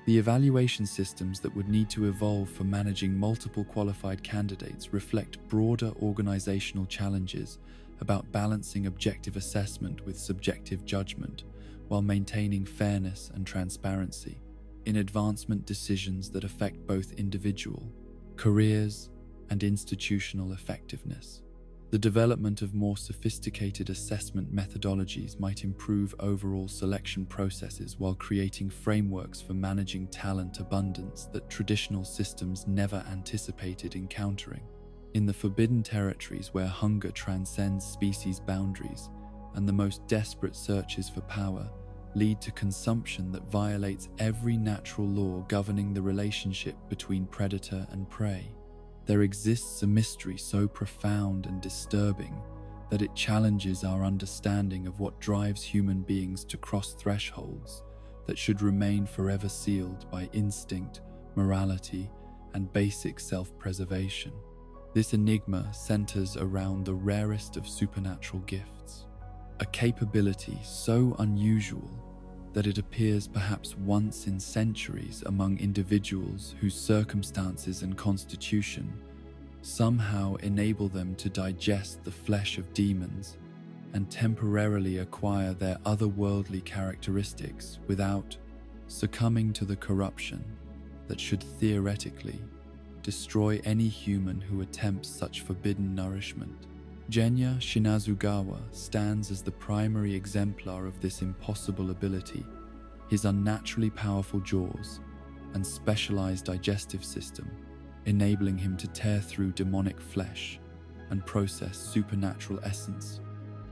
The evaluation systems that would need to evolve for managing multiple qualified candidates reflect broader organizational challenges about balancing objective assessment with subjective judgment while maintaining fairness and transparency in advancement decisions that affect both individual careers and institutional effectiveness. The development of more sophisticated assessment methodologies might improve overall selection processes while creating frameworks for managing talent abundance that traditional systems never anticipated encountering. In the forbidden territories where hunger transcends species boundaries and the most desperate searches for power lead to consumption that violates every natural law governing the relationship between predator and prey, there exists a mystery so profound and disturbing that it challenges our understanding of what drives human beings to cross thresholds that should remain forever sealed by instinct, morality, and basic self-preservation. This enigma centers around the rarest of supernatural gifts, a capability so unusual that it appears perhaps once in centuries among individuals whose circumstances and constitution somehow enable them to digest the flesh of demons and temporarily acquire their otherworldly characteristics without succumbing to the corruption that should theoretically destroy any human who attempts such forbidden nourishment. Genya Shinazugawa stands as the primary exemplar of this impossible ability. His unnaturally powerful jaws and specialized digestive system enabling him to tear through demonic flesh and process supernatural essence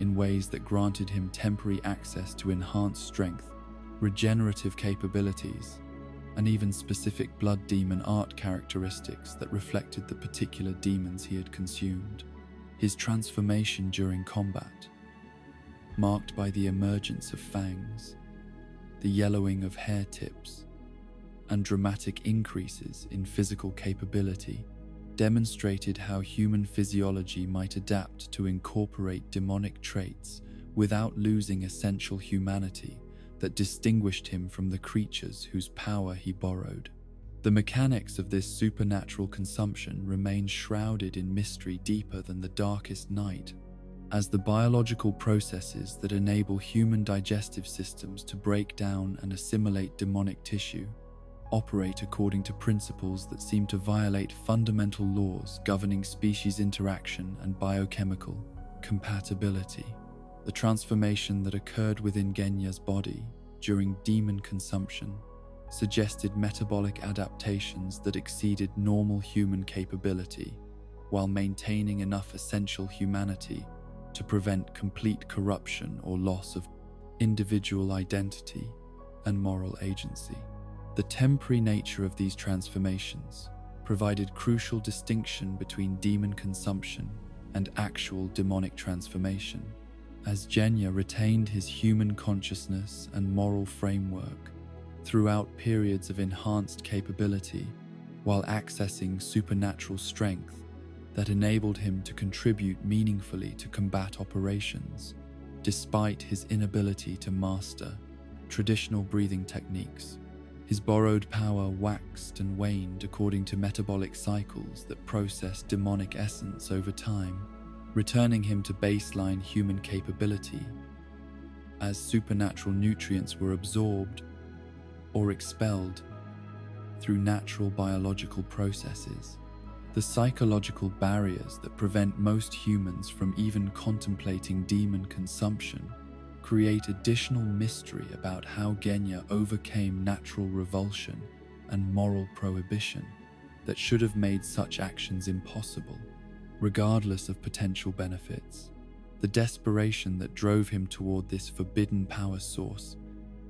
in ways that granted him temporary access to enhanced strength, regenerative capabilities, and even specific blood demon art characteristics that reflected the particular demons he had consumed. His transformation during combat, marked by the emergence of fangs, the yellowing of hair tips, and dramatic increases in physical capability, demonstrated how human physiology might adapt to incorporate demonic traits without losing essential humanity that distinguished him from the creatures whose power he borrowed. The mechanics of this supernatural consumption remain shrouded in mystery deeper than the darkest night, as the biological processes that enable human digestive systems to break down and assimilate demonic tissue operate according to principles that seem to violate fundamental laws governing species interaction and biochemical compatibility. The transformation that occurred within Genya's body during demon consumption suggested metabolic adaptations that exceeded normal human capability, while maintaining enough essential humanity to prevent complete corruption or loss of individual identity and moral agency. The temporary nature of these transformations provided crucial distinction between demon consumption and actual demonic transformation, as Genya retained his human consciousness and moral framework throughout periods of enhanced capability, while accessing supernatural strength that enabled him to contribute meaningfully to combat operations, despite his inability to master traditional breathing techniques. His borrowed power waxed and waned according to metabolic cycles that processed demonic essence over time, returning him to baseline human capability as supernatural nutrients were absorbed or expelled through natural biological processes. The psychological barriers that prevent most humans from even contemplating demon consumption create additional mystery about how Genya overcame natural revulsion and moral prohibition that should have made such actions impossible, regardless of potential benefits. The desperation that drove him toward this forbidden power source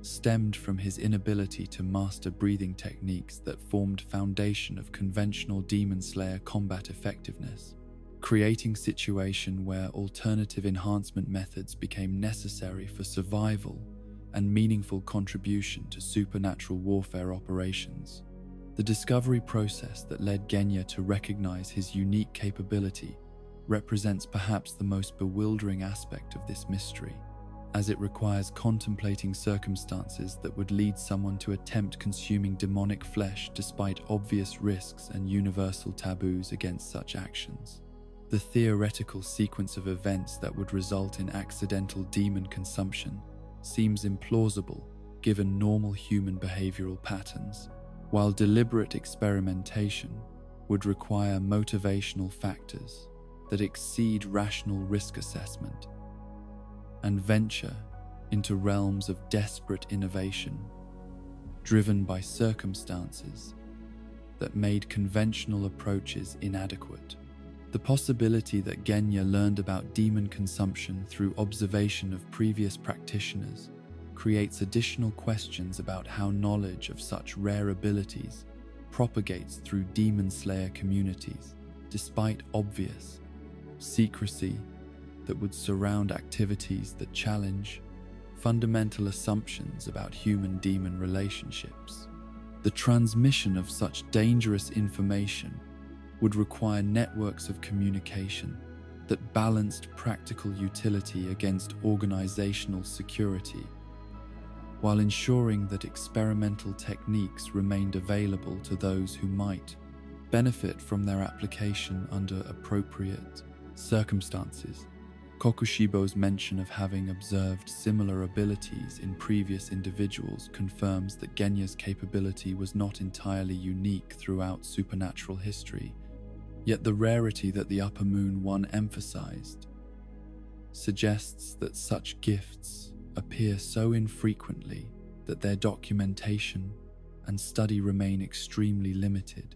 stemmed from his inability to master breathing techniques that formed foundation of conventional demon slayer combat effectiveness, creating a situation where alternative enhancement methods became necessary for survival and meaningful contribution to supernatural warfare operations. The discovery process that led Genya to recognize his unique capability represents perhaps the most bewildering aspect of this mystery, as it requires contemplating circumstances that would lead someone to attempt consuming demonic flesh despite obvious risks and universal taboos against such actions. The theoretical sequence of events that would result in accidental demon consumption seems implausible given normal human behavioral patterns, while deliberate experimentation would require motivational factors that exceed rational risk assessment and venture into realms of desperate innovation driven by circumstances that made conventional approaches inadequate. The possibility that Genya learned about demon consumption through observation of previous practitioners creates additional questions about how knowledge of such rare abilities propagates through demon slayer communities, despite obvious secrecy that would surround activities that challenge fundamental assumptions about human-demon relationships. The transmission of such dangerous information would require networks of communication that balanced practical utility against organizational security, while ensuring that experimental techniques remained available to those who might benefit from their application under appropriate circumstances. Kokushibo's mention of having observed similar abilities in previous individuals confirms that Genya's capability was not entirely unique throughout supernatural history, yet the rarity that the Upper Moon One emphasized suggests that such gifts appear so infrequently that their documentation and study remain extremely limited.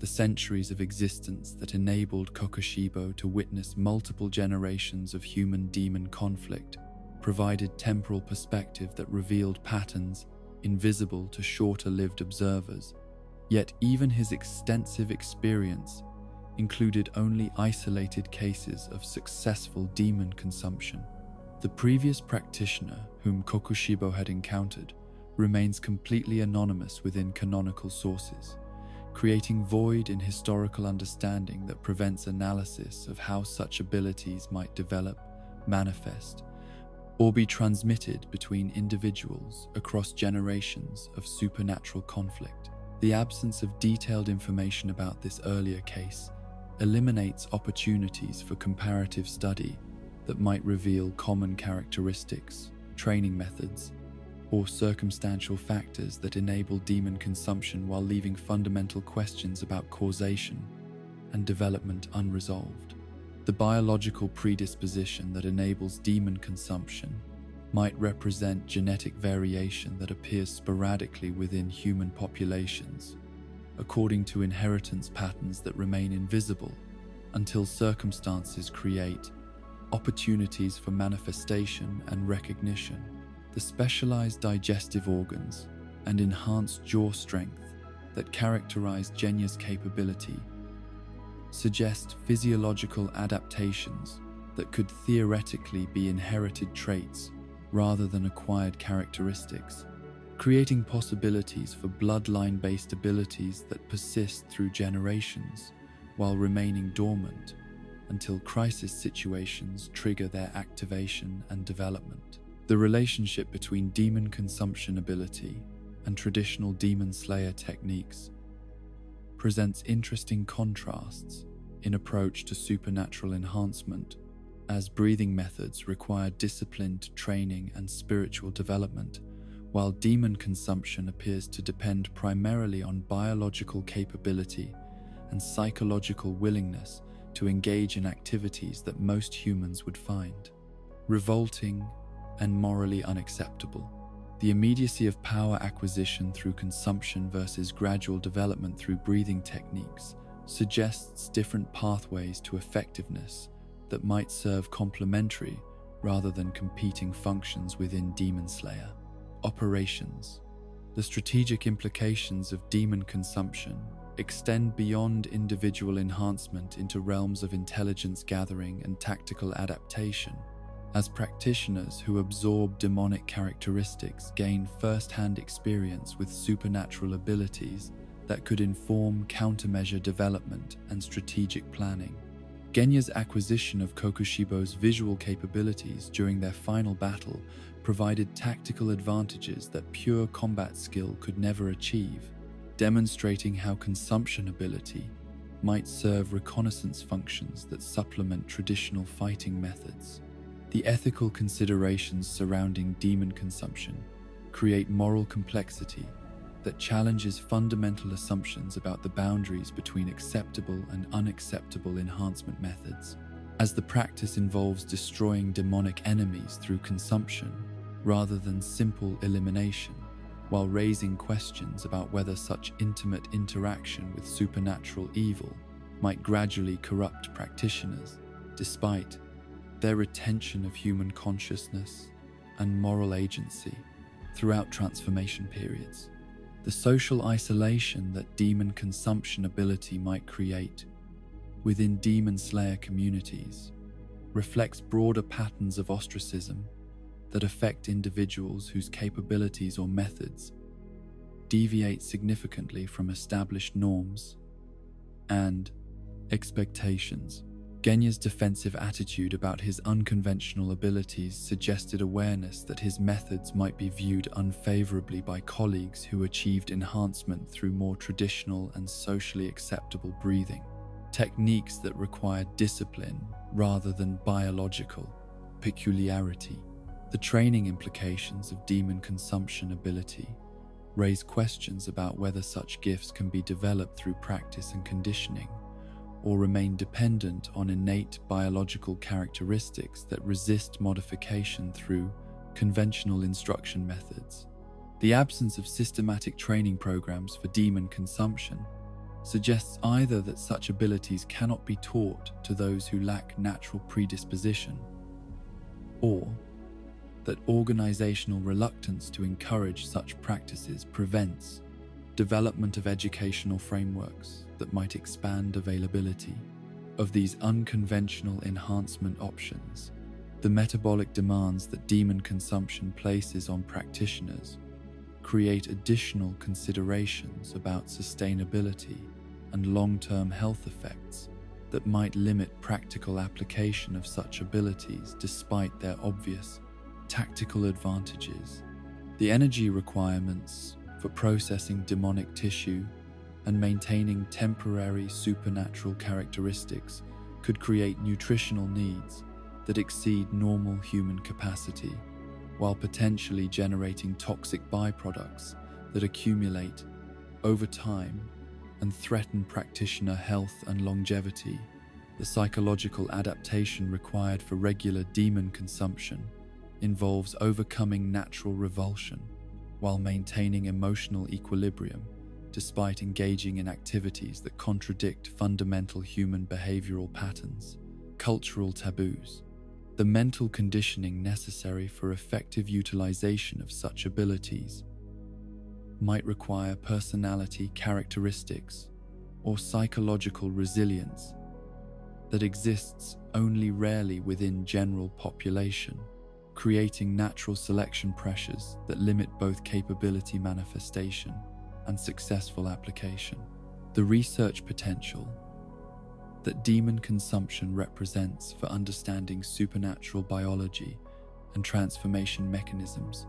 The centuries of existence that enabled Kokushibo to witness multiple generations of human-demon conflict provided temporal perspective that revealed patterns invisible to shorter-lived observers. Yet even his extensive experience included only isolated cases of successful demon consumption. The previous practitioner whom Kokushibo had encountered remains completely anonymous within canonical sources, creating void in historical understanding that prevents analysis of how such abilities might develop, manifest, or be transmitted between individuals across generations of supernatural conflict. The absence of detailed information about this earlier case eliminates opportunities for comparative study that might reveal common characteristics, training methods, or circumstantial factors that enable demon consumption while leaving fundamental questions about causation and development unresolved. The biological predisposition that enables demon consumption might represent genetic variation that appears sporadically within human populations, according to inheritance patterns that remain invisible until circumstances create opportunities for manifestation and recognition. The specialized digestive organs and enhanced jaw strength that characterize Genya's capability suggest physiological adaptations that could theoretically be inherited traits rather than acquired characteristics, creating possibilities for bloodline-based abilities that persist through generations while remaining dormant until crisis situations trigger their activation and development. The relationship between demon consumption ability and traditional demon slayer techniques presents interesting contrasts in approach to supernatural enhancement, as breathing methods require disciplined training and spiritual development, while demon consumption appears to depend primarily on biological capability and psychological willingness to engage in activities that most humans would find revolting and morally unacceptable. The immediacy of power acquisition through consumption versus gradual development through breathing techniques suggests different pathways to effectiveness that might serve complementary rather than competing functions within Demon Slayer operations. The strategic implications of demon consumption extend beyond individual enhancement into realms of intelligence gathering and tactical adaptation, as practitioners who absorb demonic characteristics gain first-hand experience with supernatural abilities that could inform countermeasure development and strategic planning. Genya's acquisition of Kokushibo's visual capabilities during their final battle provided tactical advantages that pure combat skill could never achieve, demonstrating how consumption ability might serve reconnaissance functions that supplement traditional fighting methods. The ethical considerations surrounding demon consumption create moral complexity that challenges fundamental assumptions about the boundaries between acceptable and unacceptable enhancement methods. As the practice involves destroying demonic enemies through consumption rather than simple elimination, while raising questions about whether such intimate interaction with supernatural evil might gradually corrupt practitioners, despite their retention of human consciousness and moral agency throughout transformation periods. The social isolation that demon consumption ability might create within Demon Slayer communities reflects broader patterns of ostracism that affect individuals whose capabilities or methods deviate significantly from established norms and expectations. Genya's defensive attitude about his unconventional abilities suggested awareness that his methods might be viewed unfavorably by colleagues who achieved enhancement through more traditional and socially acceptable breathing techniques that required discipline rather than biological peculiarity. The training implications of demon consumption ability raise questions about whether such gifts can be developed through practice and conditioning, or remain dependent on innate biological characteristics that resist modification through conventional instruction methods. The absence of systematic training programs for demon consumption suggests either that such abilities cannot be taught to those who lack natural predisposition, or that organizational reluctance to encourage such practices prevents development of educational frameworks that might expand availability of these unconventional enhancement options. The metabolic demands that demon consumption places on practitioners create additional considerations about sustainability and long-term health effects that might limit practical application of such abilities despite their obvious tactical advantages. The energy requirements for processing demonic tissue and maintaining temporary supernatural characteristics could create nutritional needs that exceed normal human capacity, while potentially generating toxic byproducts that accumulate over time and threaten practitioner health and longevity. The psychological adaptation required for regular demon consumption involves overcoming natural revulsion while maintaining emotional equilibrium despite engaging in activities that contradict fundamental human behavioral patterns. Cultural taboos. The mental conditioning necessary for effective utilization of such abilities might require personality characteristics or psychological resilience that exists only rarely within general population, creating natural selection pressures that limit both capability manifestation and successful application. The research potential that demon consumption represents for understanding supernatural biology and transformation mechanisms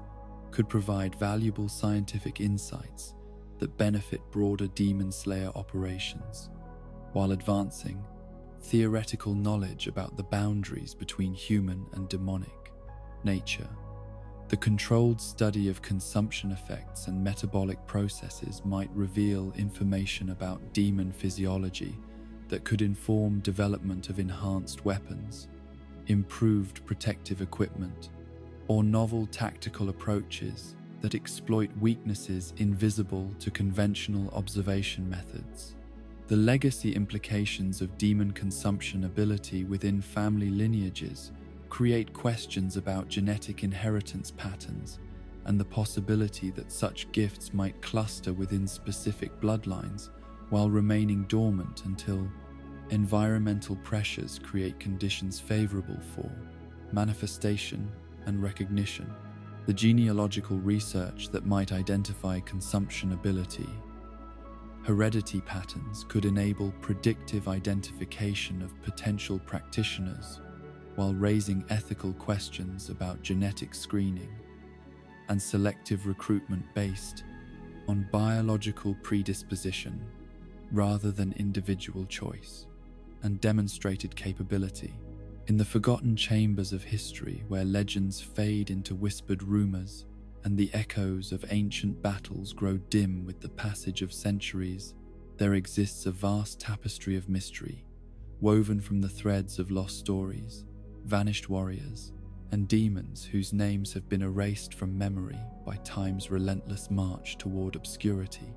could provide valuable scientific insights that benefit broader demon slayer operations, while advancing theoretical knowledge about the boundaries between human and demonic nature. The controlled study of consumption effects and metabolic processes might reveal information about demon physiology that could inform development of enhanced weapons, improved protective equipment, or novel tactical approaches that exploit weaknesses invisible to conventional observation methods. The legacy implications of demon consumption ability within family lineages create questions about genetic inheritance patterns and the possibility that such gifts might cluster within specific bloodlines while remaining dormant until environmental pressures create conditions favorable for manifestation and recognition. The genealogical research that might identify consumption ability heredity patterns could enable predictive identification of potential practitioners while raising ethical questions about genetic screening and selective recruitment based on biological predisposition rather than individual choice and demonstrated capability. In the forgotten chambers of history where legends fade into whispered rumors and the echoes of ancient battles grow dim with the passage of centuries, there exists a vast tapestry of mystery, woven from the threads of lost stories, vanished warriors, and demons whose names have been erased from memory by time's relentless march toward obscurity.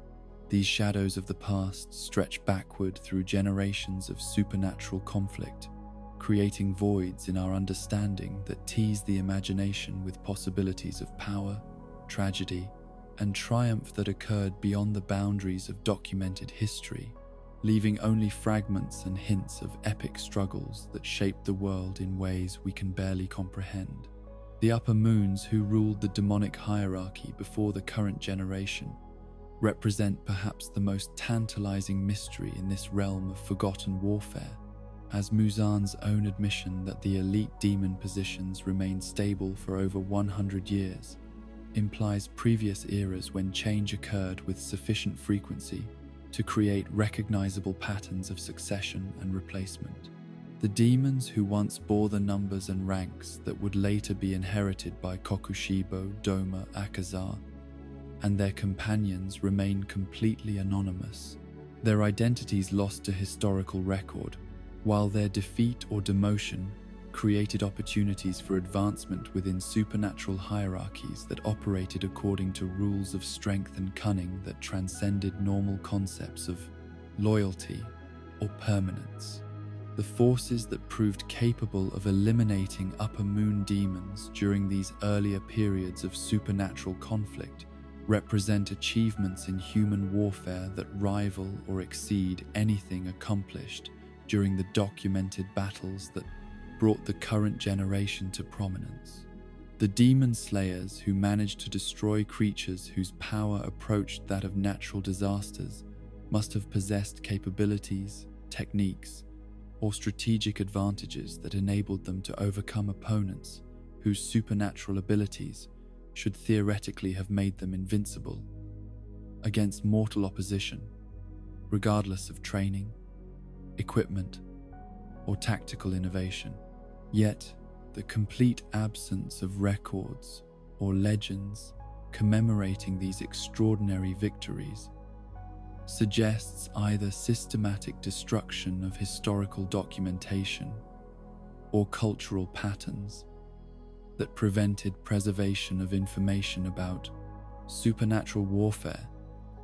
These shadows of the past stretch backward through generations of supernatural conflict, creating voids in our understanding that tease the imagination with possibilities of power, tragedy, and triumph that occurred beyond the boundaries of documented history, leaving only fragments and hints of epic struggles that shaped the world in ways we can barely comprehend. The upper moons who ruled the demonic hierarchy before the current generation represent perhaps the most tantalizing mystery in this realm of forgotten warfare, as Muzan's own admission that the elite demon positions remained stable for over 100 years implies previous eras when change occurred with sufficient frequency to create recognizable patterns of succession and replacement. The demons who once bore the numbers and ranks that would later be inherited by Kokushibo, Doma, Akaza, and their companions remain completely anonymous, their identities lost to historical record, while their defeat or demotion created opportunities for advancement within supernatural hierarchies that operated according to rules of strength and cunning that transcended normal concepts of loyalty or permanence. The forces that proved capable of eliminating upper moon demons during these earlier periods of supernatural conflict represent achievements in human warfare that rival or exceed anything accomplished during the documented battles that brought the current generation to prominence. The demon slayers who managed to destroy creatures whose power approached that of natural disasters must have possessed capabilities, techniques, or strategic advantages that enabled them to overcome opponents whose supernatural abilities should theoretically have made them invincible against mortal opposition, regardless of training, equipment, or tactical innovation. Yet, the complete absence of records or legends commemorating these extraordinary victories suggests either systematic destruction of historical documentation or cultural patterns that prevented preservation of information about supernatural warfare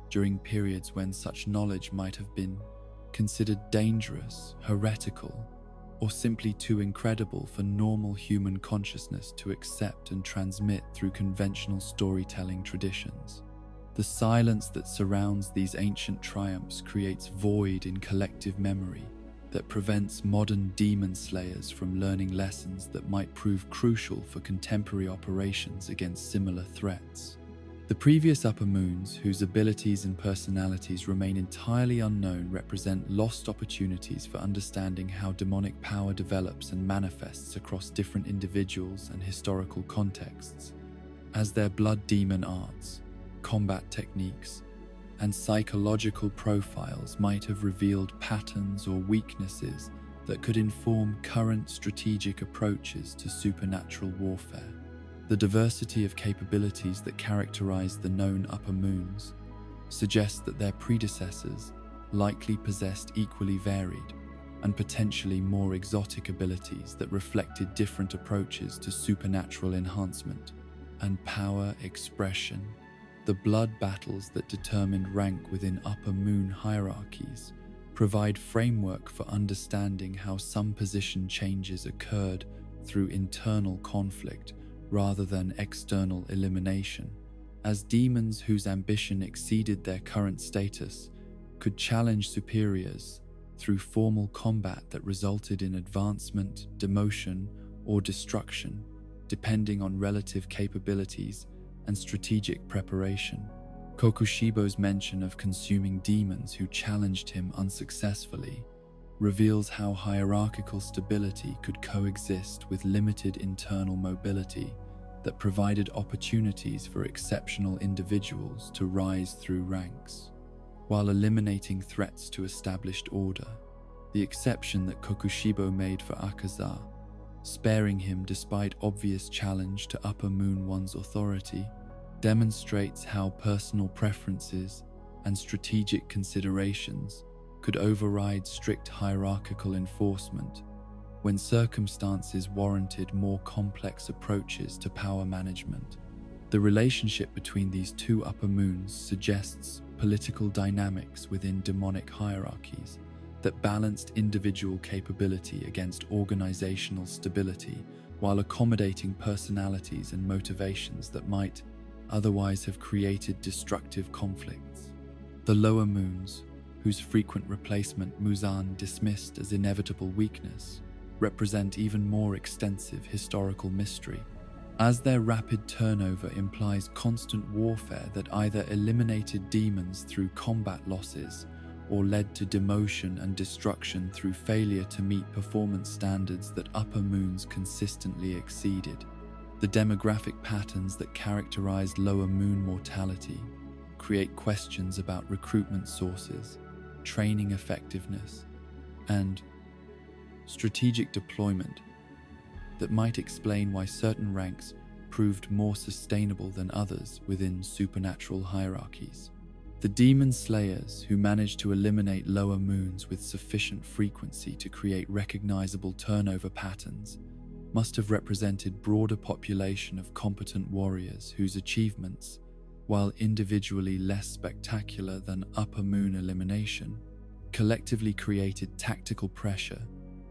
during periods when such knowledge might have been considered dangerous, heretical, or simply too incredible for normal human consciousness to accept and transmit through conventional storytelling traditions. The silence that surrounds these ancient triumphs creates void in collective memory that prevents modern demon slayers from learning lessons that might prove crucial for contemporary operations against similar threats. The previous upper moons, whose abilities and personalities remain entirely unknown, represent lost opportunities for understanding how demonic power develops and manifests across different individuals and historical contexts, as their blood demon arts, combat techniques, and psychological profiles might have revealed patterns or weaknesses that could inform current strategic approaches to supernatural warfare. The diversity of capabilities that characterize the known upper moons suggests that their predecessors likely possessed equally varied and potentially more exotic abilities that reflected different approaches to supernatural enhancement and power expression. The blood battles that determined rank within upper moon hierarchies provide framework for understanding how some position changes occurred through internal conflict rather than external elimination, as demons whose ambition exceeded their current status could challenge superiors through formal combat that resulted in advancement, demotion, or destruction, depending on relative capabilities and strategic preparation. Kokushibo's mention of consuming demons who challenged him unsuccessfully reveals how hierarchical stability could coexist with limited internal mobility that provided opportunities for exceptional individuals to rise through ranks, while eliminating threats to established order. The exception that Kokushibo made for Akaza, sparing him despite obvious challenge to Upper Moon One's authority, demonstrates how personal preferences and strategic considerations could override strict hierarchical enforcement when circumstances warranted more complex approaches to power management. The relationship between these two upper moons suggests political dynamics within demonic hierarchies that balanced individual capability against organizational stability while accommodating personalities and motivations that might otherwise have created destructive conflicts. The lower moons, whose frequent replacement Muzan dismissed as inevitable weakness, represent even more extensive historical mystery, as their rapid turnover implies constant warfare that either eliminated demons through combat losses or led to demotion and destruction through failure to meet performance standards that upper moons consistently exceeded. The demographic patterns that characterize lower moon mortality create questions about recruitment sources, training effectiveness, and strategic deployment that might explain why certain ranks proved more sustainable than others within supernatural hierarchies. The demon slayers who managed to eliminate lower moons with sufficient frequency to create recognizable turnover patterns must have represented broader population of competent warriors whose achievements, while individually less spectacular than upper moon elimination, collectively created tactical pressure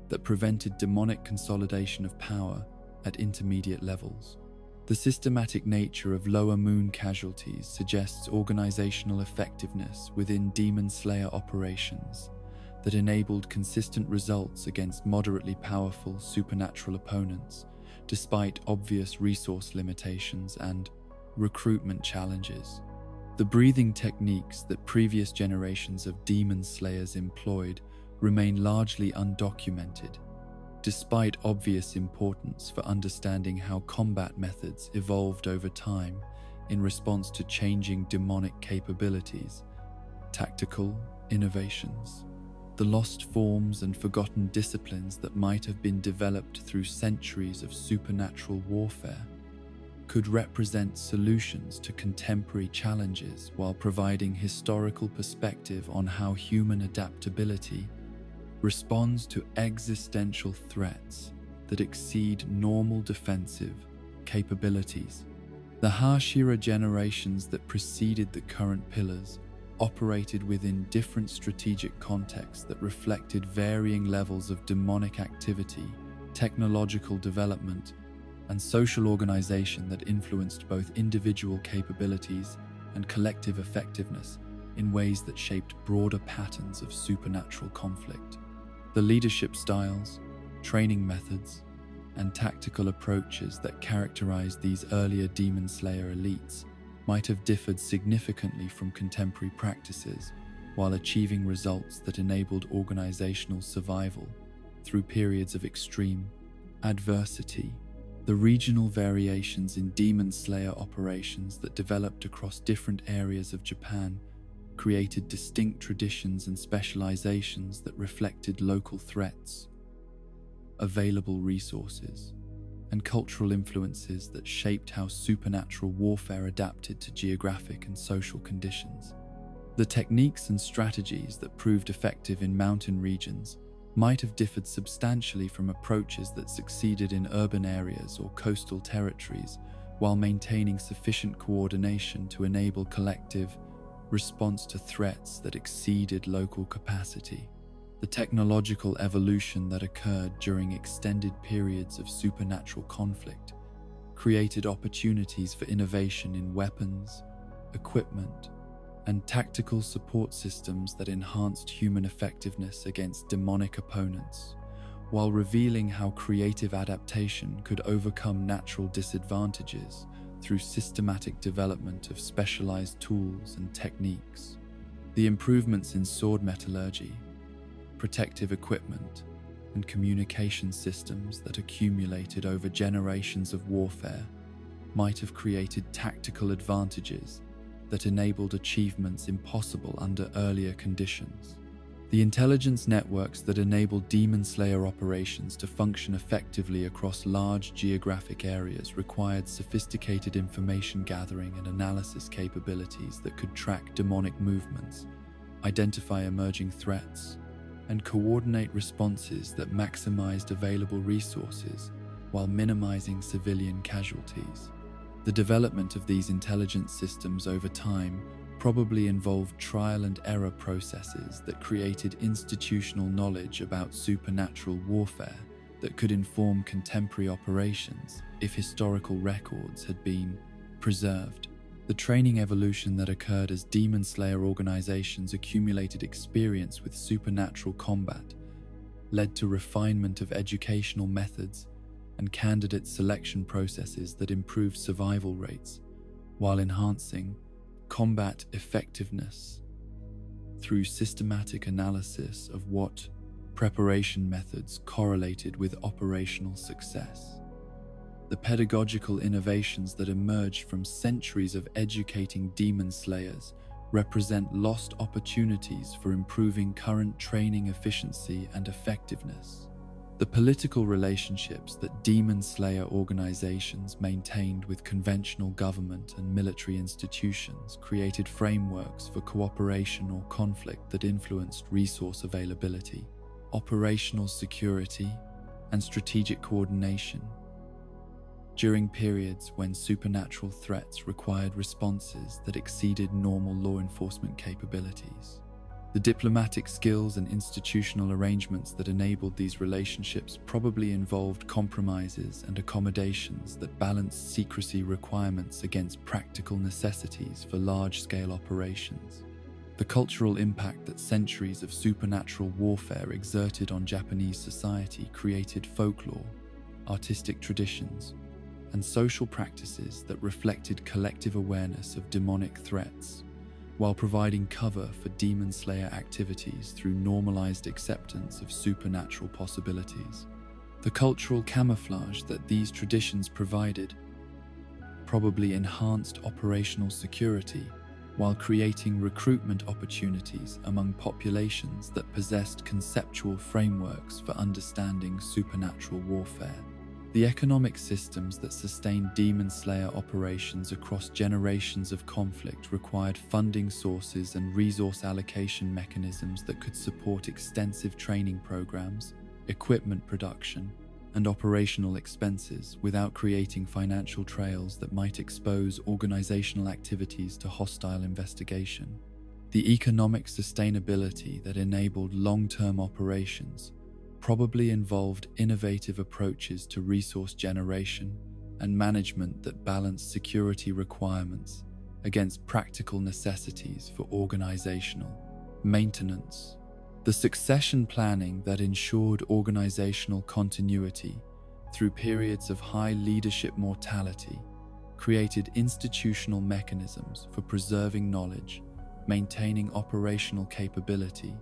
that prevented demonic consolidation of power at intermediate levels. The systematic nature of lower moon casualties suggests organizational effectiveness within Demon Slayer operations that enabled consistent results against moderately powerful supernatural opponents, despite obvious resource limitations and recruitment challenges. The breathing techniques that previous generations of Demon Slayers employed remain largely undocumented, despite obvious importance for understanding how combat methods evolved over time in response to changing demonic capabilities. Tactical innovations, the lost forms and forgotten disciplines that might have been developed through centuries of supernatural warfare, could represent solutions to contemporary challenges while providing historical perspective on how human adaptability responds to existential threats that exceed normal defensive capabilities. The Hashira generations that preceded the current pillars operated within different strategic contexts that reflected varying levels of demonic activity, technological development, and social organization that influenced both individual capabilities and collective effectiveness in ways that shaped broader patterns of supernatural conflict. The leadership styles, training methods, and tactical approaches that characterized these earlier Demon Slayer elites might have differed significantly from contemporary practices, while achieving results that enabled organizational survival through periods of extreme adversity. The regional variations in Demon Slayer operations that developed across different areas of Japan created distinct traditions and specializations that reflected local threats, available resources, and cultural influences that shaped how supernatural warfare adapted to geographic and social conditions. The techniques and strategies that proved effective in mountain regions might have differed substantially from approaches that succeeded in urban areas or coastal territories, while maintaining sufficient coordination to enable collective response to threats that exceeded local capacity. The technological evolution that occurred during extended periods of supernatural conflict created opportunities for innovation in weapons, equipment, and tactical support systems that enhanced human effectiveness against demonic opponents, while revealing how creative adaptation could overcome natural disadvantages through systematic development of specialized tools and techniques. The improvements in sword metallurgy, protective equipment, and communication systems that accumulated over generations of warfare might have created tactical advantages that enabled achievements impossible under earlier conditions. The intelligence networks that enabled Demon Slayer operations to function effectively across large geographic areas required sophisticated information gathering and analysis capabilities that could track demonic movements, identify emerging threats, and coordinate responses that maximized available resources while minimizing civilian casualties. The development of these intelligence systems over time probably involved trial and error processes that created institutional knowledge about supernatural warfare that could inform contemporary operations if historical records had been preserved. The training evolution that occurred as Demon Slayer organizations accumulated experience with supernatural combat led to refinement of educational methods and candidate selection processes that improved survival rates while enhancing combat effectiveness through systematic analysis of what preparation methods correlated with operational success. The pedagogical innovations that emerged from centuries of educating Demon Slayers represent lost opportunities for improving current training efficiency and effectiveness. The political relationships that demon slayer organizations maintained with conventional government and military institutions created frameworks for cooperation or conflict that influenced resource availability, operational security, and strategic coordination. During periods when supernatural threats required responses that exceeded normal law enforcement capabilities, the diplomatic skills and institutional arrangements that enabled these relationships probably involved compromises and accommodations that balanced secrecy requirements against practical necessities for large-scale operations. The cultural impact that centuries of supernatural warfare exerted on Japanese society created folklore, artistic traditions, and social practices that reflected collective awareness of demonic threats, while providing cover for demon slayer activities through normalized acceptance of supernatural possibilities. The cultural camouflage that these traditions provided probably enhanced operational security while creating recruitment opportunities among populations that possessed conceptual frameworks for understanding supernatural warfare. The economic systems that sustained demon slayer operations across generations of conflict required funding sources and resource allocation mechanisms that could support extensive training programs, equipment production, and operational expenses without creating financial trails that might expose organizational activities to hostile investigation. The economic sustainability that enabled long-term operations probably involved innovative approaches to resource generation and management that balanced security requirements against practical necessities for organizational maintenance. The succession planning that ensured organizational continuity through periods of high leadership mortality created institutional mechanisms for preserving knowledge, maintaining operational capability,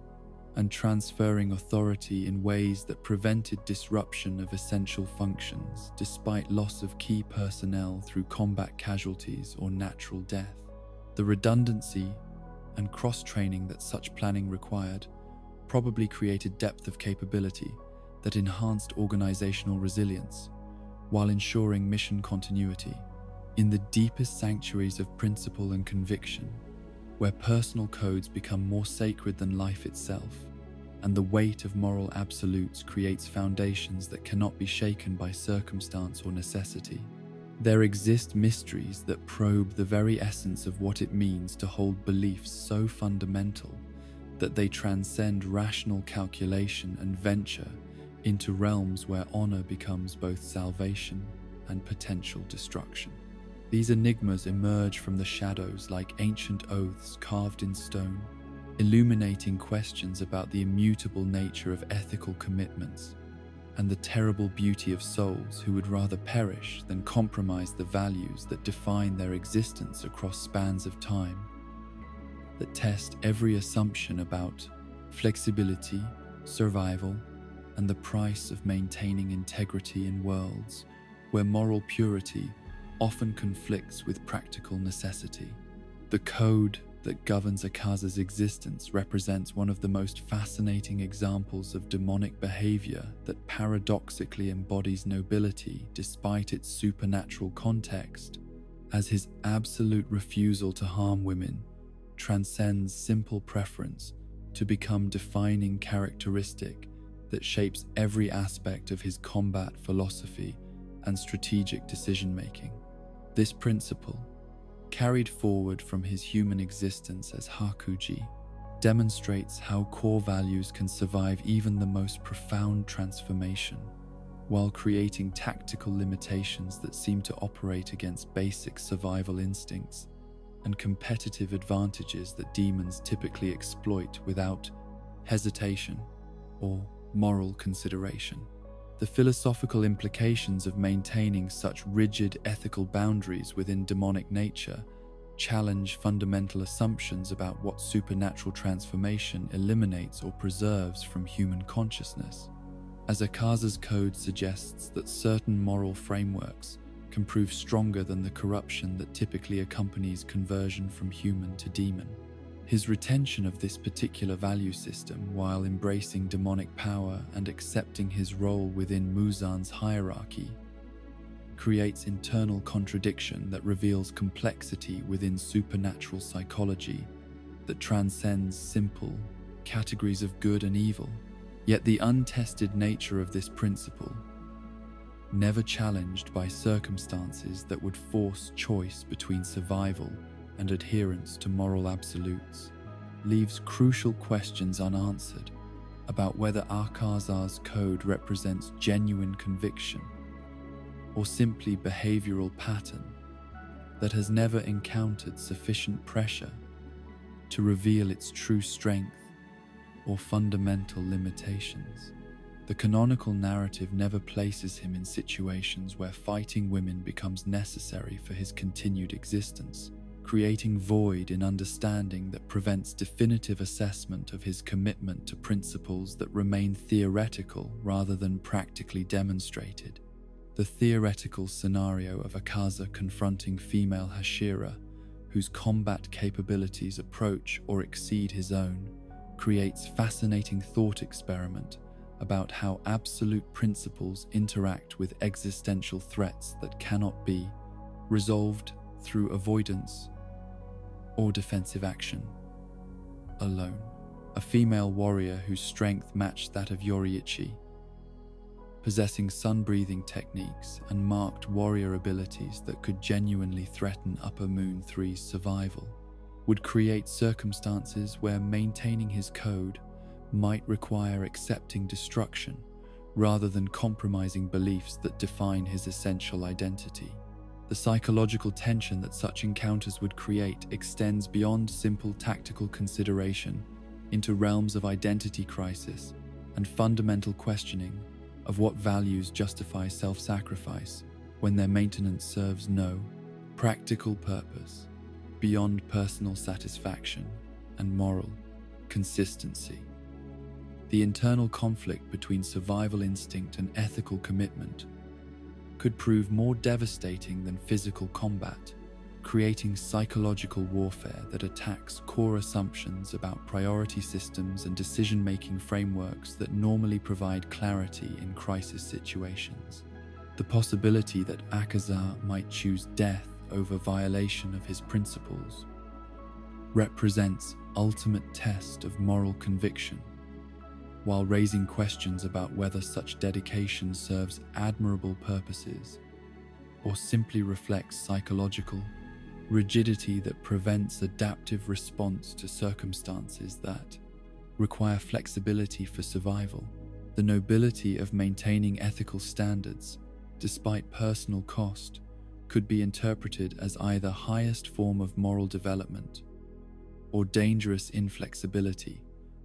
and transferring authority in ways that prevented disruption of essential functions despite loss of key personnel through combat casualties or natural death. The redundancy and cross-training that such planning required probably created depth of capability that enhanced organizational resilience while ensuring mission continuity. In the deepest sanctuaries of principle and conviction, where personal codes become more sacred than life itself, and the weight of moral absolutes creates foundations that cannot be shaken by circumstance or necessity, there exist mysteries that probe the very essence of what it means to hold beliefs so fundamental that they transcend rational calculation and venture into realms where honor becomes both salvation and potential destruction. These enigmas emerge from the shadows like ancient oaths carved in stone, illuminating questions about the immutable nature of ethical commitments and the terrible beauty of souls who would rather perish than compromise the values that define their existence across spans of time, that test every assumption about flexibility, survival, and the price of maintaining integrity in worlds where moral purity often conflicts with practical necessity. The code that governs Akaza's existence represents one of the most fascinating examples of demonic behavior that paradoxically embodies nobility despite its supernatural context, as his absolute refusal to harm women transcends simple preference to become defining characteristic that shapes every aspect of his combat philosophy and strategic decision-making. This principle, carried forward from his human existence as Hakuji, demonstrates how core values can survive even the most profound transformation, while creating tactical limitations that seem to operate against basic survival instincts and competitive advantages that demons typically exploit without hesitation or moral consideration. The philosophical implications of maintaining such rigid ethical boundaries within demonic nature challenge fundamental assumptions about what supernatural transformation eliminates or preserves from human consciousness, as Akaza's code suggests that certain moral frameworks can prove stronger than the corruption that typically accompanies conversion from human to demon. His retention of this particular value system while embracing demonic power and accepting his role within Muzan's hierarchy creates internal contradiction that reveals complexity within supernatural psychology that transcends simple categories of good and evil. Yet the untested nature of this principle, never challenged by circumstances that would force choice between survival and adherence to moral absolutes, leaves crucial questions unanswered about whether Alcazar's code represents genuine conviction or simply behavioral pattern that has never encountered sufficient pressure to reveal its true strength or fundamental limitations. The canonical narrative never places him in situations where fighting women becomes necessary for his continued existence, creating void in understanding that prevents definitive assessment of his commitment to principles that remain theoretical rather than practically demonstrated. The theoretical scenario of Akaza confronting female Hashira, whose combat capabilities approach or exceed his own, creates fascinating thought experiment about how absolute principles interact with existential threats that cannot be resolved through avoidance or defensive action alone. A female warrior whose strength matched that of Yoriichi, possessing sun-breathing techniques and marked warrior abilities that could genuinely threaten Upper Moon 3's survival, would create circumstances where maintaining his code might require accepting destruction rather than compromising beliefs that define his essential identity. The psychological tension that such encounters would create extends beyond simple tactical consideration into realms of identity crisis and fundamental questioning of what values justify self-sacrifice when their maintenance serves no practical purpose beyond personal satisfaction and moral consistency. The internal conflict between survival instinct and ethical commitment could prove more devastating than physical combat, creating psychological warfare that attacks core assumptions about priority systems and decision-making frameworks that normally provide clarity in crisis situations. The possibility that Akaza might choose death over violation of his principles represents ultimate test of moral conviction, while raising questions about whether such dedication serves admirable purposes or simply reflects psychological rigidity that prevents adaptive response to circumstances that require flexibility for survival. The nobility of maintaining ethical standards, despite personal cost, could be interpreted as either highest form of moral development or dangerous inflexibility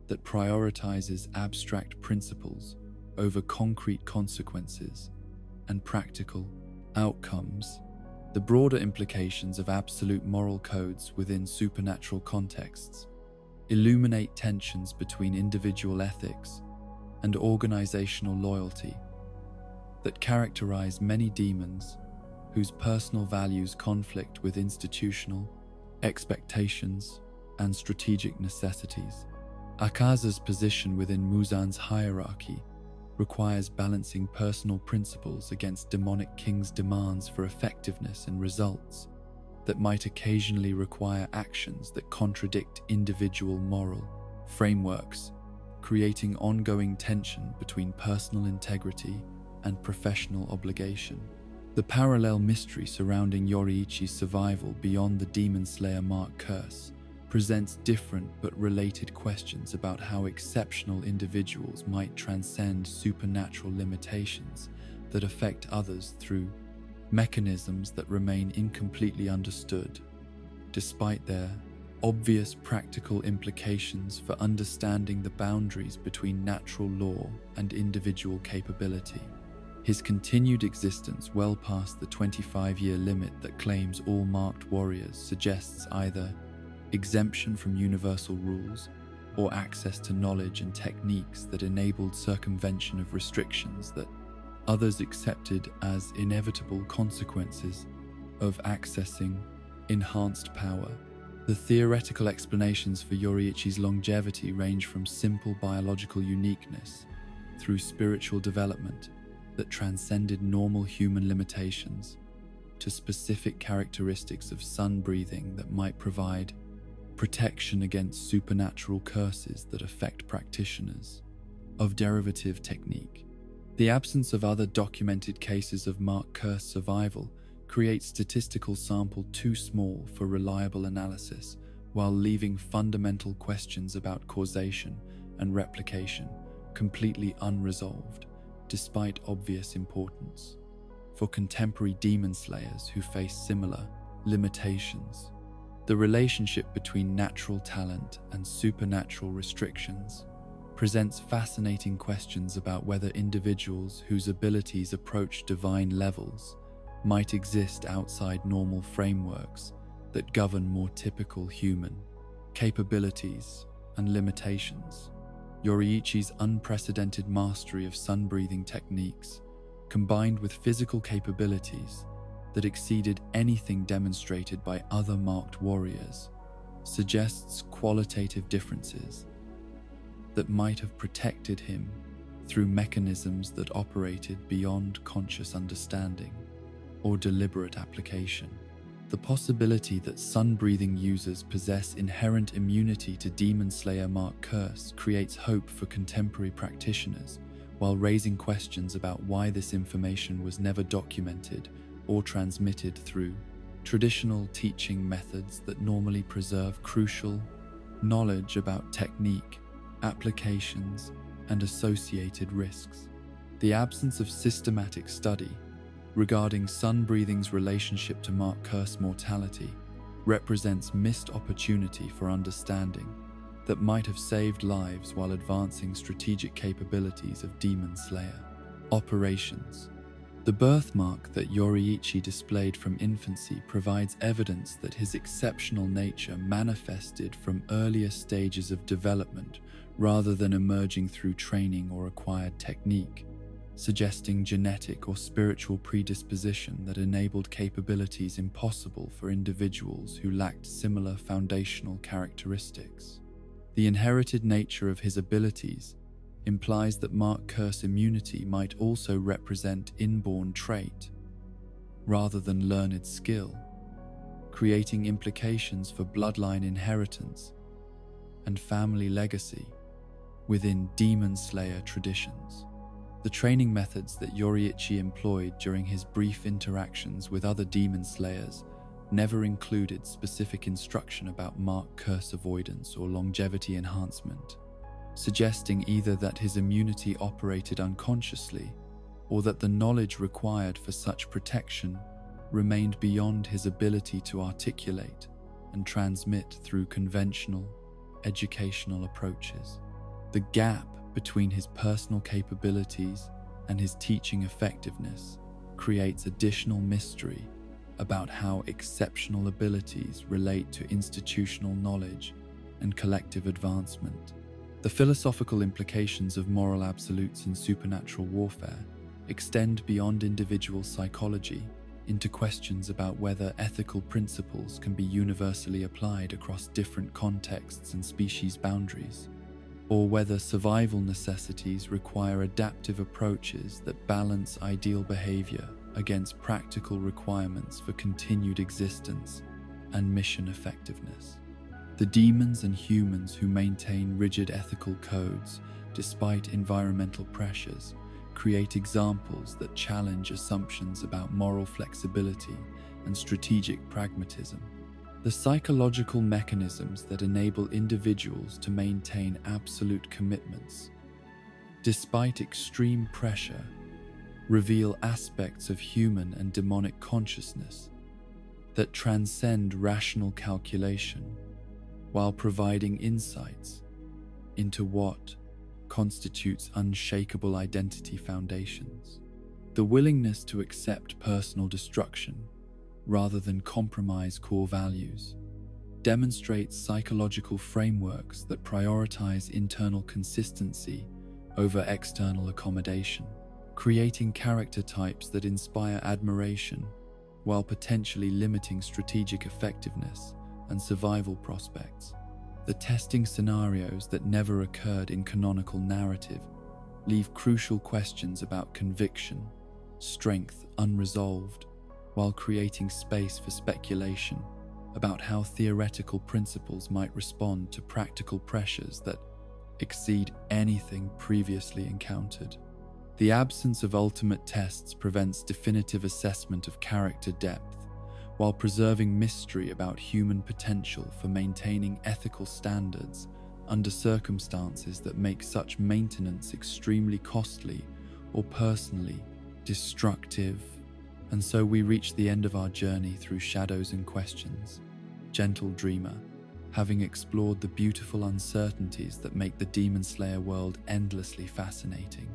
that prioritizes abstract principles over concrete consequences and practical outcomes. The broader implications of absolute moral codes within supernatural contexts illuminate tensions between individual ethics and organizational loyalty that characterize many demons whose personal values conflict with institutional expectations and strategic necessities. Akaza's position within Muzan's hierarchy requires balancing personal principles against demonic king's demands for effectiveness and results that might occasionally require actions that contradict individual moral frameworks, creating ongoing tension between personal integrity and professional obligation. The parallel mystery surrounding Yoriichi's survival beyond the Demon Slayer Mark curse presents different but related questions about how exceptional individuals might transcend supernatural limitations that affect others through mechanisms that remain incompletely understood, despite their obvious practical implications for understanding the boundaries between natural law and individual capability. His continued existence well past the 25-year limit that claims all marked warriors suggests either exemption from universal rules or access to knowledge and techniques that enabled circumvention of restrictions that others accepted as inevitable consequences of accessing enhanced power. The theoretical explanations for Yoriichi's longevity range from simple biological uniqueness through spiritual development that transcended normal human limitations to specific characteristics of sun breathing that might provide protection against supernatural curses that affect practitioners of derivative technique. The absence of other documented cases of marked curse survival creates statistical sample too small for reliable analysis, while leaving fundamental questions about causation and replication completely unresolved, despite obvious importance. For contemporary demon slayers who face similar limitations, the relationship between natural talent and supernatural restrictions presents fascinating questions about whether individuals whose abilities approach divine levels might exist outside normal frameworks that govern more typical human capabilities and limitations. Yoriichi's unprecedented mastery of sun-breathing techniques, combined with physical capabilities that exceeded anything demonstrated by other marked warriors, suggests qualitative differences that might have protected him through mechanisms that operated beyond conscious understanding or deliberate application. The possibility that sun-breathing users possess inherent immunity to Demon Slayer Mark Curse creates hope for contemporary practitioners, while raising questions about why this information was never documented or transmitted through traditional teaching methods that normally preserve crucial knowledge about technique, applications, and associated risks. The absence of systematic study regarding sun-breathing's relationship to Mark Curse mortality represents missed opportunity for understanding that might have saved lives while advancing strategic capabilities of Demon Slayer operations. The birthmark that Yoriichi displayed from infancy provides evidence that his exceptional nature manifested from earlier stages of development rather than emerging through training or acquired technique, suggesting genetic or spiritual predisposition that enabled capabilities impossible for individuals who lacked similar foundational characteristics. The inherited nature of his abilities implies that Mark Curse immunity might also represent inborn trait rather than learned skill, creating implications for bloodline inheritance and family legacy within Demon Slayer traditions. The training methods that Yoriichi employed during his brief interactions with other Demon Slayers never included specific instruction about Mark Curse avoidance or longevity enhancement, suggesting either that his immunity operated unconsciously or that the knowledge required for such protection remained beyond his ability to articulate and transmit through conventional educational approaches. The gap between his personal capabilities and his teaching effectiveness creates additional mystery about how exceptional abilities relate to institutional knowledge and collective advancement. The philosophical implications of moral absolutes in supernatural warfare extend beyond individual psychology into questions about whether ethical principles can be universally applied across different contexts and species boundaries, or whether survival necessities require adaptive approaches that balance ideal behavior against practical requirements for continued existence and mission effectiveness. The demons and humans who maintain rigid ethical codes despite environmental pressures create examples that challenge assumptions about moral flexibility and strategic pragmatism. The psychological mechanisms that enable individuals to maintain absolute commitments despite extreme pressure reveal aspects of human and demonic consciousness that transcend rational calculation while providing insights into what constitutes unshakable identity foundations. The willingness to accept personal destruction rather than compromise core values demonstrates psychological frameworks that prioritize internal consistency over external accommodation, creating character types that inspire admiration while potentially limiting strategic effectiveness and survival prospects. The testing scenarios that never occurred in canonical narrative leave crucial questions about conviction, strength unresolved, while creating space for speculation about how theoretical principles might respond to practical pressures that exceed anything previously encountered. The absence of ultimate tests prevents definitive assessment of character depth, while preserving mystery about human potential for maintaining ethical standards under circumstances that make such maintenance extremely costly or personally destructive. And so we reach the end of our journey through Shadows and Questions. Gentle dreamer, having explored the beautiful uncertainties that make the Demon Slayer world endlessly fascinating,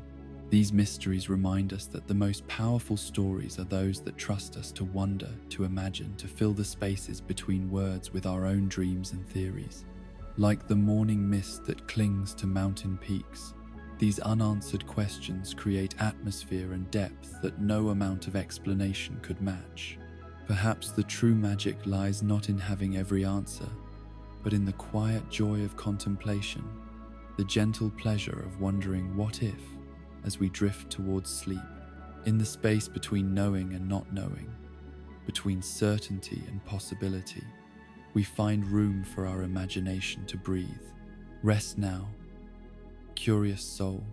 these mysteries remind us that the most powerful stories are those that trust us to wonder, to imagine, to fill the spaces between words with our own dreams and theories. Like the morning mist that clings to mountain peaks, these unanswered questions create atmosphere and depth that no amount of explanation could match. Perhaps the true magic lies not in having every answer, but in the quiet joy of contemplation, the gentle pleasure of wondering what if, as we drift towards sleep, in the space between knowing and not knowing, between certainty and possibility, we find room for our imagination to breathe. Rest now, curious soul,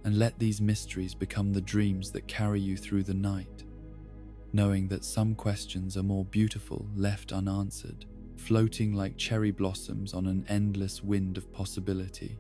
and let these mysteries become the dreams that carry you through the night, knowing that some questions are more beautiful left unanswered, floating like cherry blossoms on an endless wind of possibility.